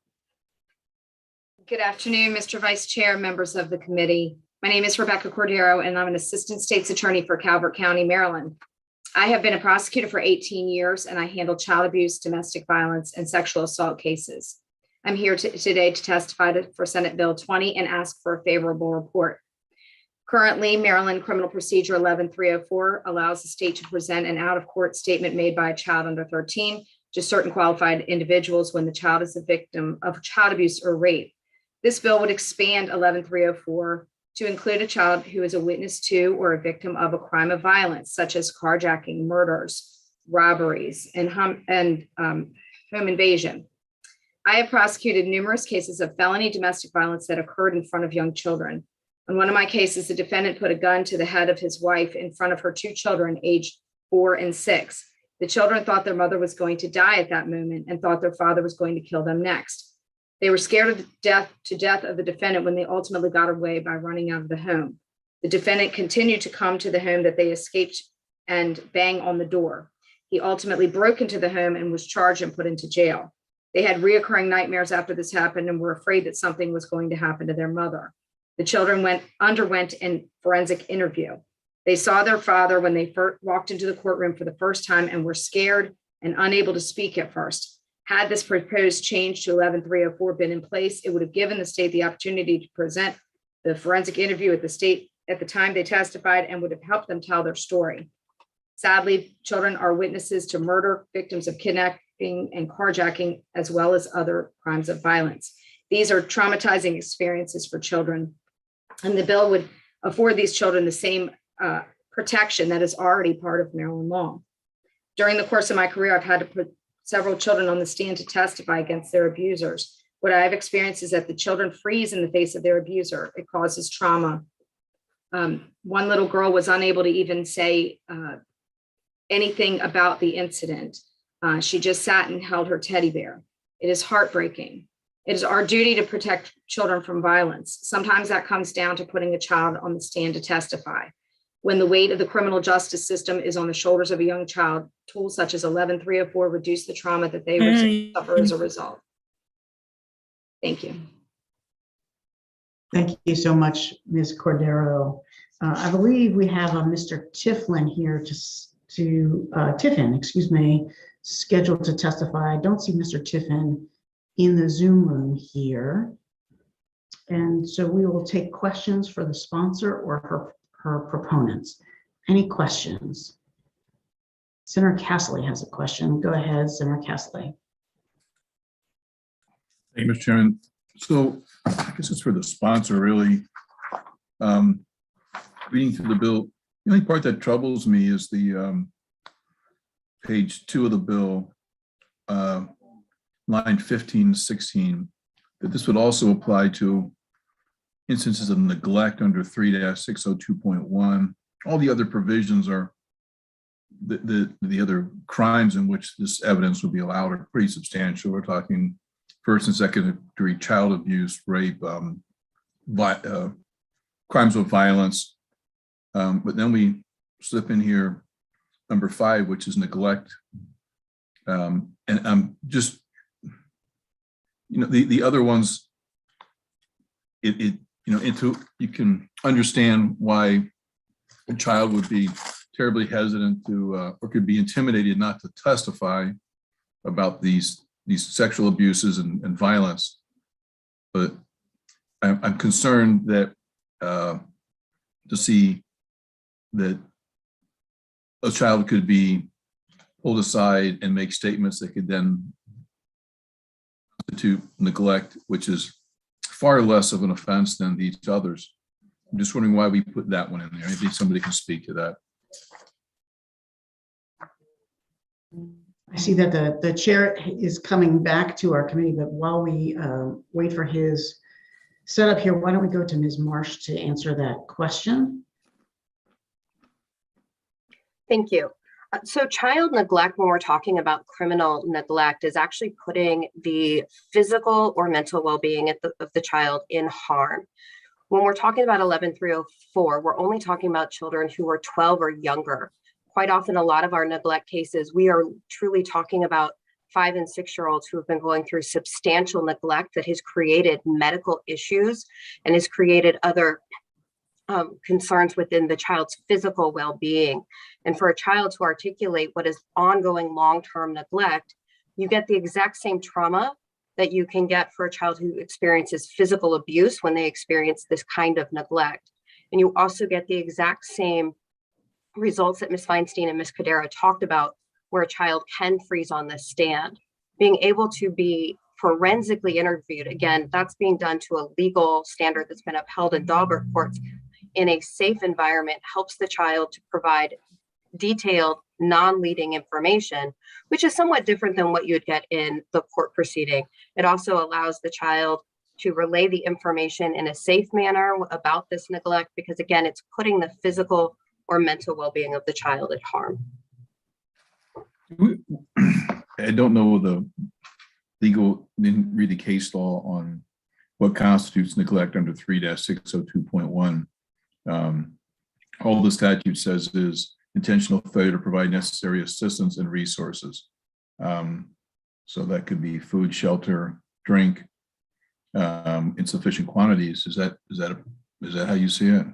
Good afternoon, Mr. Vice Chair, members of the committee. My name is Rebecca Cordero, and I'm an Assistant State's Attorney for Calvert County, Maryland. I have been a prosecutor for 18 years, and I handle child abuse, domestic violence, and sexual assault cases. I'm here today to testify for Senate Bill 20 and ask for a favorable report. Currently, Maryland Criminal Procedure 11304 allows the state to present an out-of-court statement made by a child under 13 to certain qualified individuals when the child is a victim of child abuse or rape. This bill would expand 11304 to include a child who is a witness to or a victim of a crime of violence, such as carjacking, murders, robberies, and home invasion. I have prosecuted numerous cases of felony domestic violence that occurred in front of young children. In one of my cases, the defendant put a gun to the head of his wife in front of her 2 children, aged 4 and 6. The children thought their mother was going to die at that moment and thought their father was going to kill them next. They were scared of death of the defendant when they ultimately got away by running out of the home. The defendant continued to come to the home that they escaped and bang on the door. He ultimately broke into the home and was charged and put into jail. They had reoccurring nightmares after this happened and were afraid that something was going to happen to their mother. The children underwent a forensic interview. They saw their father when they first walked into the courtroom for the first time and were scared and unable to speak at first. Had this proposed change to 11304 been in place, it would have given the state the opportunity to present the forensic interview at the time they testified and would have helped them tell their story. Sadly, children are witnesses to murder, victims of kidnapping and carjacking, as well as other crimes of violence. These are traumatizing experiences for children, and the bill would afford these children the same protection that is already part of Maryland law. During the course of my career, I've had to put several children on the stand to testify against their abusers. What I have experienced is that the children freeze in the face of their abuser. It causes trauma. One little girl was unable to even say anything about the incident. She just sat and held her teddy bear. It is heartbreaking. It is our duty to protect children from violence. Sometimes that comes down to putting a child on the stand to testify. When the weight of the criminal justice system is on the shoulders of a young child, tools such as 11304 reduce the trauma that they suffer as a result. Thank you. Thank you so much, Ms. Cordero. I believe we have a Mr. Tiffin here scheduled to testify. I don't see Mr. Tiffin in the Zoom room here. And so we will take questions for the sponsor or her proponents. Any questions? Senator Castley has a question. Go ahead, Senator Castley. Thank you, Mr. Chairman. So I guess it's for the sponsor, really. Reading through the bill, the only part that troubles me is the page 2 of the bill, line 15, 16, that this would also apply to instances of neglect under 3-602.1. All the other provisions are the other crimes in which this evidence would be allowed are pretty substantial. We're talking first and second degree child abuse, rape, crimes of violence. But then we slip in here number 5, which is neglect. And I'm just, the other ones, you can understand why a child would be terribly hesitant to, or could be intimidated not to testify about these sexual abuses and violence. But I'm concerned that to see that a child could be pulled aside and make statements that could then constitute neglect, which is far less of an offense than these others. I'm just wondering why we put that one in there. Maybe somebody can speak to that. I see that the chair is coming back to our committee, but while we wait for his setup here, why don't we go to Ms. Marsh to answer that question? Thank you. So child neglect, when we're talking about criminal neglect, is actually putting the physical or mental well-being of the child in harm. When we're talking about 11304, we're only talking about children who are 12 or younger. Quite often, a lot of our neglect cases, we are truly talking about 5- and 6-year-olds who have been going through substantial neglect that has created medical issues and has created other concerns within the child's physical well-being. And for a child to articulate what is ongoing long-term neglect, you get the exact same trauma that you can get for a child who experiences physical abuse when they experience this kind of neglect. And you also get the exact same results that Ms. Feinstein and Ms. Cadera talked about, where a child can freeze on the stand. Being able to be forensically interviewed, again, that's being done to a legal standard that's been upheld in Daubert courts in a safe environment, helps the child to provide detailed, non-leading information, which is somewhat different than what you'd get in the court proceeding. It also allows the child to relay the information in a safe manner about this neglect, because again, it's putting the physical or mental well-being of the child at harm. I don't know the legal, didn't read the case law on what constitutes neglect under 3-602.1. All the statute says is intentional failure to provide necessary assistance and resources. So that could be food, shelter, drink, in sufficient quantities. Is that how you see it?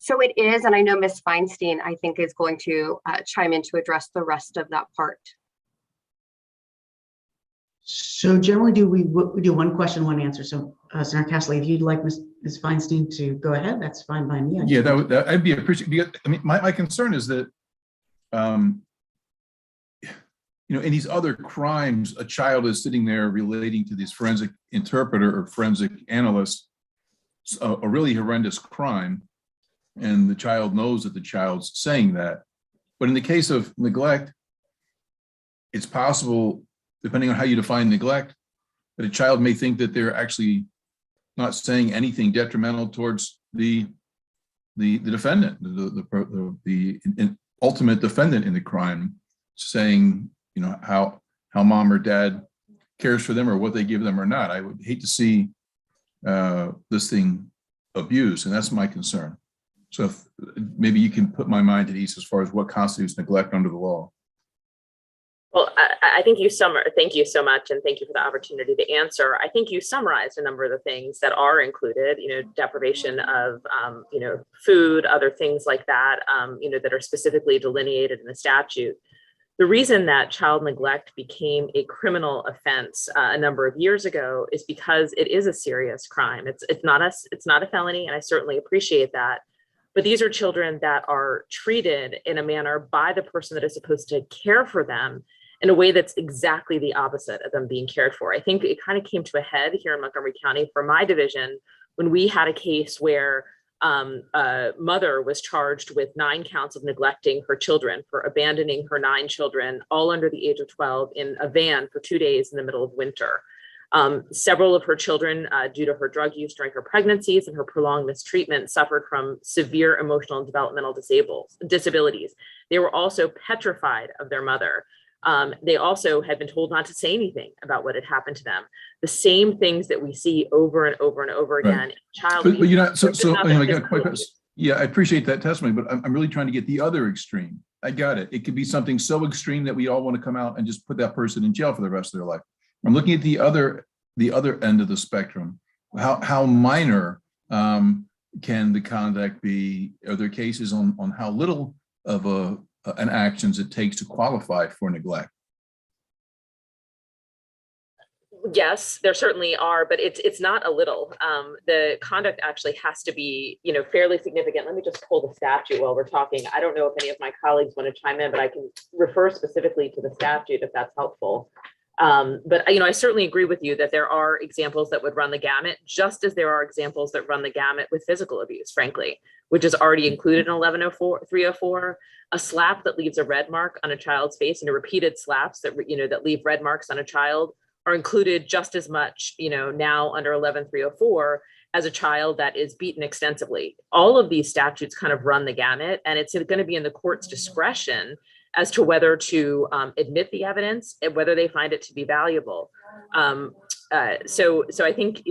So it is, and I know Ms. Feinstein, I think, is going to chime in to address the rest of that part. So generally, we do one question, one answer. So Senator Castley, if you'd like Ms. Feinstein to go ahead, that's fine by me. Yeah, I'd be appreciative. Because, I mean, my concern is that, in these other crimes, a child is sitting there relating to this forensic interpreter or forensic analyst a really horrendous crime, and the child knows that the child's saying that. But in the case of neglect, it's possible, depending on how you define neglect, that a child may think that they're actually not saying anything detrimental towards the defendant, the ultimate defendant in the crime, saying, how mom or dad cares for them or what they give them or not. I would hate to see this thing abused, and that's my concern. So if maybe you can put my mind at ease as far as what constitutes neglect under the law. Well, I think thank you so much, and thank you for the opportunity to answer. I think you summarized a number of the things that are included, deprivation of, food, other things like that, that are specifically delineated in the statute. The reason that child neglect became a criminal offense a number of years ago is because it is a serious crime. It's not a felony, and I certainly appreciate that. But these are children that are treated in a manner by the person that is supposed to care for them in a way that's exactly the opposite of them being cared for. I think it kind of came to a head here in Montgomery County for my division when we had a case where a mother was charged with 9 counts of neglecting her children, for abandoning her 9 children, all under the age of 12, in a van for 2 days in the middle of winter. Several of her children, due to her drug use during her pregnancies and her prolonged mistreatment, suffered from severe emotional and developmental disabilities. They were also petrified of their mother. They also had been told not to say anything about what had happened to them. The same things that we see over and over and over again. Right. Child but you're not, abuse. Yeah, I appreciate that testimony, but I'm really trying to get the other extreme. I got it. It could be something so extreme that we all want to come out and just put that person in jail for the rest of their life. I'm looking at the other end of the spectrum. How minor can the conduct be? Are there cases on how little of an actions it takes to qualify for neglect? Yes, there certainly are, but it's not a little. The conduct actually has to be, fairly significant. Let me just pull the statute while we're talking. I don't know if any of my colleagues want to chime in, but I can refer specifically to the statute if that's helpful. But I certainly agree with you that there are examples that would run the gamut, just as there are examples that run the gamut with physical abuse, frankly, which is already included in 1104-304. A slap that leaves a red mark on a child's face, and repeated slaps that that leave red marks on a child are included just as much, now under 11-304 as a child that is beaten extensively. All of these statutes kind of run the gamut, and it's going to be in the court's discretion as to whether to admit the evidence and whether they find it to be valuable. So I think,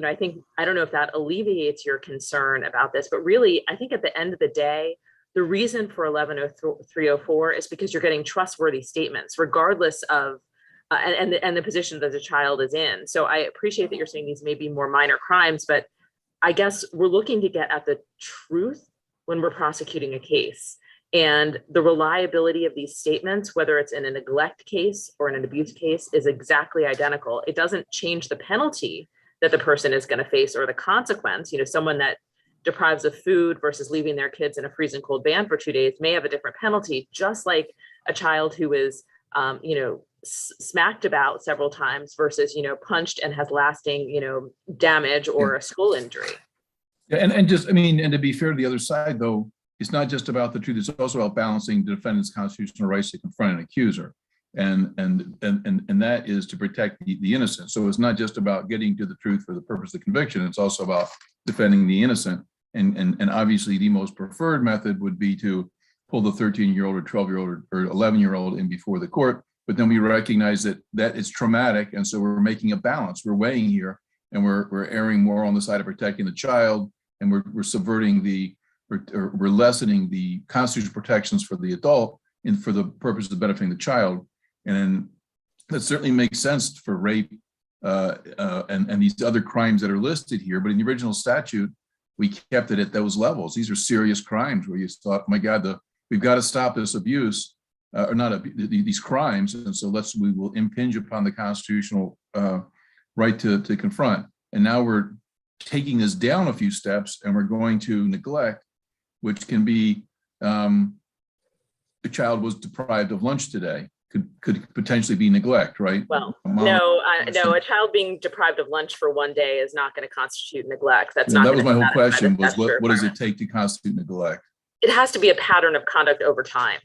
I don't know if that alleviates your concern about this, but really, I think at the end of the day, the reason for 11-304 is because you're getting trustworthy statements, regardless of and the position that the child is in. So I appreciate that you're saying these may be more minor crimes, but I guess we're looking to get at the truth when we're prosecuting a case. And the reliability of these statements, whether it's in a neglect case or in an abuse case, is exactly identical. It doesn't change the penalty that the person is going to face or the consequence. Someone that deprives of food versus leaving their kids in a freezing cold van for 2 days may have a different penalty, just like a child who is, smacked about several times versus, punched and has lasting, damage or a skull injury. Yeah, and to be fair to the other side, though, it's not just about the truth. It's also about balancing the defendant's constitutional rights to confront an accuser, and that is to protect the innocent. So it's not just about getting to the truth for the purpose of conviction. It's also about defending the innocent. And obviously, the most preferred method would be to pull the 13-year-old or 12-year-old or 11-year-old in before the court. But then we recognize that it's traumatic, and so we're making a balance. We're weighing here, and we're erring more on the side of protecting the child, and we're subverting we're lessening the constitutional protections for the adult and for the purpose of benefiting the child. And that certainly makes sense for rape and these other crimes that are listed here. But in the original statute, we kept it at those levels. These are serious crimes where you thought, my God, we've got to stop this abuse or not these crimes. And so we will impinge upon the constitutional right to confront. And now we're taking this down a few steps, and we're going to neglect, which can be the child was deprived of lunch today, could potentially be neglect, right? Well, no, a child being deprived of lunch for 1 day is not going to constitute neglect. That's not. That was my whole question: was what does it take to constitute neglect? It has to be a pattern of conduct over time.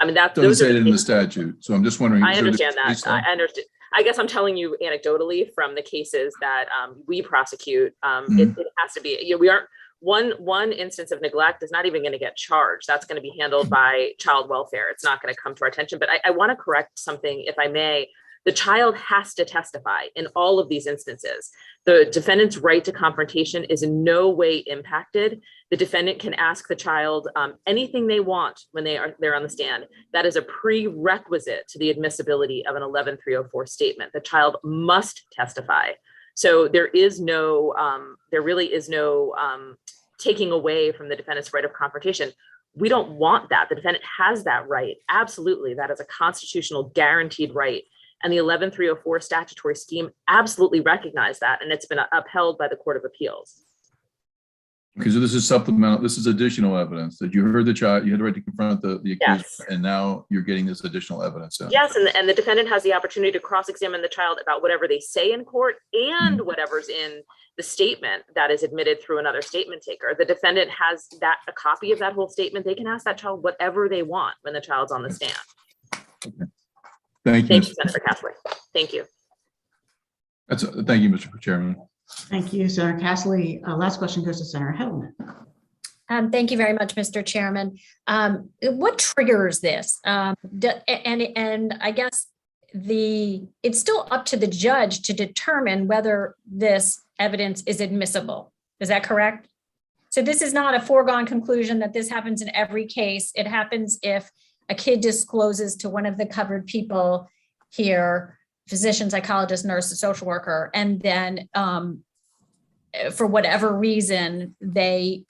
I mean, that doesn't say it in the statute. So I'm just wondering. I understand that. I understand. I guess I'm telling you anecdotally from the cases that we prosecute. It has to be. We aren't. One instance of neglect is not even going to get charged. That's going to be handled by child welfare. It's not going to come to our attention. But I want to correct something, if I may. The child has to testify in all of these instances. The defendant's right to confrontation is in no way impacted. The defendant can ask the child anything they want when they're on the stand. That is a prerequisite to the admissibility of an 11304 statement. The child must testify. So there really is no taking away from the defendant's right of confrontation. We don't want that. The defendant has that right. Absolutely. That is a constitutional guaranteed right. And the 11304 statutory scheme absolutely recognized that. And it's been upheld by the Court of Appeals. Okay, so this is supplemental, this is additional evidence that you heard the child, you had the right to confront the accused, yes. And now you're getting this additional evidence. Yes, and the defendant has the opportunity to cross-examine the child about whatever they say in court and whatever's in the statement that is admitted through another statement taker. The defendant has a copy of that whole statement. They can ask that child whatever they want when the child's on the stand. Okay. Thank you, Senator Castley. Thank you. Thank you, Mr. Chairman. Thank you, Senator Castley. Last question goes to Senator Hettleman. Thank you very much, Mr. Chairman. What triggers this? And I guess it's still up to the judge to determine whether this evidence is admissible. Is that correct? So this is not a foregone conclusion that this happens in every case. It happens if a kid discloses to one of the covered people here, physician, psychologist, nurse, social worker, and then for whatever reason, they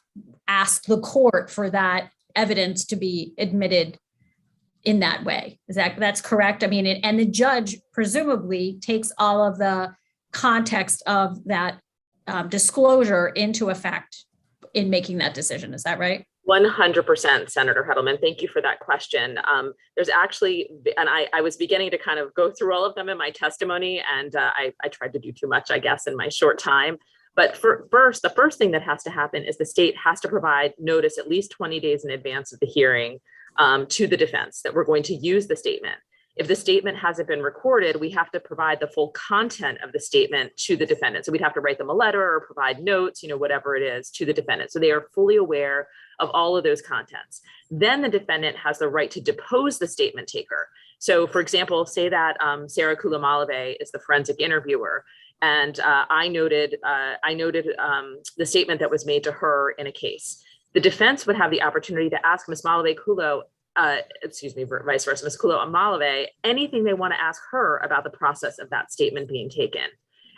ask the court for that evidence to be admitted in that way. That's correct? I mean, and the judge presumably takes all of the context of that disclosure into effect in making that decision. Is that right? 100%, Senator Hettleman. Thank you for that question. There's actually, and I was beginning to kind of go through all of them in my testimony, and I tried to do too much, I guess, in my short time. But the first thing that has to happen is the state has to provide notice at least 20 days in advance of the hearing to the defense that we're going to use the statement. If the statement hasn't been recorded, we have to provide the full content of the statement to the defendant. So we'd have to write them a letter or provide notes, whatever it is, to the defendant. So they are fully aware of all of those contents. Then the defendant has the right to depose the statement taker. So for example, say that Sarah Kula-Malave is the forensic interviewer, and I noted the statement that was made to her in a case. The defense would have the opportunity to ask Ms. Malave-Kulo, vice versa, Ms. Kulo-Malave, anything they want to ask her about the process of that statement being taken.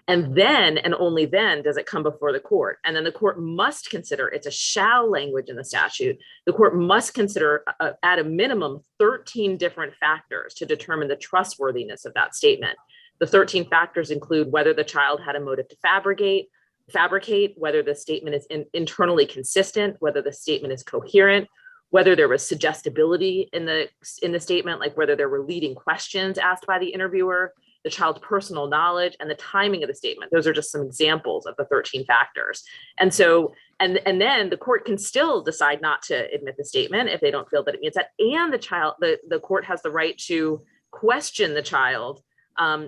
And then, and only then, does it come before the court. And then the court must consider, it's a shall language in the statute, the court must consider at a minimum 13 different factors to determine the trustworthiness of that statement. The 13 factors include whether the child had a motive to fabricate, whether the statement is internally consistent, whether the statement is coherent, whether there was suggestibility in the statement, like whether there were leading questions asked by the interviewer, the child's personal knowledge, and the timing of the statement. Those are just some examples of the 13 factors. And so, and then the court can still decide not to admit the statement if they don't feel that it means that. And the court has the right to question the child,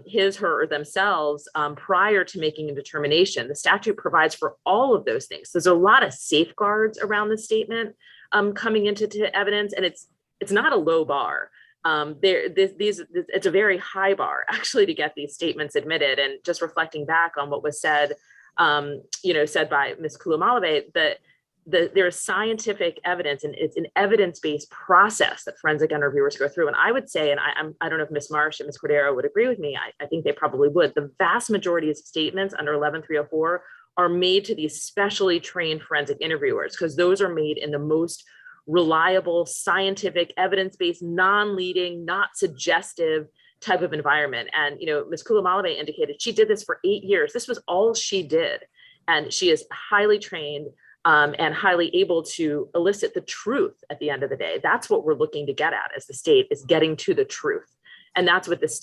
his, her, or themselves prior to making a determination. The statute provides for all of those things. There's a lot of safeguards around the statement coming into evidence, and it's not a low bar. It's a very high bar actually to get these statements admitted. And just reflecting back on what was said, said by Ms. Kulumalave, that there is scientific evidence, and it's an evidence-based process that forensic interviewers go through. And I would say, and I don't know if Ms. Marsh and Ms. Cordero would agree with me, I think they probably would, the vast majority of statements under 11304 are made to these specially trained forensic interviewers, because those are made in the most reliable, scientific, evidence-based, non-leading, not suggestive type of environment. And, Ms. Kulumalave indicated she did this for 8 years. This was all she did. And she is highly trained and highly able to elicit the truth at the end of the day. That's what we're looking to get at as the state, is getting to the truth. And that's what this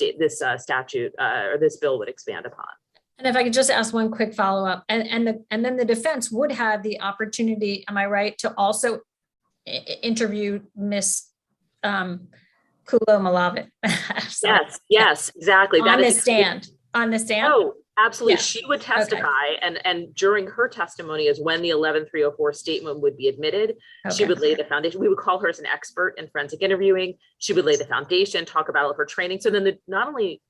statute or this bill would expand upon. And if I could just ask one quick follow-up, and then the defense would have the opportunity, am I right, to also interview Miss Kulumalave? Yes, exactly. On the stand. Oh, absolutely. Yeah. She would testify, and during her testimony is when the 11304 statement would be admitted. Okay. She would lay the foundation. We would call her as an expert in forensic interviewing. She would lay the foundation, talk about her training. So then not only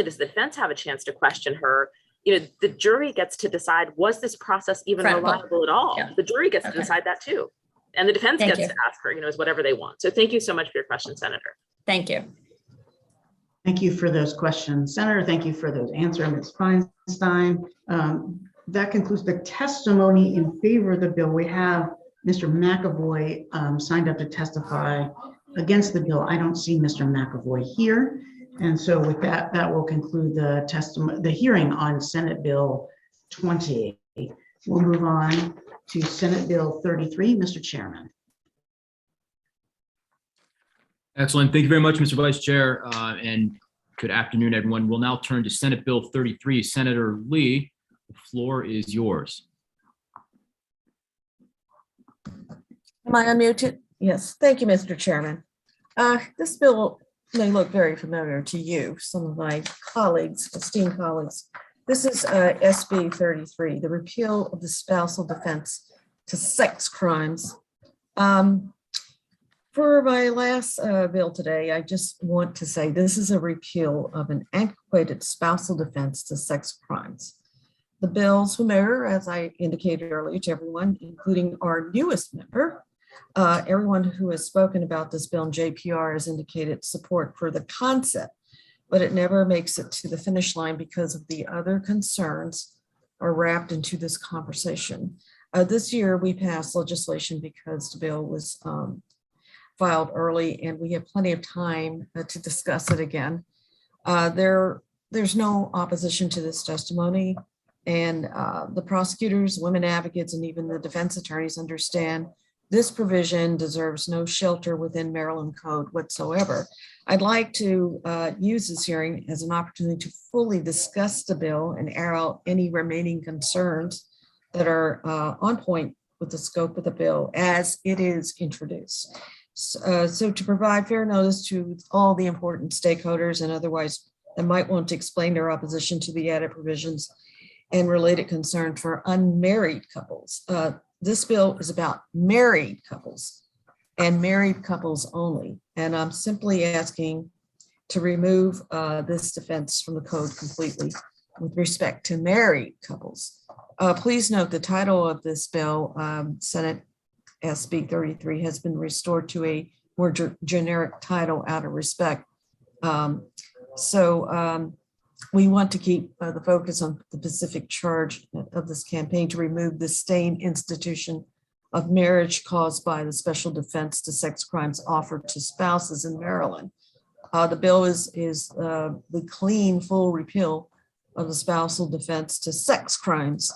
does the defense have a chance to question her, the jury gets to decide, was this process even reliable at all? Yeah. The jury gets to decide that too. And the defense gets to ask her, is whatever they want. So thank you so much for your question, Senator. Thank you. Thank you for those questions, Senator. Thank you for those answers, Ms. Feinstein. That concludes the testimony in favor of the bill. We have Mr. McAvoy signed up to testify against the bill. I don't see Mr. McAvoy here. And so with that, that will conclude the hearing on Senate Bill 20. We'll move on to Senate Bill 33, Mr. Chairman. Excellent. Thank you very much, Mr. Vice Chair, and good afternoon, everyone. We'll now turn to Senate Bill 33. Senator Lee, the floor is yours. Am I unmuted? Yes. Thank you, Mr. Chairman. This bill may look very familiar to you, some of my colleagues, esteemed colleagues. This is SB 33, the repeal of the spousal defense to sex crimes. For my last bill today, I just want to say this is a repeal of an antiquated spousal defense to sex crimes. The bill's familiar, as I indicated earlier to everyone, including our newest member. Everyone who has spoken about this bill in JPR has indicated support for the concept, but it never makes it to the finish line because of the other concerns are wrapped into this conversation. This year, we passed legislation because the bill was filed early, and we have plenty of time to discuss it again. There's no opposition to this testimony, and the prosecutors, women advocates, and even the defense attorneys understand this provision deserves no shelter within Maryland code whatsoever. I'd like to use this hearing as an opportunity to fully discuss the bill and air out any remaining concerns that are on point with the scope of the bill as it is introduced. So to provide fair notice to all the important stakeholders and otherwise that might want to explain their opposition to the added provisions and related concern for unmarried couples. This bill is about married couples and married couples only. And I'm simply asking to remove this defense from the code completely with respect to married couples. Please note the title of this bill, Senate SB 33, has been restored to a more generic title out of respect. We want to keep the focus on the specific charge of this campaign to remove the stained institution of marriage caused by the special defense to sex crimes offered to spouses in Maryland. The bill is the clean, full repeal of the spousal defense to sex crimes.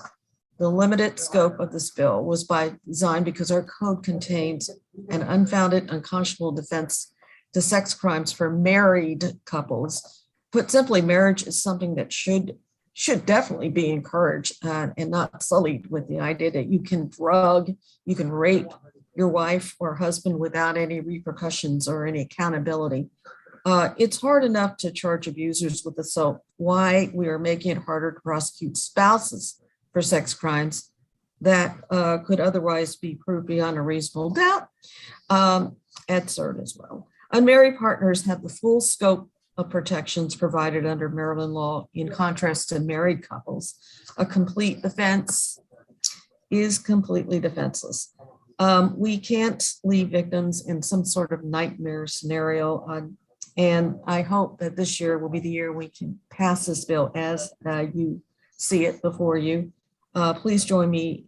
The limited scope of this bill was by design because our code contains an unfounded, unconscionable defense to sex crimes for married couples. Put simply, marriage is something that should definitely be encouraged and not sullied with the idea that you can drug, you can rape your wife or husband without any repercussions or any accountability. It's hard enough to charge abusers with assault. Why we are making it harder to prosecute spouses for sex crimes that could otherwise be proved beyond a reasonable doubt, absurd as well. Unmarried partners have the full scope of protections provided under Maryland law, in contrast to married couples. A complete defense is completely defenseless. We can't leave victims in some sort of nightmare scenario. And I hope that this year will be the year we can pass this bill as you see it before you. Please join me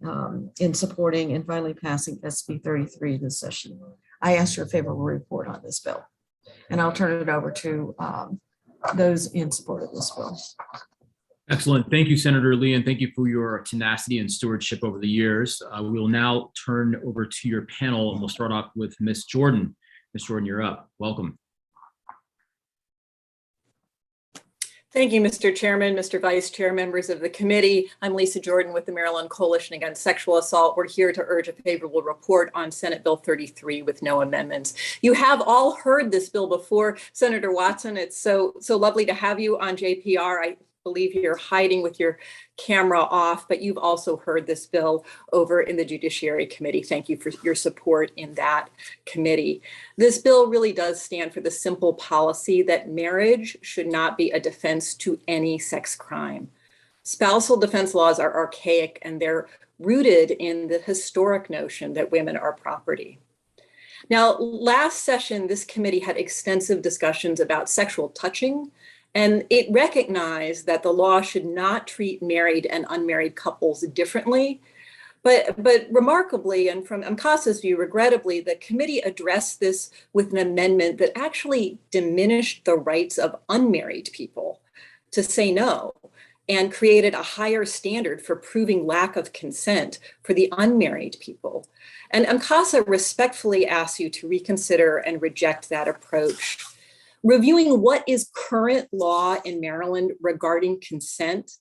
in supporting and finally passing SB 33 this session. I ask your favorable report on this bill. And I'll turn it over to those in support of this bill. Excellent. Thank you, Senator Lee, and thank you for your tenacity and stewardship over the years. We will now turn over to your panel, and we'll start off with Ms. Jordan. Ms. Jordan, you're up. Welcome. Thank you, Mr. Chairman, Mr. Vice Chair, members of the committee. I'm Lisa Jordan with the Maryland Coalition Against Sexual Assault. We're here to urge a favorable report on Senate Bill 33 with no amendments. You have all heard this bill before. Senator Watson, it's so lovely to have you on JPR. I believe you're hiding with your camera off, but you've also heard this bill over in the Judiciary Committee. Thank you for your support in that committee. This bill really does stand for the simple policy that marriage should not be a defense to any sex crime. Spousal defense laws are archaic and they're rooted in the historic notion that women are property. Now, last session, this committee had extensive discussions about sexual touching, and it recognized that the law should not treat married and unmarried couples differently. But remarkably, and from MCASA's view, regrettably, the committee addressed this with an amendment that actually diminished the rights of unmarried people to say no and created a higher standard for proving lack of consent for the unmarried people. And MCASA respectfully asks you to reconsider and reject that approach. Reviewing what is current law in Maryland regarding consent,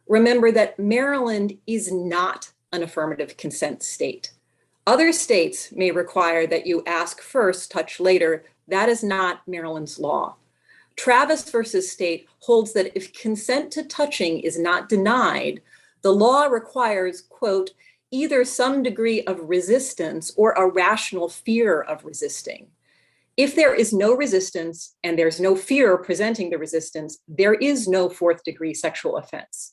remember that Maryland is not an affirmative consent state. Other states may require that you ask first, touch later. That is not Maryland's law. Travis versus State holds that if consent to touching is not denied, the law requires, quote, either some degree of resistance or a rational fear of resisting. If there is no resistance and there's no fear presenting the resistance, there is no fourth degree sexual offense.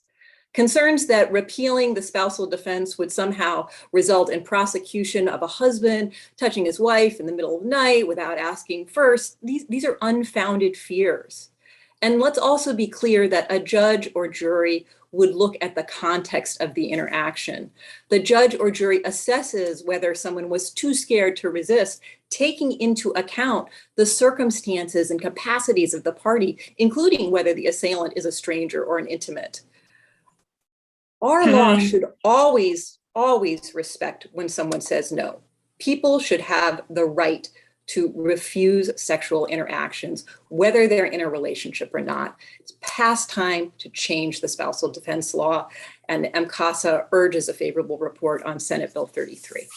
Concerns that repealing the spousal defense would somehow result in prosecution of a husband touching his wife in the middle of the night without asking first, these are unfounded fears. And let's also be clear that a judge or jury would look at the context of the interaction. The judge or jury assesses whether someone was too scared to resist, taking into account the circumstances and capacities of the party, including whether the assailant is a stranger or an intimate. Our law should always respect when someone says no. People should have the right to refuse sexual interactions, whether they're in a relationship or not. It's past time to change the spousal defense law, and MCASA urges a favorable report on Senate Bill 33.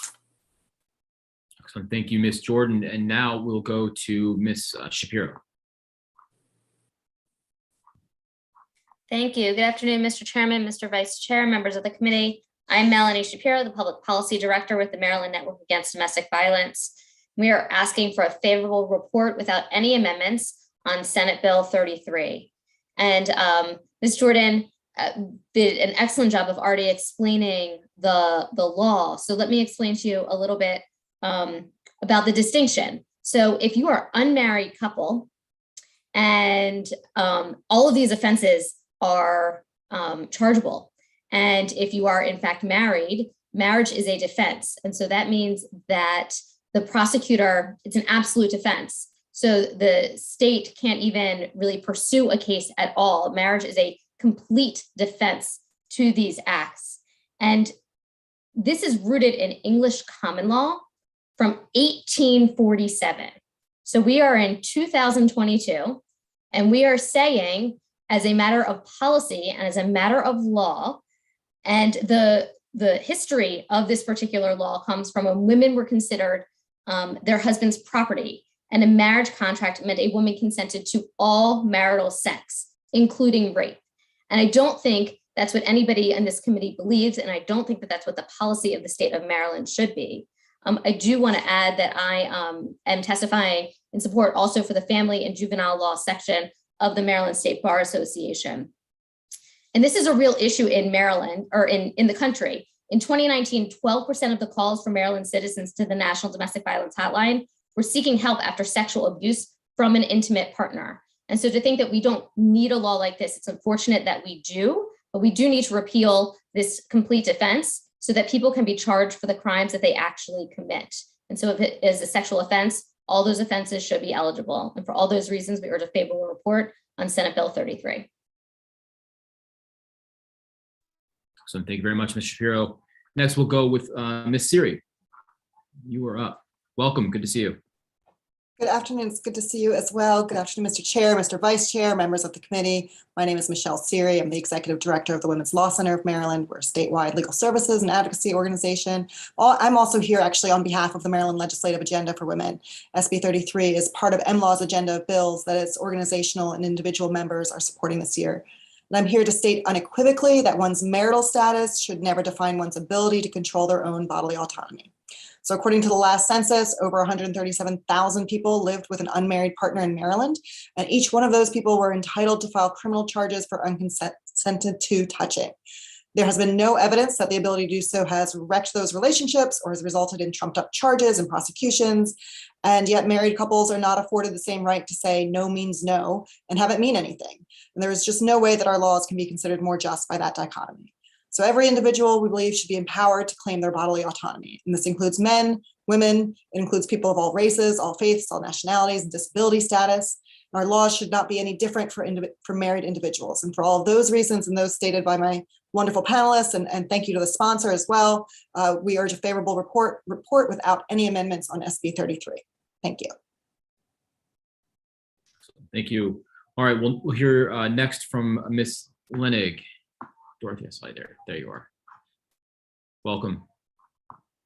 Excellent. Thank you, Ms. Jordan. And now we'll go to Ms. Shapiro. Thank you. Good afternoon, Mr. Chairman, Mr. Vice Chair, members of the committee. I'm Melanie Shapiro, the Public Policy Director with the Maryland Network Against Domestic Violence. We are asking for a favorable report without any amendments on Senate Bill 33. And Ms. Jordan did an excellent job of already explaining the law. So let me explain to you a little bit about the distinction. So if you are an unmarried couple And all of these offenses are chargeable. And if you are in fact married, marriage is a defense. And so that means that the prosecutor, it's an absolute defense. So the state can't even really pursue a case at all. Marriage is a complete defense to these acts. And this is rooted in English common law from 1847. So we are in 2022, and we are saying, as a matter of policy and as a matter of law, and the history of this particular law comes from when women were considered their husband's property, and a marriage contract meant a woman consented to all marital sex, including rape. And I don't think that's what anybody in this committee believes, and I don't think that that's what the policy of the state of Maryland should be. I do want to add that I am testifying in support also for the family and juvenile law section of the Maryland State Bar Association. And this is a real issue in Maryland, or in the country. In 2019, 12% of the calls from Maryland citizens to the National Domestic Violence Hotline were seeking help after sexual abuse from an intimate partner. And so to think that we don't need a law like this, it's unfortunate that we do, but we do need to repeal this complete defense so that people can be charged for the crimes that they actually commit. And so if it is a sexual offense, all those offenses should be eligible. And for all those reasons, we urge a favorable report on Senate Bill 33. So thank you very much, Ms. Shapiro. Next, we'll go with Ms. Siri. You are up. Welcome. Good to see you. Good afternoon. It's good to see you as well. Good afternoon, Mr. Chair, Mr. Vice Chair, members of the committee. My name is Michelle Siri. I'm the Executive Director of the Women's Law Center of Maryland. We're a statewide legal services and advocacy organization. I'm also here actually on behalf of the Maryland Legislative Agenda for Women. SB 33 is part of MLaw's agenda of bills that its organizational and individual members are supporting this year. And I'm here to state unequivocally that one's marital status should never define one's ability to control their own bodily autonomy. So according to the last census, over 137,000 people lived with an unmarried partner in Maryland, and each one of those people were entitled to file criminal charges for unconsented to touching. There has been no evidence that the ability to do so has wrecked those relationships or has resulted in trumped up charges and prosecutions, and yet married couples are not afforded the same right to say no means no and have it mean anything. And there is just no way that our laws can be considered more just by that dichotomy. So every individual, we believe, should be empowered to claim their bodily autonomy. And this includes men, women, it includes people of all races, all faiths, all nationalities, and disability status. And our laws should not be any different for married individuals. And for all of those reasons and those stated by my wonderful panelists, and thank you to the sponsor as well, we urge a favorable report without any amendments on SB 33. Thank you. Thank you. All right, we'll hear next from Ms. Lenig. Dorothy, I saw you there. There you are. Welcome.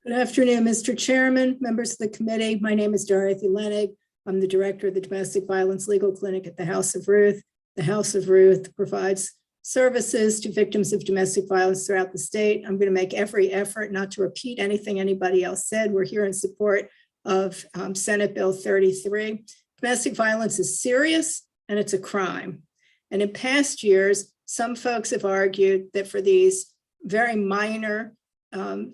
Good afternoon, Mr. Chairman, members of the committee. My name is Dorothy Lenig. I'm the director of the Domestic Violence Legal Clinic at the House of Ruth. The House of Ruth provides services to victims of domestic violence throughout the state. I'm going to make every effort not to repeat anything anybody else said. We're here in support of Senate Bill 33. Domestic violence is serious and it's a crime. And in past years, some folks have argued that for these very minor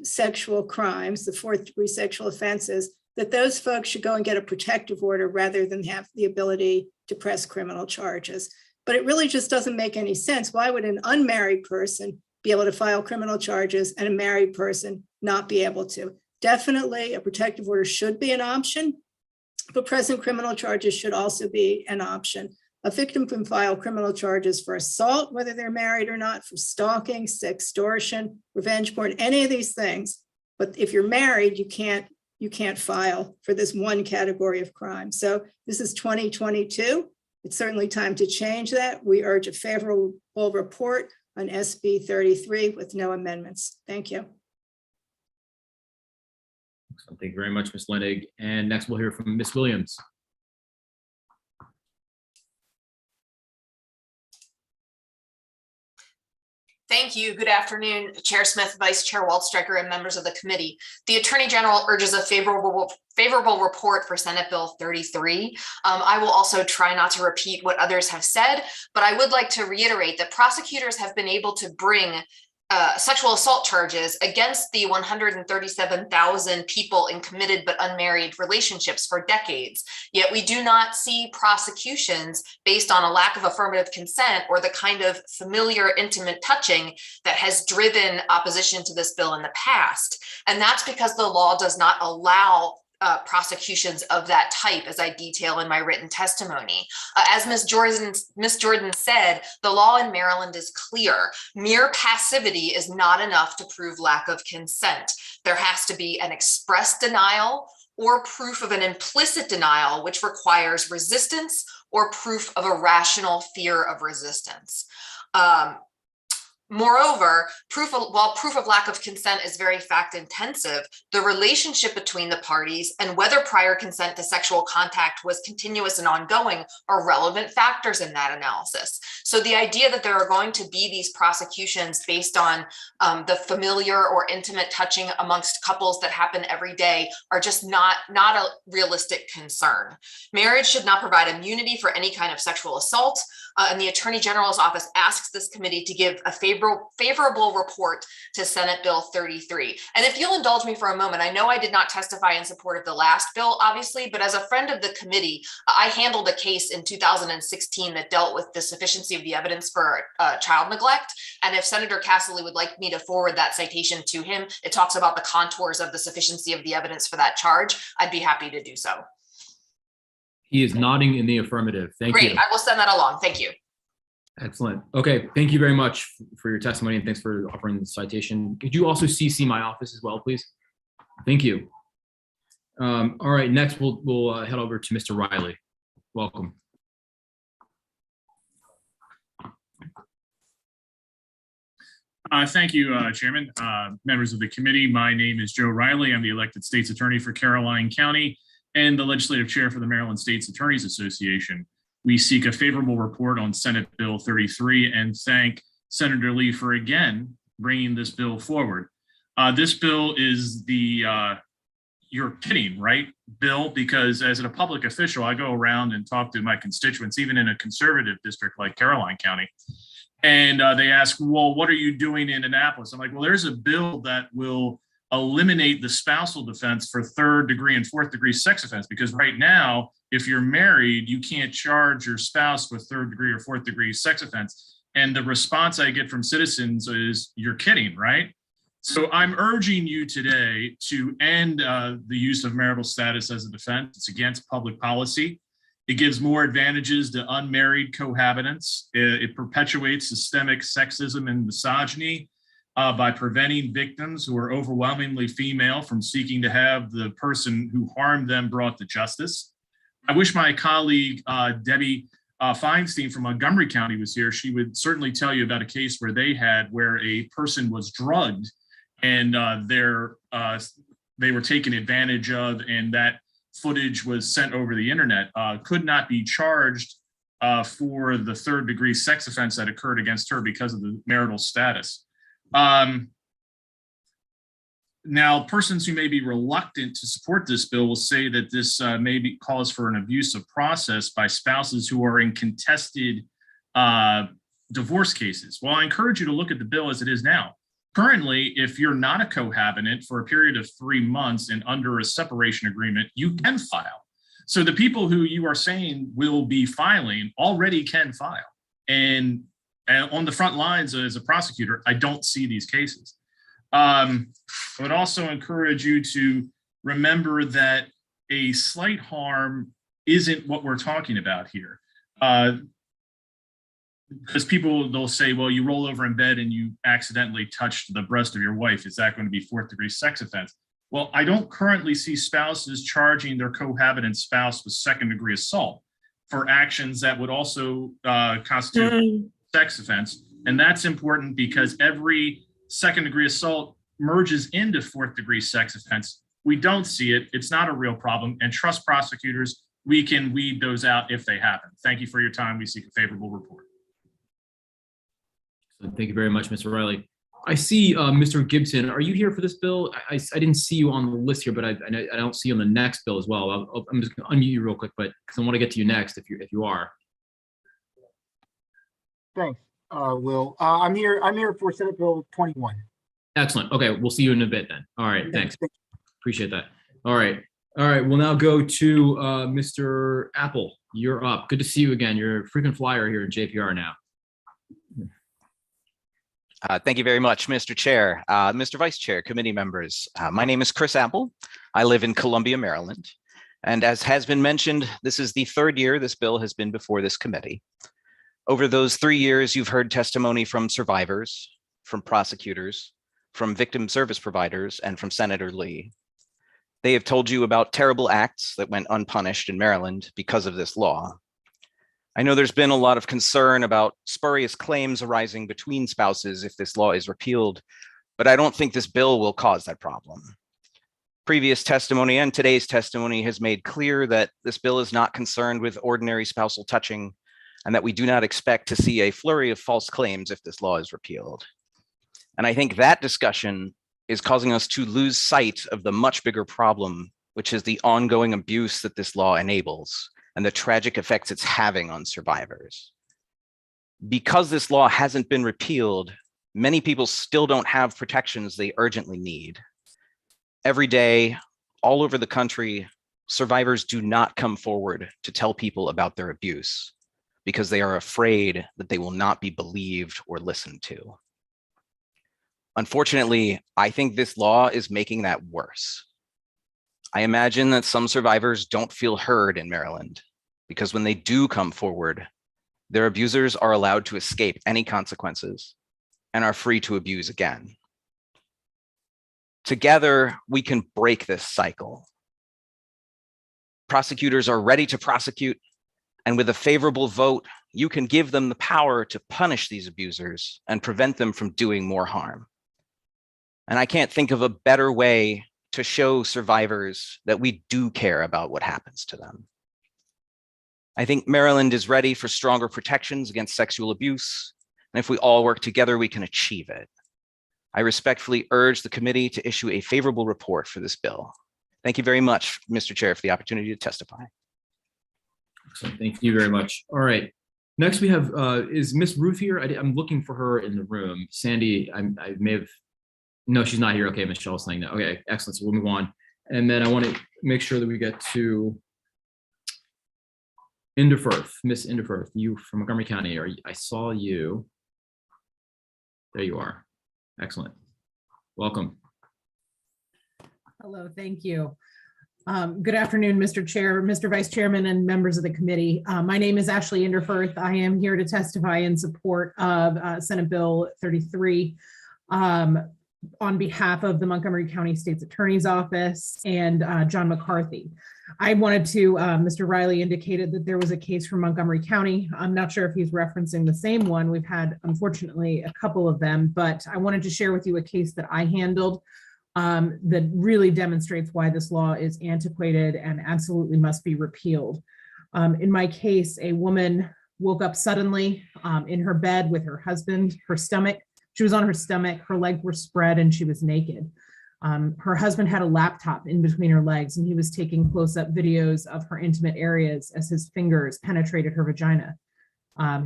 sexual crimes, the fourth-degree sexual offenses, that those folks should go and get a protective order rather than have the ability to press criminal charges. But it really just doesn't make any sense. Why would an unmarried person be able to file criminal charges and a married person not be able to? Definitely a protective order should be an option, but pressing criminal charges should also be an option. A victim can file criminal charges for assault, whether they're married or not, for stalking, sextortion, revenge porn, any of these things. But if you're married, you can't file for this one category of crime. So this is 2022. It's certainly time to change that. We urge a favorable report on SB 33 with no amendments. Thank you. Thank you very much, Ms. Lenig. And next we'll hear from Ms. Williams. Thank you. Good afternoon, Chair Smith, Vice Chair Waldstreicher, and members of the committee. The Attorney General urges a favorable report for Senate Bill 33. I will also try not to repeat what others have said, but I would like to reiterate that prosecutors have been able to bring sexual assault charges against the 137,000 people in committed but unmarried relationships for decades. Yet we do not see prosecutions based on a lack of affirmative consent or the kind of familiar, intimate touching that has driven opposition to this bill in the past. And that's because the law does not allow prosecutions of that type, as I detail in my written testimony. As Ms. Jordan said, the law in Maryland is clear. Mere passivity is not enough to prove lack of consent. There has to be an express denial or proof of an implicit denial, which requires resistance or proof of a rational fear of resistance. Moreover, while proof of lack of consent is very fact intensive, the relationship between the parties and whether prior consent to sexual contact was continuous and ongoing are relevant factors in that analysis. So the idea that there are going to be these prosecutions based on the familiar or intimate touching amongst couples that happen every day are just not a realistic concern. Marriage should not provide immunity for any kind of sexual assault. And the Attorney General's office asks this committee to give a favorable report to Senate Bill 33. And if you'll indulge me for a moment, I know I did not testify in support of the last bill, obviously, but as a friend of the committee, I handled a case in 2016 that dealt with the sufficiency of the evidence for child neglect. And if Senator Casserly would like me to forward that citation to him, it talks about the contours of the sufficiency of the evidence for that charge. I'd be happy to do so. He is nodding in the affirmative. Thank you. Great, I will send that along. Thank you. Excellent. Okay, thank you very much for your testimony and thanks for offering the citation. Could you also CC my office as well, please? Thank you. All right, next we'll head over to Mr. Riley. Welcome. Thank you, Chairman. Members of the committee, my name is Joe Riley. I'm the elected state's attorney for Caroline County and the legislative chair for the Maryland States Attorneys Association. We seek a favorable report on Senate Bill 33 and thank Senator Lee for again bringing this bill forward. This bill is the, you're kidding, right, Bill? Because as a public official, I go around and talk to my constituents, even in a conservative district like Caroline County. And they ask, well, what are you doing in Annapolis? I'm like, well, there's a bill that will eliminate the spousal defense for third degree and fourth degree sex offense, because right now, if you're married, you can't charge your spouse with third degree or fourth degree sex offense. And the response I get from citizens is, you're kidding, right? So I'm urging you today to end the use of marital status as a defense. It's against public policy. It gives more advantages to unmarried cohabitants. It perpetuates systemic sexism and misogyny by preventing victims who are overwhelmingly female from seeking to have the person who harmed them brought to justice. I wish my colleague, Debbie Feinstein from Montgomery County was here. She would certainly tell you about a case where a person was drugged and they were taken advantage of, and that footage was sent over the internet, could not be charged for the third degree sex offense that occurred against her because of the marital status. Now, persons who may be reluctant to support this bill will say that this maybe calls for an abusive process by spouses who are in contested divorce cases. Well, I encourage you to look at the bill as it is now. Currently, if you're not a cohabitant for a period of 3 months and under a separation agreement, you can file. So the people who you are saying will be filing already can file. And on the front lines as a prosecutor, I don't see these cases. I would also encourage you to remember that a slight harm isn't what we're talking about here. Because they'll say, well, you roll over in bed and you accidentally touched the breast of your wife. Is that going to be fourth degree sex offense? Well, I don't currently see spouses charging their cohabitant spouse with second degree assault for actions that would also constitute sex offense. And that's important because every second degree assault merges into fourth degree sex offense. We don't see it. It's not a real problem. And trust prosecutors, we can weed those out if they happen. Thank you for your time. We seek a favorable report. Thank you very much, Mr. Riley. I see Mr. Gibson. Are you here for this bill? I didn't see you on the list here, but I don't see you on the next bill as well. I'm just going to unmute you real quick, but because I want to get to you next if you are. Thanks. Will. I'm here for Senate Bill 21. Excellent. Okay, we'll see you in a bit then. All right, thanks. Appreciate that. All right. We'll now go to Mr. Apple. You're up. Good to see you again. You're a frequent flyer here at JPR now. Thank you very much, Mr. Chair, Mr. Vice Chair, committee members. My name is Chris Apple. I live in Columbia, Maryland. And as has been mentioned, this is the third year this bill has been before this committee. Over those 3 years, you've heard testimony from survivors, from prosecutors, from victim service providers, and from Senator Lee. They have told you about terrible acts that went unpunished in Maryland because of this law. I know there's been a lot of concern about spurious claims arising between spouses if this law is repealed, but I don't think this bill will cause that problem. Previous testimony and today's testimony has made clear that this bill is not concerned with ordinary spousal touching and that we do not expect to see a flurry of false claims if this law is repealed. And I think that discussion is causing us to lose sight of the much bigger problem, which is the ongoing abuse that this law enables and the tragic effects it's having on survivors. Because this law hasn't been repealed, many people still don't have protections they urgently need. Every day, all over the country, survivors do not come forward to tell people about their abuse because they are afraid that they will not be believed or listened to. Unfortunately, I think this law is making that worse. I imagine that some survivors don't feel heard in Maryland because when they do come forward, their abusers are allowed to escape any consequences and are free to abuse again. Together, we can break this cycle. Prosecutors are ready to prosecute, and with a favorable vote, you can give them the power to punish these abusers and prevent them from doing more harm. And I can't think of a better way to show survivors that we do care about what happens to them. I think Maryland is ready for stronger protections against sexual abuse, and if we all work together, we can achieve it. I respectfully urge the committee to issue a favorable report for this bill. Thank you very much, Mr. Chair, for the opportunity to testify. Excellent. Thank you very much. All right. Next we have, is Miss Ruth here? I'm looking for her in the room. Sandy, I may have, no, she's not here. Okay, Michelle's saying that. Okay, excellent. So we'll move on. And then I want to make sure that we get to Inderfirth, Miss Inderfirth, you from Montgomery County. I saw you. There you are. Excellent. Welcome. Hello, thank you. Good afternoon, Mr. Chair, Mr. Vice Chairman, and members of the committee. My name is Ashley Inderfirth. I am here to testify in support of Senate Bill 33 on behalf of the Montgomery County State's Attorney's Office and John McCarthy. I wanted to, Mr. Riley indicated that there was a case from Montgomery County. I'm not sure if he's referencing the same one. We've had, unfortunately, a couple of them, but I wanted to share with you a case that I handled that really demonstrates why this law is antiquated and absolutely must be repealed. In my case, a woman woke up suddenly in her bed with her husband, she was on her stomach, her legs were spread, and she was naked. Her husband had a laptop in between her legs, and he was taking close-up videos of her intimate areas as his fingers penetrated her vagina.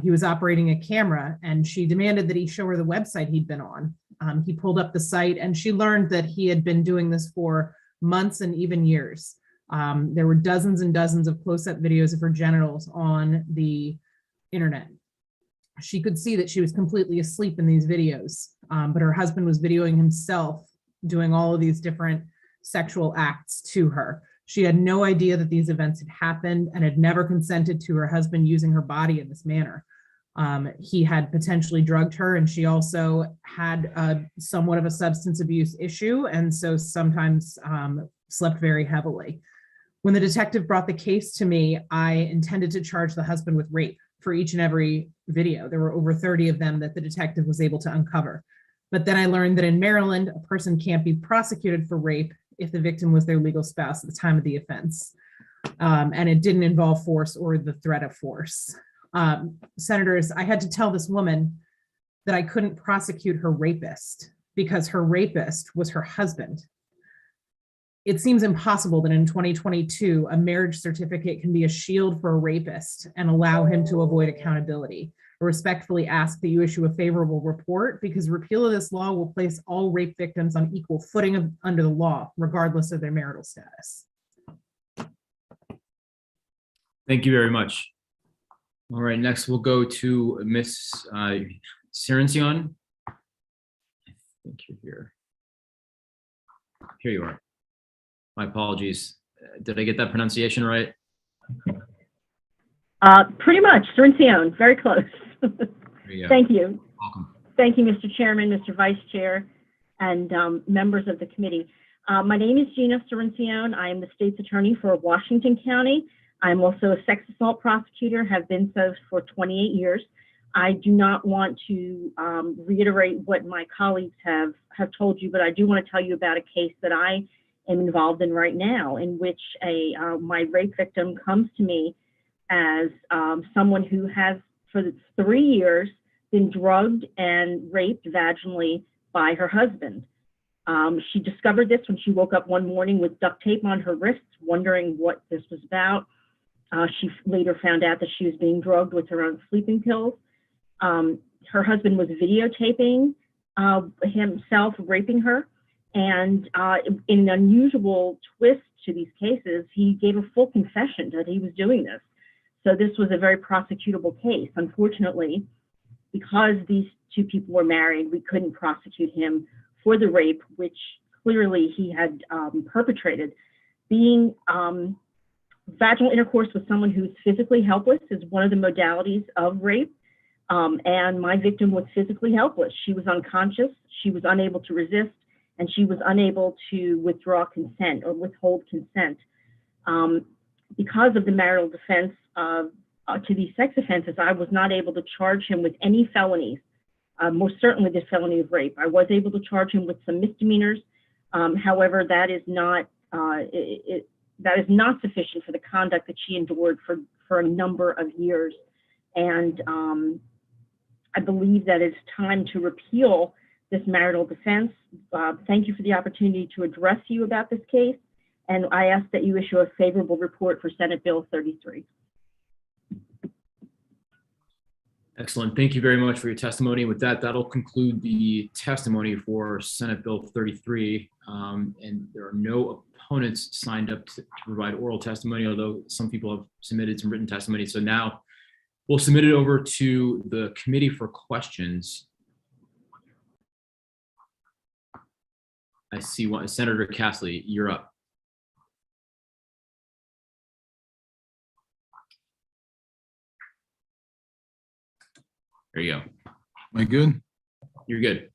He was operating a camera, and she demanded that he show her the website he'd been on. He pulled up the site, and she learned that he had been doing this for months and even years. There were dozens and dozens of close-up videos of her genitals on the internet. She could see that she was completely asleep in these videos, but her husband was videoing himself doing all of these different sexual acts to her. She had no idea that these events had happened and had never consented to her husband using her body in this manner. He had potentially drugged her, and she also had somewhat of a substance abuse issue, and so sometimes slept very heavily. When the detective brought the case to me, I intended to charge the husband with rape for each and every video. There were over 30 of them that the detective was able to uncover. But then I learned that in Maryland, a person can't be prosecuted for rape if the victim was their legal spouse at the time of the offense. And it didn't involve force or the threat of force. Senators, I had to tell this woman that I couldn't prosecute her rapist because her rapist was her husband. It seems impossible that in 2022, a marriage certificate can be a shield for a rapist and allow him to avoid accountability. respectfully ask that you issue a favorable report, because repeal of this law will place all rape victims on equal footing under the law, regardless of their marital status. Thank you very much. All right, next we'll go to Ms. Sirancion. I think you're here. Here you are. My apologies. Did I get that pronunciation right? Pretty much, Sirancion, very close. You Thank you. Welcome. Thank you, Mr. Chairman, Mr. Vice Chair, and members of the committee. My name is Gina Sirancion. I am the state's attorney for Washington County. I'm also a sex assault prosecutor, have been so for 28 years. I do not want to reiterate what my colleagues have told you, but I do want to tell you about a case that I am involved in right now, in which my rape victim comes to me as someone who has, for 3 years, been drugged and raped vaginally by her husband. She discovered this when she woke up one morning with duct tape on her wrists, wondering what this was about. She later found out that she was being drugged with her own sleeping pills. Her husband was videotaping himself raping her. And in an unusual twist to these cases, he gave a full confession that he was doing this. So this was a very prosecutable case. Unfortunately, because these two people were married, we couldn't prosecute him for the rape, which clearly he had perpetrated. Being vaginal intercourse with someone who's physically helpless is one of the modalities of rape. And my victim was physically helpless. She was unconscious, she was unable to resist, and she was unable to withdraw consent or withhold consent. Because of the marital defense to these sex offenses, I was not able to charge him with any felonies, most certainly the felony of rape. I was able to charge him with some misdemeanors. However, that is not sufficient for the conduct that she endured for a number of years. And I believe that it's time to repeal this marital defense. Thank you for the opportunity to address you about this case. And I ask that you issue a favorable report for Senate Bill 33. Excellent. Thank you very much for your testimony. With that, that'll conclude the testimony for Senate Bill 33. And there are no opponents signed up to provide oral testimony, although some people have submitted some written testimony. So now we'll submit it over to the committee for questions. I see one. Senator Castley, you're up. There you go. Am I good? You're good.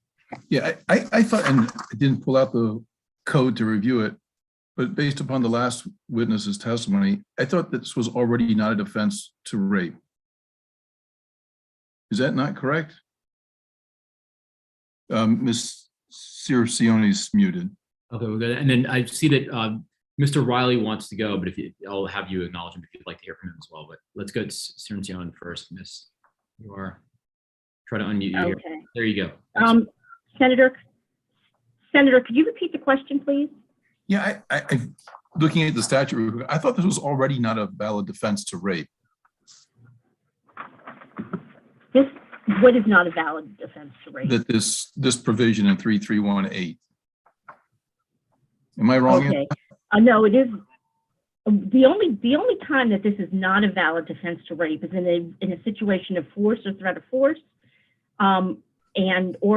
Yeah, I thought, and I didn't pull out the code to review it, but based upon the last witness's testimony, I thought this was already not a defense to rape. Is that not correct? Ms. Siracion's muted. Okay, we're good. And then I see that Mr. Riley wants to go, but I'll have you acknowledge him if you'd like to hear from him as well. But let's go to Siracion first, Miss. You are. Try to unmute you here. Okay. There you go. Senator, could you repeat the question, please? Yeah, I looking at the statute, I thought this was already not a valid defense to rape. What is not a valid defense to rape? That this provision in 3318. Am I wrong? Okay. No, it is. The only time that this is not a valid defense to rape is in a situation of force or threat of force, or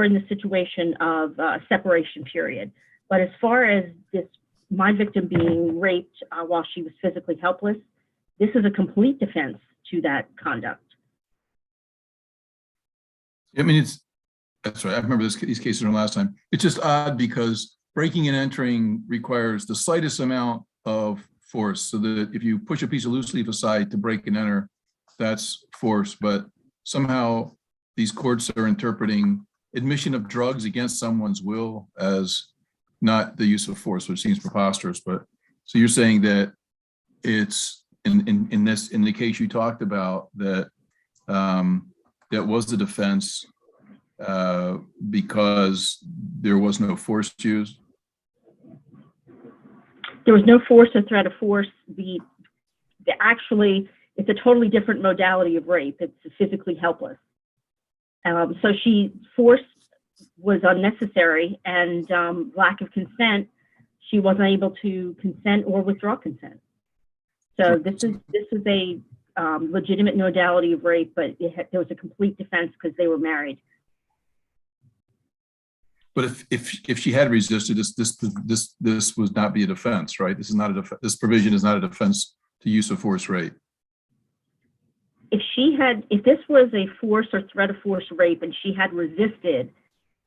in the situation of separation period. But as far as my victim being raped while she was physically helpless, this is a complete defense to that conduct. I mean, that's right. I remember these cases from last time. It's just odd because breaking and entering requires the slightest amount of force, so that if you push a piece of loose leaf aside to break and enter, that's force. But somehow these courts are interpreting admission of drugs against someone's will as not the use of force, which seems preposterous. But so you're saying that it's in the case you talked about that that was the defense because there was no force used? There was no force or threat of force. Actually, it's a totally different modality of rape. It's physically helpless. Force was unnecessary, and lack of consent, she wasn't able to consent or withdraw consent. So this is a legitimate modality of rape, but there was a complete defense because they were married. But if she had resisted, this would not be a defense, right? This is not a this provision is not a defense to use of force rape. If this was a force or threat of force rape and she had resisted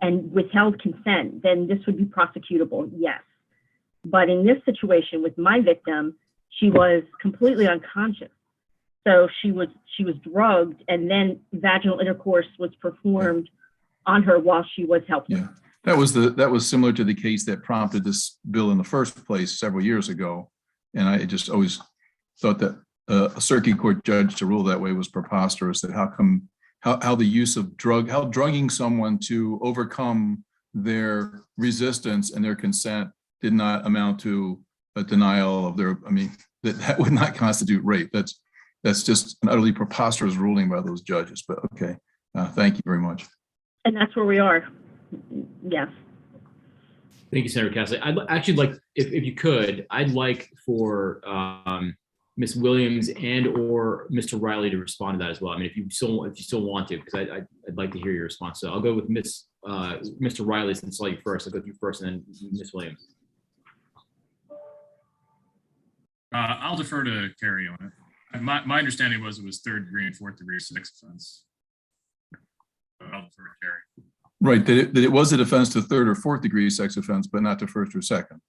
and withheld consent, then this would be prosecutable, yes. But in this situation with my victim, she was completely unconscious. So she was drugged, and then vaginal intercourse was performed on her while she was helpless. Yeah, that was similar to the case that prompted this bill in the first place several years ago. And I just always thought that a circuit court judge to rule that way was preposterous. That how the use of drugging someone to overcome their resistance and their consent did not amount to a denial of their, I mean, that would not constitute rape. That's just an utterly preposterous ruling by those judges, but okay. Thank you very much. And that's where we are. Yes. Thank you, Senator Cassidy. I'd actually like, if you could, I'd like for Ms. Williams and or Mr. Riley to respond to that as well. I mean, if you still want to, because I'd like to hear your response. So I'll go with Mr. Riley since I saw you first. I'll go to you first, and then Ms. Williams. I'll defer to Carrie on it. My understanding was it was 3rd degree and 4th degree sex offense. I'll defer to Carrie. Right, that it was a defense to 3rd or 4th degree sex offense, but not to 1st or 2nd.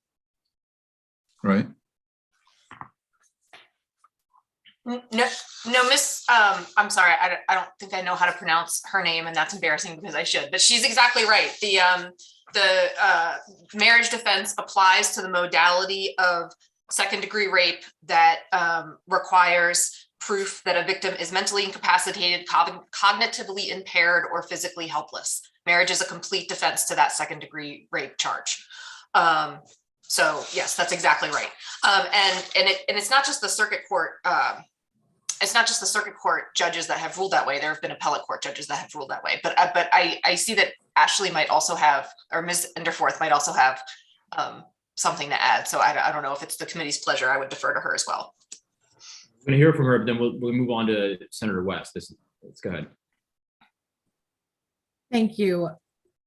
Right? No, Miss, I'm sorry, I don't think I know how to pronounce her name, and that's embarrassing because I should, but she's exactly right. The marriage defense applies to the modality of 2nd degree rape that requires proof that a victim is mentally incapacitated, cognitively impaired, or physically helpless. Marriage is a complete defense to that 2nd degree rape charge. So yes, that's exactly right. And it's not just the circuit court. It's not just the circuit court judges that have ruled that way. There have been appellate court judges that have ruled that way. But I see that Ashley might also have, or Ms. Enderforth might also have something to add. So I don't know if it's the committee's pleasure. I would defer to her as well. I'm going to hear from her, but then we'll move on to Senator West. Let's go ahead. Thank you.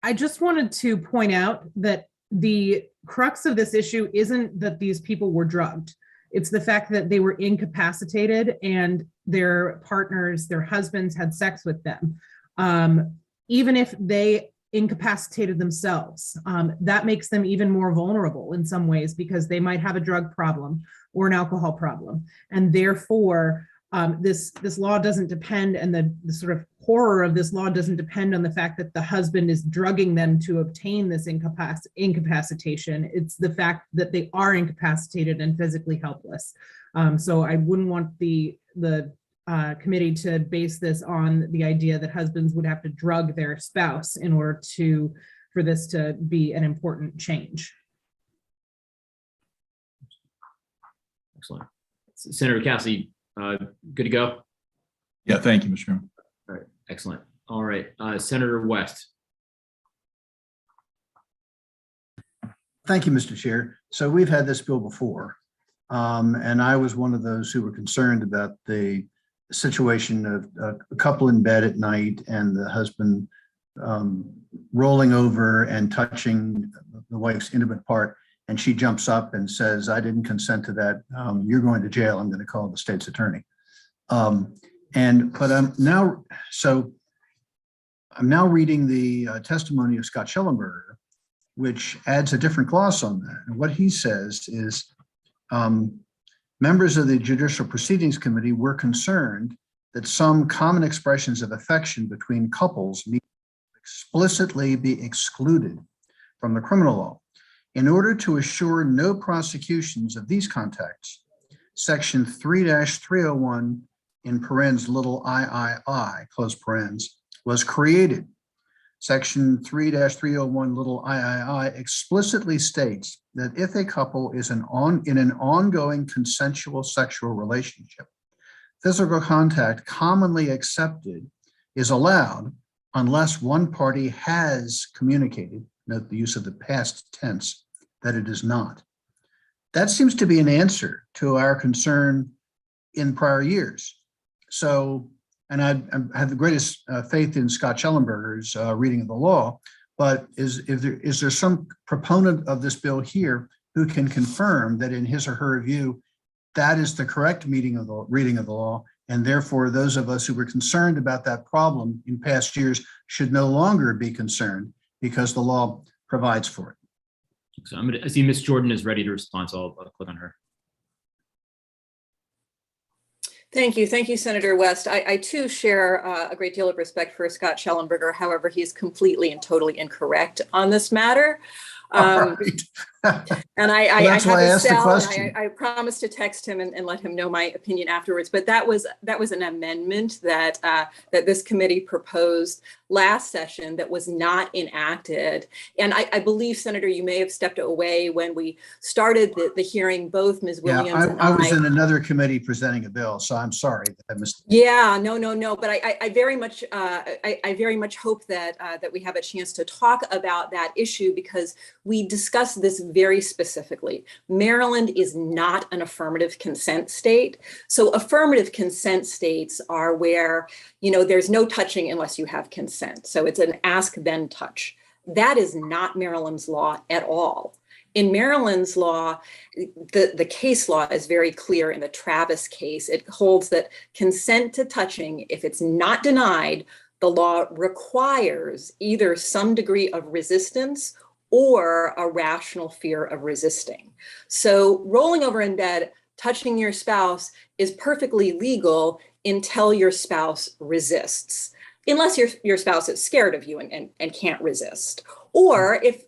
I just wanted to point out that the crux of this issue isn't that these people were drugged. It's the fact that they were incapacitated and their partners, their husbands, had sex with them. Even if they incapacitated themselves, that makes them even more vulnerable in some ways because they might have a drug problem or an alcohol problem. And therefore, this law doesn't depend, and the sort of horror of this law doesn't depend on the fact that the husband is drugging them to obtain this incapacitation. It's the fact that they are incapacitated and physically helpless. So I wouldn't want the committee to base this on the idea that husbands would have to drug their spouse in order for this to be an important change. Excellent. Senator Cassidy, good to go? Yeah, thank you, Mr. Chairman. All right, excellent. All right, Senator West. Thank you, Mr. Chair. So we've had this bill before, and I was one of those who were concerned about the situation of a couple in bed at night and the husband rolling over and touching the wife's intimate part, and she jumps up and says, "I didn't consent to that. You're going to jail. I'm going to call the state's attorney." But I'm now reading the testimony of Scott Schellenberger, which adds a different gloss on that. And what he says is, members of the Judicial Proceedings Committee were concerned that some common expressions of affection between couples need to explicitly be excluded from the criminal law. In order to assure no prosecutions of these contacts, Section 3-301 in parens little III, close parens, was created. Section 3-301 little III explicitly states that if a couple is in an ongoing consensual sexual relationship, physical contact commonly accepted is allowed unless one party has communicated, note the use of the past tense, that it is not. That seems to be an answer to our concern in prior years. So, and I have the greatest faith in Scott Schellenberger's reading of the law, but is there some proponent of this bill here who can confirm that in his or her view, that is the correct reading of the law, and therefore those of us who were concerned about that problem in past years should no longer be concerned because the law provides for it? So I see Ms. Jordan is ready to respond, so I'll click on her. Thank you. Thank you, Senator West. I too share a great deal of respect for Scott Schellenberger. However, he's completely and totally incorrect on this matter. And I that's why I asked the question. I promised to text him and let him know my opinion afterwards. But that was an amendment that that this committee proposed last session that was not enacted. And I believe, Senator, you may have stepped away when we started the hearing. Both Ms. Williams and I was in another committee presenting a bill, so I'm sorry that I missed. Yeah, no. But I very much hope that that we have a chance to talk about that issue because we discussed this very specifically. Maryland is not an affirmative consent state. So affirmative consent states are where, there's no touching unless you have consent. So it's an ask then touch. That is not Maryland's law at all. In Maryland's law, the case law is very clear in the Travis case. It holds that consent to touching, if it's not denied, the law requires either some degree of resistance or a rational fear of resisting. So rolling over in bed, touching your spouse is perfectly legal until your spouse resists, unless your spouse is scared of you and can't resist. Or if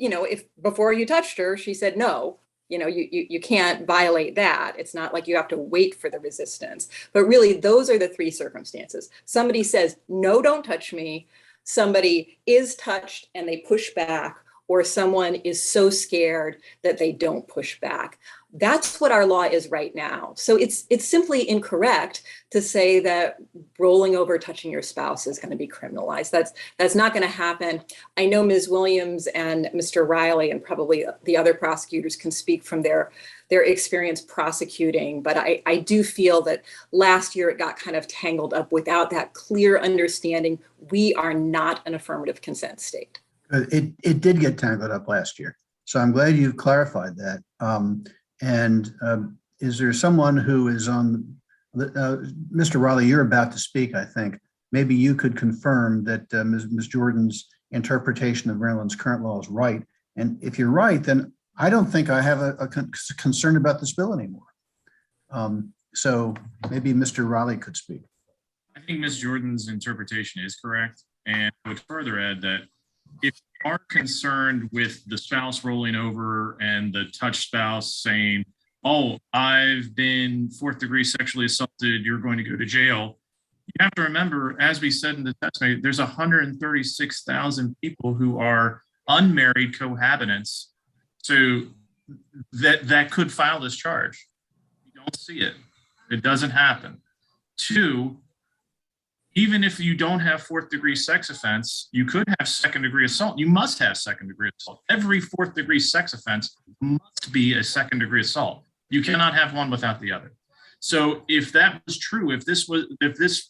before you touched her, she said no, you can't violate that. It's not like you have to wait for the resistance. But really, those are the three circumstances. Somebody says, no, don't touch me. Somebody is touched and they push back, or someone is so scared that they don't push back. That's what our law is right now. So it's simply incorrect to say that rolling over touching your spouse is going to be criminalized. That's not going to happen. I know Ms. Williams and Mr. Riley and probably the other prosecutors can speak from their experience prosecuting, but I do feel that last year it got kind of tangled up without that clear understanding. We are not an affirmative consent state. It did get tangled up last year. So I'm glad you've clarified that. Is there someone who is on, Mr. Riley, you're about to speak, I think. Maybe you could confirm that Ms. Jordan's interpretation of Maryland's current law is right. And if you're right, then I don't think I have a concern about this bill anymore. So maybe Mr. Riley could speak. I think Ms. Jordan's interpretation is correct. And I would further add that if you are concerned with the spouse rolling over and the touched spouse saying, oh, I've been fourth degree sexually assaulted, you're going to go to jail. You have to remember, as we said in the testimony, there's 136,000 people who are unmarried cohabitants. So that could file this charge. You don't see it. It doesn't happen. Two, even if you don't have fourth degree sex offense, you could have second degree assault. You must have second degree assault. Every fourth degree sex offense must be a second degree assault. You cannot have one without the other. So if that was true, if this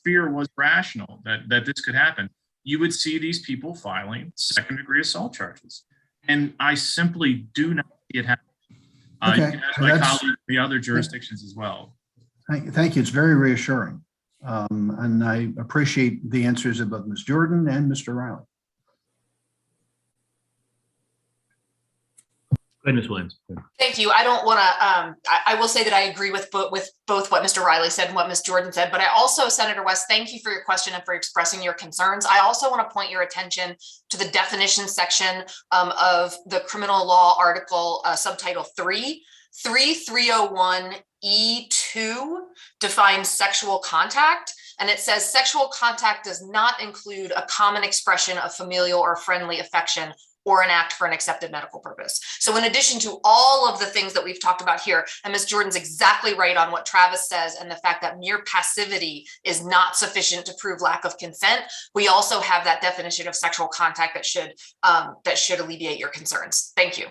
fear was rational, that this could happen, you would see these people filing second degree assault charges. And I simply do not see it happening. You can ask my colleagues in the other jurisdictions as well. Thank you. It's very reassuring. And I appreciate the answers of both Ms. Jordan and Mr. Riley. Go ahead, Ms. Williams. Thank you. I don't want to, I will say that I agree with both what Mr. Riley said and what Ms. Jordan said, but I also, Senator West, thank you for your question and for expressing your concerns. I also want to point your attention to the definition section of the criminal law article, subtitle 3. 3301E2 defines sexual contact, and it says sexual contact does not include a common expression of familial or friendly affection or an act for an accepted medical purpose. So in addition to all of the things that we've talked about here, and Ms. Jordan's exactly right on what Travis says and the fact that mere passivity is not sufficient to prove lack of consent, we also have that definition of sexual contact that should alleviate your concerns. Thank you.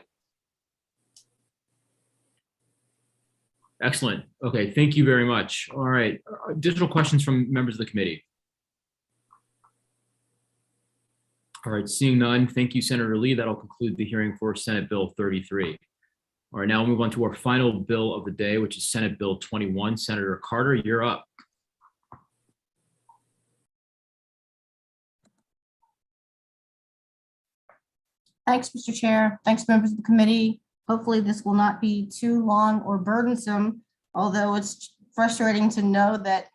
Excellent. Okay, thank you very much. All right, additional questions from members of the committee? All right, seeing none, thank you, Senator Lee. That'll conclude the hearing for Senate Bill 33. All right, now we'll move on to our final bill of the day, which is Senate Bill 21. Senator Carter, you're up. Thanks, Mr. Chair. Thanks, members of the committee. Hopefully this will not be too long or burdensome, although it's frustrating to know that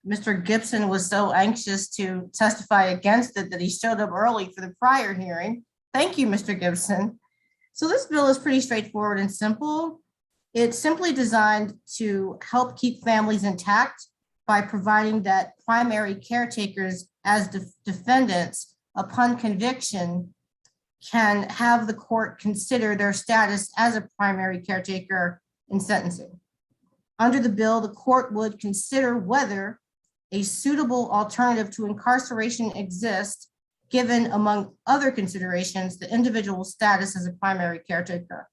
Mr. Gibson was so anxious to testify against it that he showed up early for the prior hearing. Thank you, Mr. Gibson. So this bill is pretty straightforward and simple. It's simply designed to help keep families intact by providing that primary caretakers as defendants upon conviction can have the court consider their status as a primary caretaker in sentencing. Under the bill, the court would consider whether a suitable alternative to incarceration exists, given, among other considerations, the individual's status as a primary caretaker.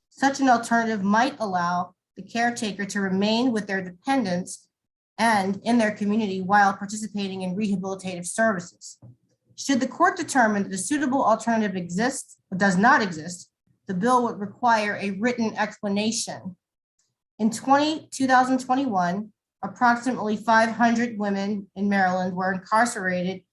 Such an alternative might allow the caretaker to remain with their dependents and in their community while participating in rehabilitative services. Should the court determine that a suitable alternative exists or does not exist, the bill would require a written explanation. In 2021, approximately 500 women in Maryland were incarcerated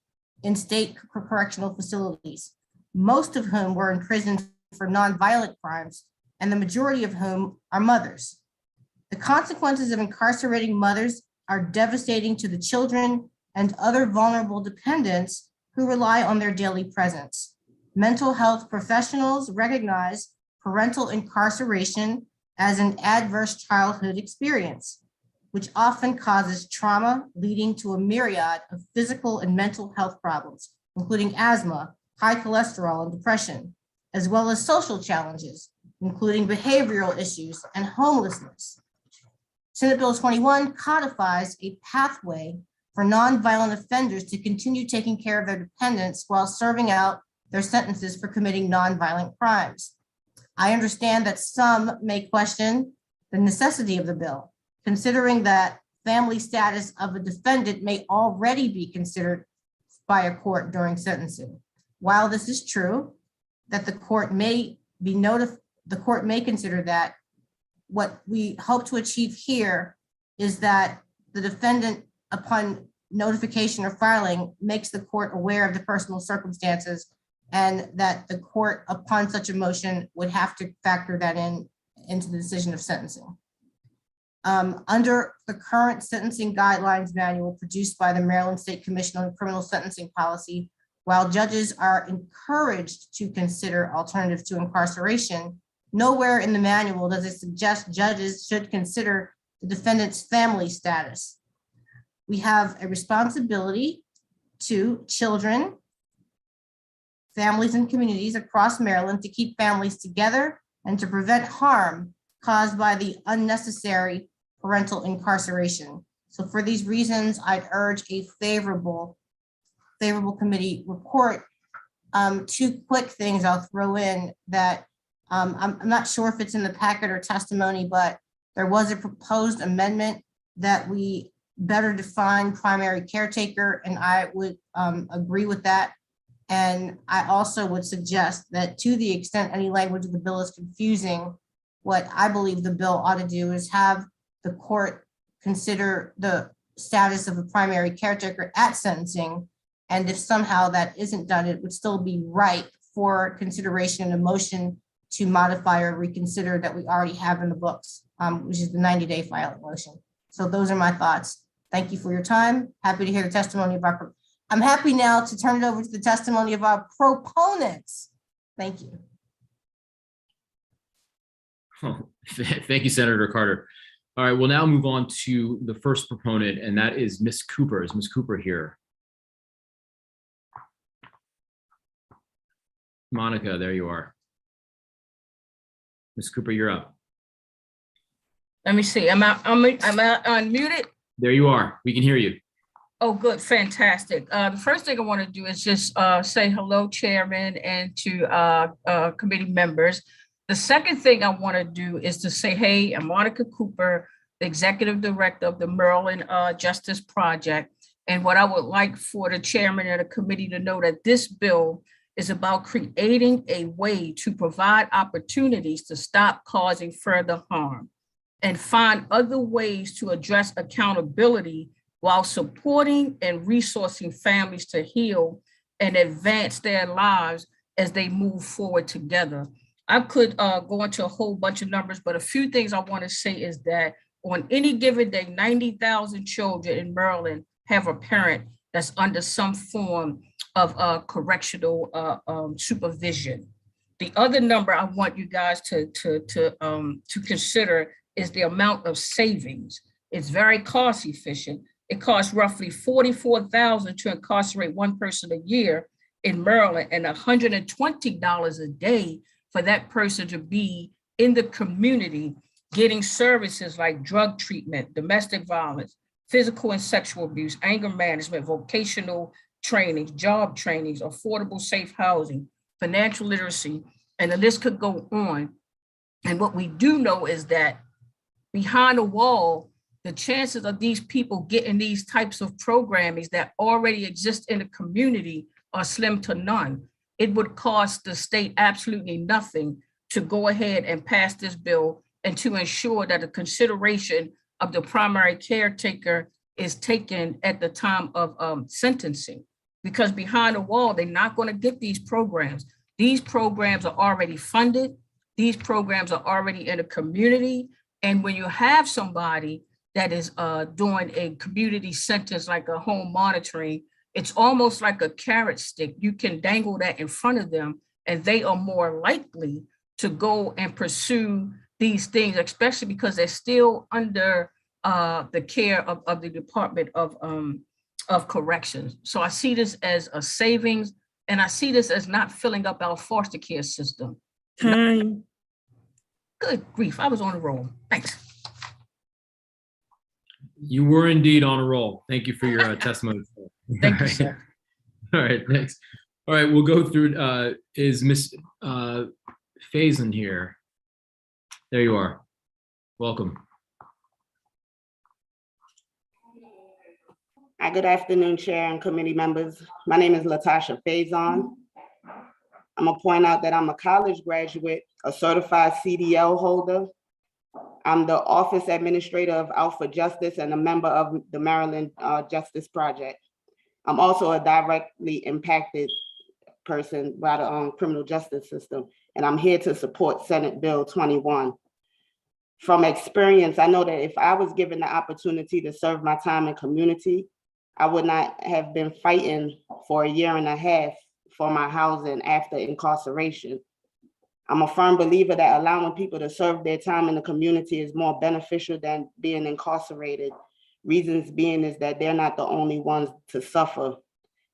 in state correctional facilities, most of whom were imprisoned for nonviolent crimes, and the majority of whom are mothers. The consequences of incarcerating mothers are devastating to the children and other vulnerable dependents who rely on their daily presence. Mental health professionals recognize parental incarceration as an adverse childhood experience, which often causes trauma, leading to a myriad of physical and mental health problems, including asthma, high cholesterol, and depression, as well as social challenges, including behavioral issues and homelessness. Senate Bill 21 codifies a pathway for nonviolent offenders to continue taking care of their dependents while serving out their sentences for committing nonviolent crimes. I understand that some may question the necessity of the bill, considering that family status of a defendant may already be considered by a court during sentencing. While this is true, that the court may consider that, what we hope to achieve here is that the defendant, upon notification or filing, makes the court aware of the personal circumstances, and that the court, upon such a motion, would have to factor that into the decision of sentencing. Under the current sentencing guidelines manual produced by the Maryland State Commission on Criminal Sentencing Policy, while judges are encouraged to consider alternatives to incarceration, nowhere in the manual does it suggest judges should consider the defendant's family status. We have a responsibility to children, families, and communities across Maryland to keep families together and to prevent harm caused by the unnecessary parental incarceration. So for these reasons, I'd urge a favorable committee report. Two quick things I'll throw in that I'm not sure if it's in the packet or testimony, but there was a proposed amendment that we better define primary caretaker, and I would agree with that. And I also would suggest that, to the extent any language of the bill is confusing, what I believe the bill ought to do is have the court consider the status of a primary caretaker at sentencing. And if somehow that isn't done, it would still be right for consideration and a motion to modify or reconsider that we already have in the books, which is the 90-day filing motion. So those are my thoughts. Thank you for your time. Happy to hear the testimony of our, I'm happy now to turn it over to the testimony of our proponents. Thank you. Oh, thank you, Senator Carter. All right, we'll now move on to the first proponent, and that is Ms. Cooper. Is Ms. Cooper here? Monica, there you are. Ms. Cooper, you're up. Let me see. I'm unmuted. There you are. We can hear you. Oh, good. Fantastic. The first thing I want to do is just say hello, Chairman, and to committee members. The second thing I want to do is to say, hey, I'm Monica Cooper, the Executive Director of the Maryland Justice Project. And what I would like for the chairman of the committee to know that this bill is about creating a way to provide opportunities to stop causing further harm and find other ways to address accountability while supporting and resourcing families to heal and advance their lives as they move forward together. I could go into a whole bunch of numbers, but a few things I want to say is that on any given day, 90,000 children in Maryland have a parent that's under some form of correctional supervision. The other number I want you guys to consider is the amount of savings. It's very cost efficient. It costs roughly $44,000 to incarcerate one person a year in Maryland and $120 a day for that person to be in the community getting services like drug treatment, domestic violence, physical and sexual abuse, anger management, vocational trainings, job trainings, affordable safe housing, financial literacy, and the list could go on. And what we do know is that behind the wall, the chances of these people getting these types of programming that already exist in the community are slim to none. It would cost the state absolutely nothing to go ahead and pass this bill and to ensure that the consideration of the primary caretaker is taken at the time of sentencing. Because behind the wall, they're not going to get these programs. These programs are already funded. These programs are already in a community. And when you have somebody that is doing a community sentence like a home monitoring, it's almost like a carrot stick. You can dangle that in front of them and they are more likely to go and pursue these things, especially because they're still under the care of the Department of Corrections. So I see this as a savings, and I see this as not filling up our foster care system. Time. Good grief, I was on a roll. Thanks. You were indeed on a roll. Thank you for your testimony. Thank you, sir. All right, thanks. All right, we'll go through, is Ms. Faison here? There you are. Welcome. Hi, good afternoon, Chair and committee members. My name is Latasha Faison. I'm gonna point out that I'm a college graduate, a certified CDL holder. I'm the Office Administrator of Alpha Justice and a member of the Maryland Justice Project. I'm also a directly impacted person by the criminal justice system, and I'm here to support Senate Bill 21. From experience, I know that if I was given the opportunity to serve my time in community, I would not have been fighting for 1.5 years for my housing after incarceration. I'm a firm believer that allowing people to serve their time in the community is more beneficial than being incarcerated. Reasons being is that they're not the only ones to suffer.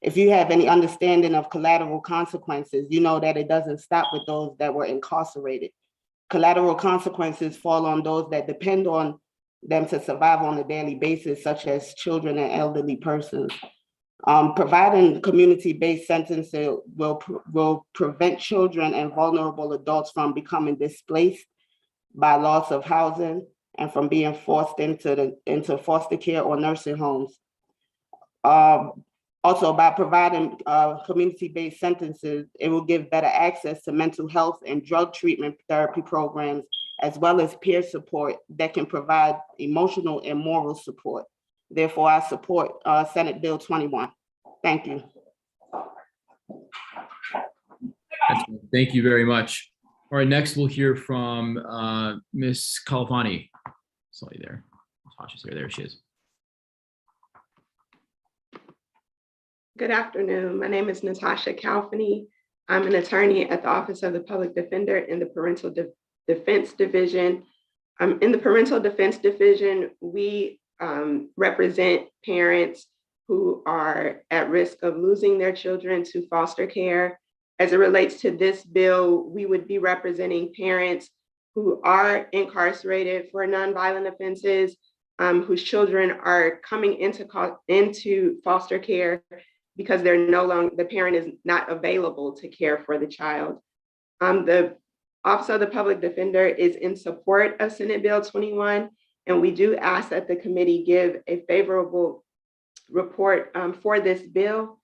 If you have any understanding of collateral consequences, you know that it doesn't stop with those that were incarcerated. Collateral consequences fall on those that depend on them to survive on a daily basis, such as children and elderly persons. Providing community-based sentencing will prevent children and vulnerable adults from becoming displaced by loss of housing and from being forced into foster care or nursing homes. Also, by providing community-based sentences, it will give better access to mental health and drug treatment therapy programs, as well as peer support that can provide emotional and moral support. Therefore, I support Senate Bill 21. Thank you. Excellent. Thank you very much. All right, next we'll hear from Ms. Kalfani. Saw you there. Natasha's here. There she is. Good afternoon. My name is Natasha Kalfany. I'm an attorney at the Office of the Public Defender in the Parental Defense Division. In the Parental Defense Division, we represent parents who are at risk of losing their children to foster care, as it relates to this bill, we would be representing parents who are incarcerated for nonviolent offenses, whose children are coming into foster care because the parent is not available to care for the child. The Office of the Public Defender is in support of Senate Bill 21, and we do ask that the committee give a favorable report for this bill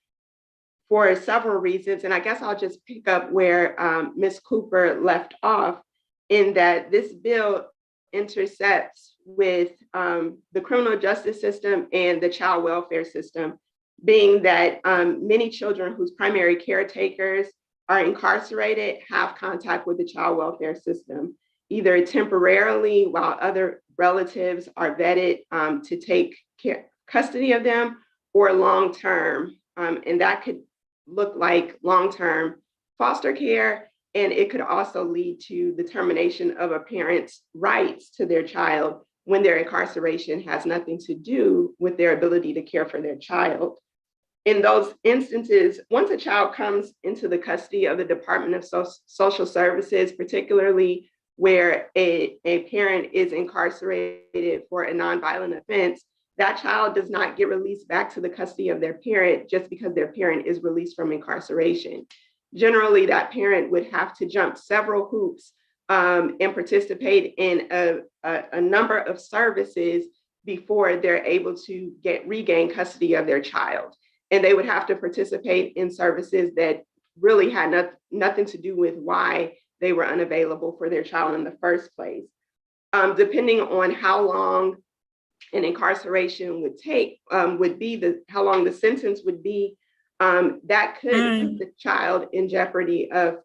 for several reasons. And I guess I'll just pick up where Ms. Cooper left off, in that this bill intersects with the criminal justice system and the child welfare system, being that many children whose primary caretakers are incarcerated have contact with the child welfare system, either temporarily while other relatives are vetted to take custody of them, or long-term. And that could look like long-term foster care, and it could also lead to the termination of a parent's rights to their child when their incarceration has nothing to do with their ability to care for their child. In those instances, once a child comes into the custody of the Department of Social Services, particularly where a parent is incarcerated for a nonviolent offense, that child does not get released back to the custody of their parent just because their parent is released from incarceration. Generally, that parent would have to jump several hoops and participate in a number of services before they're able to regain custody of their child. And they would have to participate in services that really had nothing to do with why they were unavailable for their child in the first place. Depending on how long an incarceration would take, how long the sentence would be, that could put the child in jeopardy of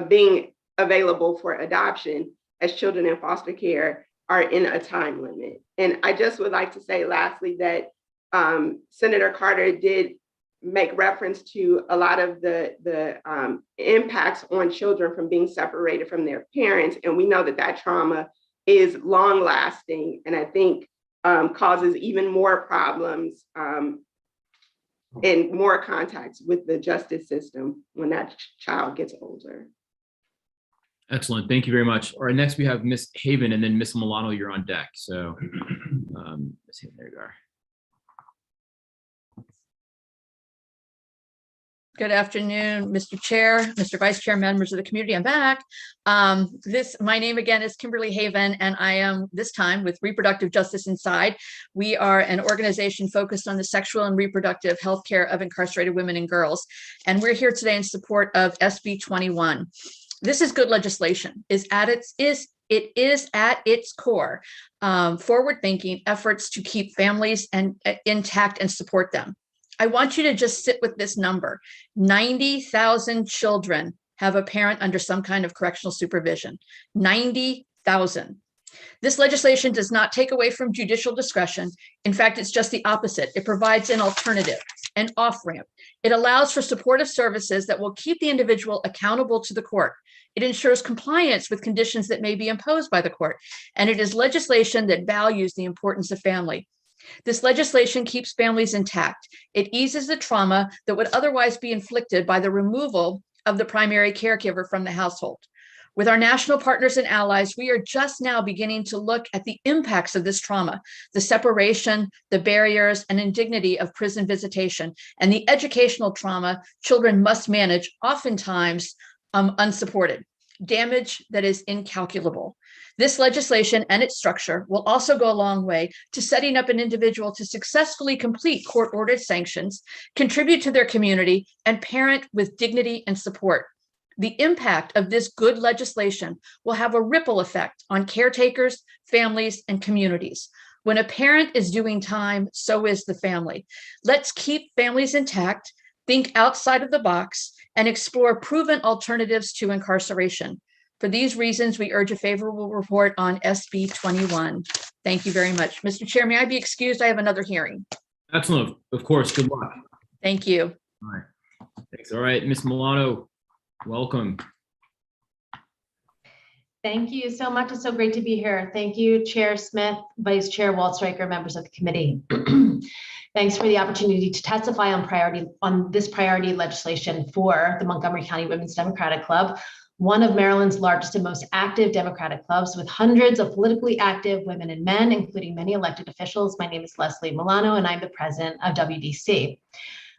being available for adoption, as children in foster care are in a time limit. And I just would like to say lastly that Senator Carter did make reference to a lot of the impacts on children from being separated from their parents. And we know that trauma is long lasting, and I think causes even more problems and more contacts with the justice system when that child gets older. Excellent. Thank you very much. All right, next we have Ms. Haven, and then Ms. Milano, you're on deck. So Ms. Haven, there you are. Good afternoon, Mr. Chair, Mr. Vice Chair, members of the community. I'm back. My name again is Kimberly Haven, and I am this time with Reproductive Justice Inside. We are an organization focused on the sexual and reproductive health care of incarcerated women and girls. And we're here today in support of SB 21. This is good legislation. It is at its core forward-thinking efforts to keep families intact and support them. I want you to just sit with this number. 90,000 children have a parent under some kind of correctional supervision. 90,000. This legislation does not take away from judicial discretion. In fact, it's just the opposite. It provides an alternative, an off-ramp. It allows for supportive services that will keep the individual accountable to the court. It ensures compliance with conditions that may be imposed by the court. And it is legislation that values the importance of family. This legislation keeps families intact. It eases the trauma that would otherwise be inflicted by the removal of the primary caregiver from the household. With our national partners and allies, we are just now beginning to look at the impacts of this trauma, the separation, the barriers and indignity of prison visitation, and the educational trauma children must manage, oftentimes unsupported, damage that is incalculable. This legislation and its structure will also go a long way to setting up an individual to successfully complete court-ordered sanctions, contribute to their community, and parent with dignity and support. The impact of this good legislation will have a ripple effect on caretakers, families, and communities. When a parent is doing time, so is the family. Let's keep families intact, think outside of the box, and explore proven alternatives to incarceration. For these reasons, we urge a favorable report on SB 21. Thank you very much. Mr. Chair, may I be excused? I have another hearing. Excellent. Of course. Good luck. Thank you. All right. Thanks. All right, Ms. Milano, welcome. Thank you so much. It's so great to be here. Thank you, Chair Smith, Vice Chair Waldstreicher, members of the committee. Thanks for the opportunity to testify on this priority legislation for the Montgomery County Women's Democratic Club, one of Maryland's largest and most active Democratic clubs with hundreds of politically active women and men, including many elected officials. My name is Leslie Milano, and I'm the president of WDC.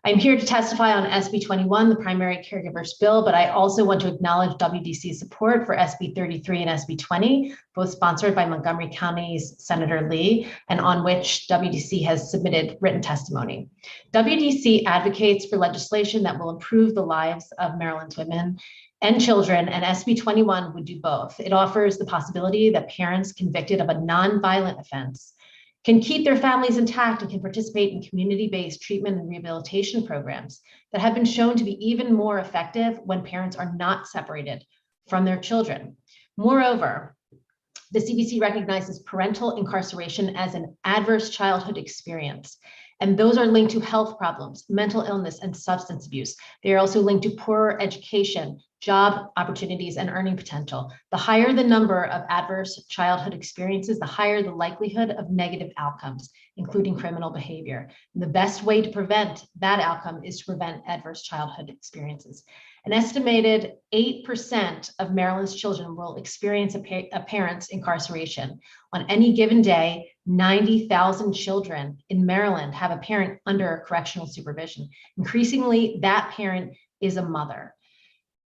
I'm here to testify on SB 21, the primary caregivers bill, but I also want to acknowledge WDC's support for SB 33 and SB 20, both sponsored by Montgomery County's Senator Lee, and on which WDC has submitted written testimony. WDC advocates for legislation that will improve the lives of Maryland's women and children, and SB 21 would do both. It offers the possibility that parents convicted of a non-violent offense can keep their families intact and can participate in community-based treatment and rehabilitation programs that have been shown to be even more effective when parents are not separated from their children. Moreover, the CDC recognizes parental incarceration as an adverse childhood experience, and those are linked to health problems, mental illness, and substance abuse. They are also linked to poorer education, job opportunities, and earning potential. The higher the number of adverse childhood experiences, the higher the likelihood of negative outcomes, including criminal behavior. And the best way to prevent that outcome is to prevent adverse childhood experiences. An estimated 8% of Maryland's children will experience a parent's incarceration. On any given day, 90,000 children in Maryland have a parent under correctional supervision. Increasingly, that parent is a mother.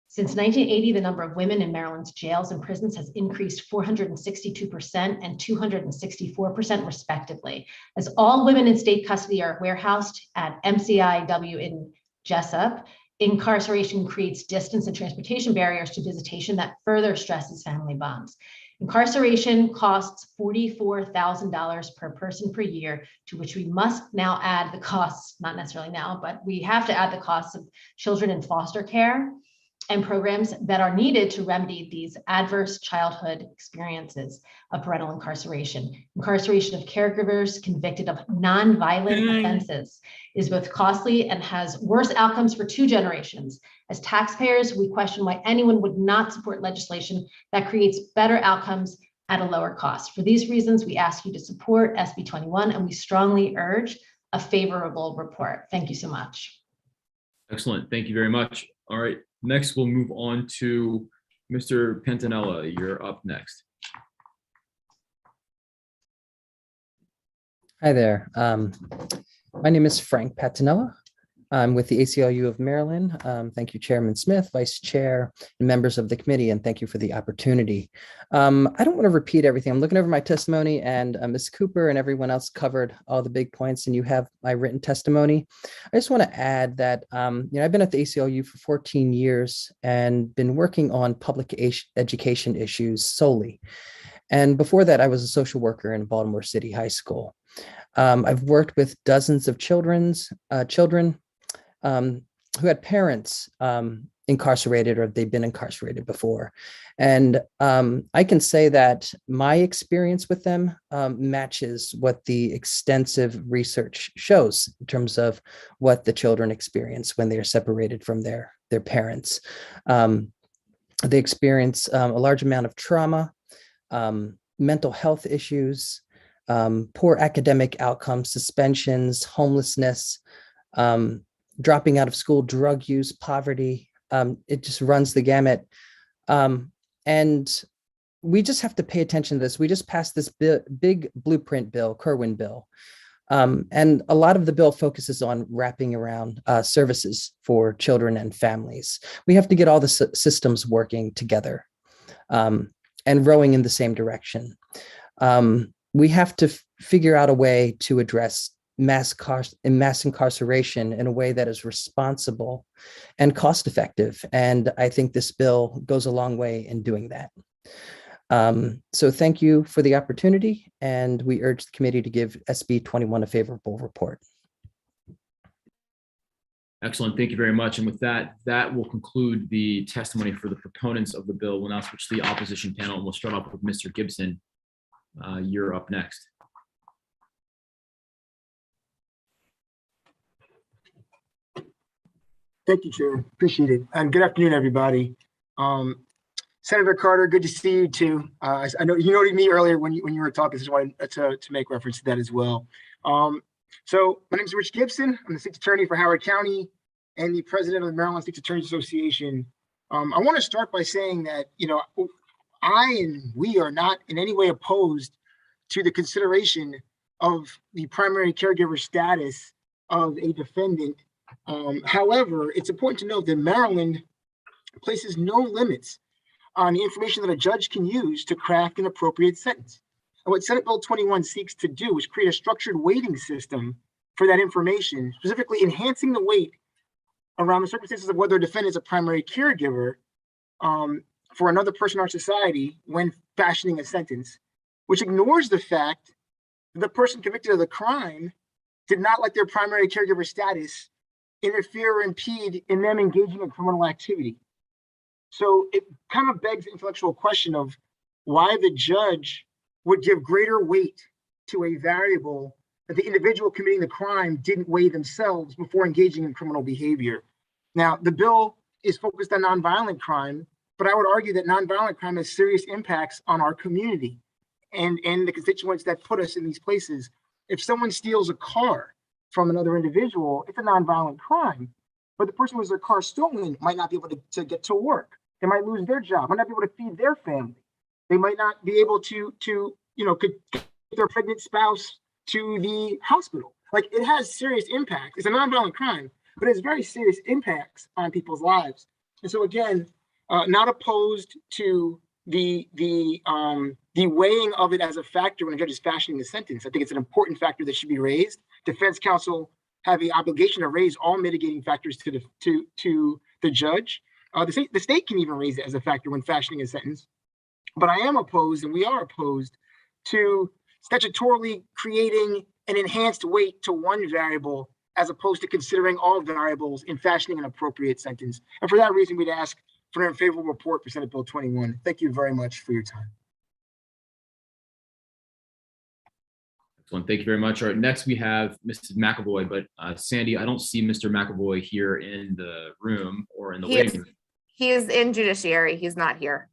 Since 1980, the number of women in Maryland's jails and prisons has increased 462% and 264% respectively. As all women in state custody are warehoused at MCIW in Jessup, incarceration creates distance and transportation barriers to visitation that further stresses family bonds. Incarceration costs $44,000 per person per year, to which we must now add the costs, not necessarily now, but we have to add the costs of children in foster care and programs that are needed to remedy these adverse childhood experiences of parental incarceration. Incarceration of caregivers convicted of non-violent offenses is both costly and has worse outcomes for two generations. As taxpayers, we question why anyone would not support legislation that creates better outcomes at a lower cost. For these reasons, we ask you to support SB 21, and we strongly urge a favorable report. Thank you so much. Excellent. Thank you very much. All right. Next, we'll move on to Mr. Pantanella. You're up next. Hi there. My name is Frank Patanella. I'm with the ACLU of Maryland. Thank you, Chairman Smith, Vice Chair, and members of the committee, and thank you for the opportunity. I don't want to repeat everything. I'm looking over my testimony, and Ms. Cooper and everyone else covered all the big points, and you have my written testimony. I just want to add that I've been at the ACLU for 14 years and been working on public education issues solely. And before that, I was a social worker in Baltimore City High School. I've worked with dozens of children who had parents incarcerated or they've been incarcerated before. And I can say that my experience with them matches what the extensive research shows in terms of what the children experience when they are separated from their parents. They experience a large amount of trauma, mental health issues, poor academic outcomes, suspensions, homelessness, dropping out of school, drug use, poverty. It just runs the gamut. And we just have to pay attention to this. We just passed this big blueprint bill, Kerwin bill. And a lot of the bill focuses on wrapping around services for children and families. We have to get all the systems working together and rowing in the same direction. We have to figure out a way to address mass incarceration in a way that is responsible and cost effective. And I think this bill goes a long way in doing that. So thank you for the opportunity, and we urge the committee to give SB 21 a favorable report. Excellent. Thank you very much. And with that, that will conclude the testimony for the proponents of the bill. We'll now switch to the opposition panel, and we'll start off with Mr. Gibson. You're up next. Thank you, Chair. Appreciate it. And good afternoon, everybody. Senator Carter, good to see you too. I know you noted me earlier when you were talking, so I just wanted to make reference to that as well. So my name is Rich Gibson. I'm the State's Attorney for Howard County and the President of the Maryland State's Attorneys Association. I want to start by saying that, I and we are not in any way opposed to the consideration of the primary caregiver status of a defendant. However, it's important to note that Maryland places no limits on the information that a judge can use to craft an appropriate sentence. And what Senate Bill 21 seeks to do is create a structured weighting system for that information, specifically enhancing the weight around the circumstances of whether a defendant is a primary caregiver for another person in our society when fashioning a sentence, which ignores the fact that the person convicted of the crime did not let their primary caregiver status interfere or impede in them engaging in criminal activity. So it kind of begs the intellectual question of why the judge would give greater weight to a variable that the individual committing the crime didn't weigh themselves before engaging in criminal behavior. Now, the bill is focused on nonviolent crime, but I would argue that nonviolent crime has serious impacts on our community and the constituents that put us in these places. If someone steals a car from another individual, it's a nonviolent crime, but the person who has their car stolen might not be able to get to work. They might lose their job, might not be able to feed their family. They might not be able to could get their pregnant spouse to the hospital. Like, it has serious impacts. It's a nonviolent crime, but it's very serious impacts on people's lives. And so again, not opposed to the weighing of it as a factor when a judge is fashioning the sentence. I think it's an important factor that should be raised. Defense counsel have the obligation to raise all mitigating factors to the judge. The state can even raise it as a factor when fashioning a sentence. But I am opposed, and we are opposed, to statutorily creating an enhanced weight to one variable as opposed to considering all variables in fashioning an appropriate sentence. And for that reason, we'd ask for an unfavorable report for Senate Bill 21. Thank you very much for your time. Excellent. Thank you very much. All right, next we have Mrs. McAvoy, but Sandy, I don't see Mr. McAvoy here in the room or in the waiting room. He is in Judiciary. He's not here.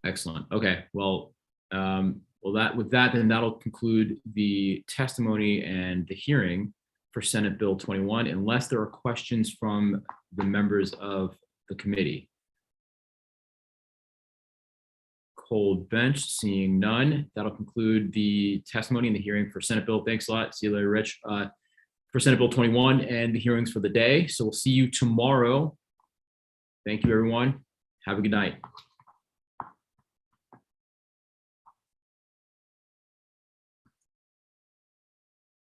Excellent. Okay. Well, with that, then that'll conclude the testimony and the hearing for Senate Bill 21, unless there are questions from the members of the committee. Cold bench, seeing none. That'll conclude the testimony and the hearing for Senate Bill. Thanks a lot. See you later, Rich. For Senate Bill 21 and the hearings for the day. So we'll see you tomorrow. Thank you, everyone. Have a good night.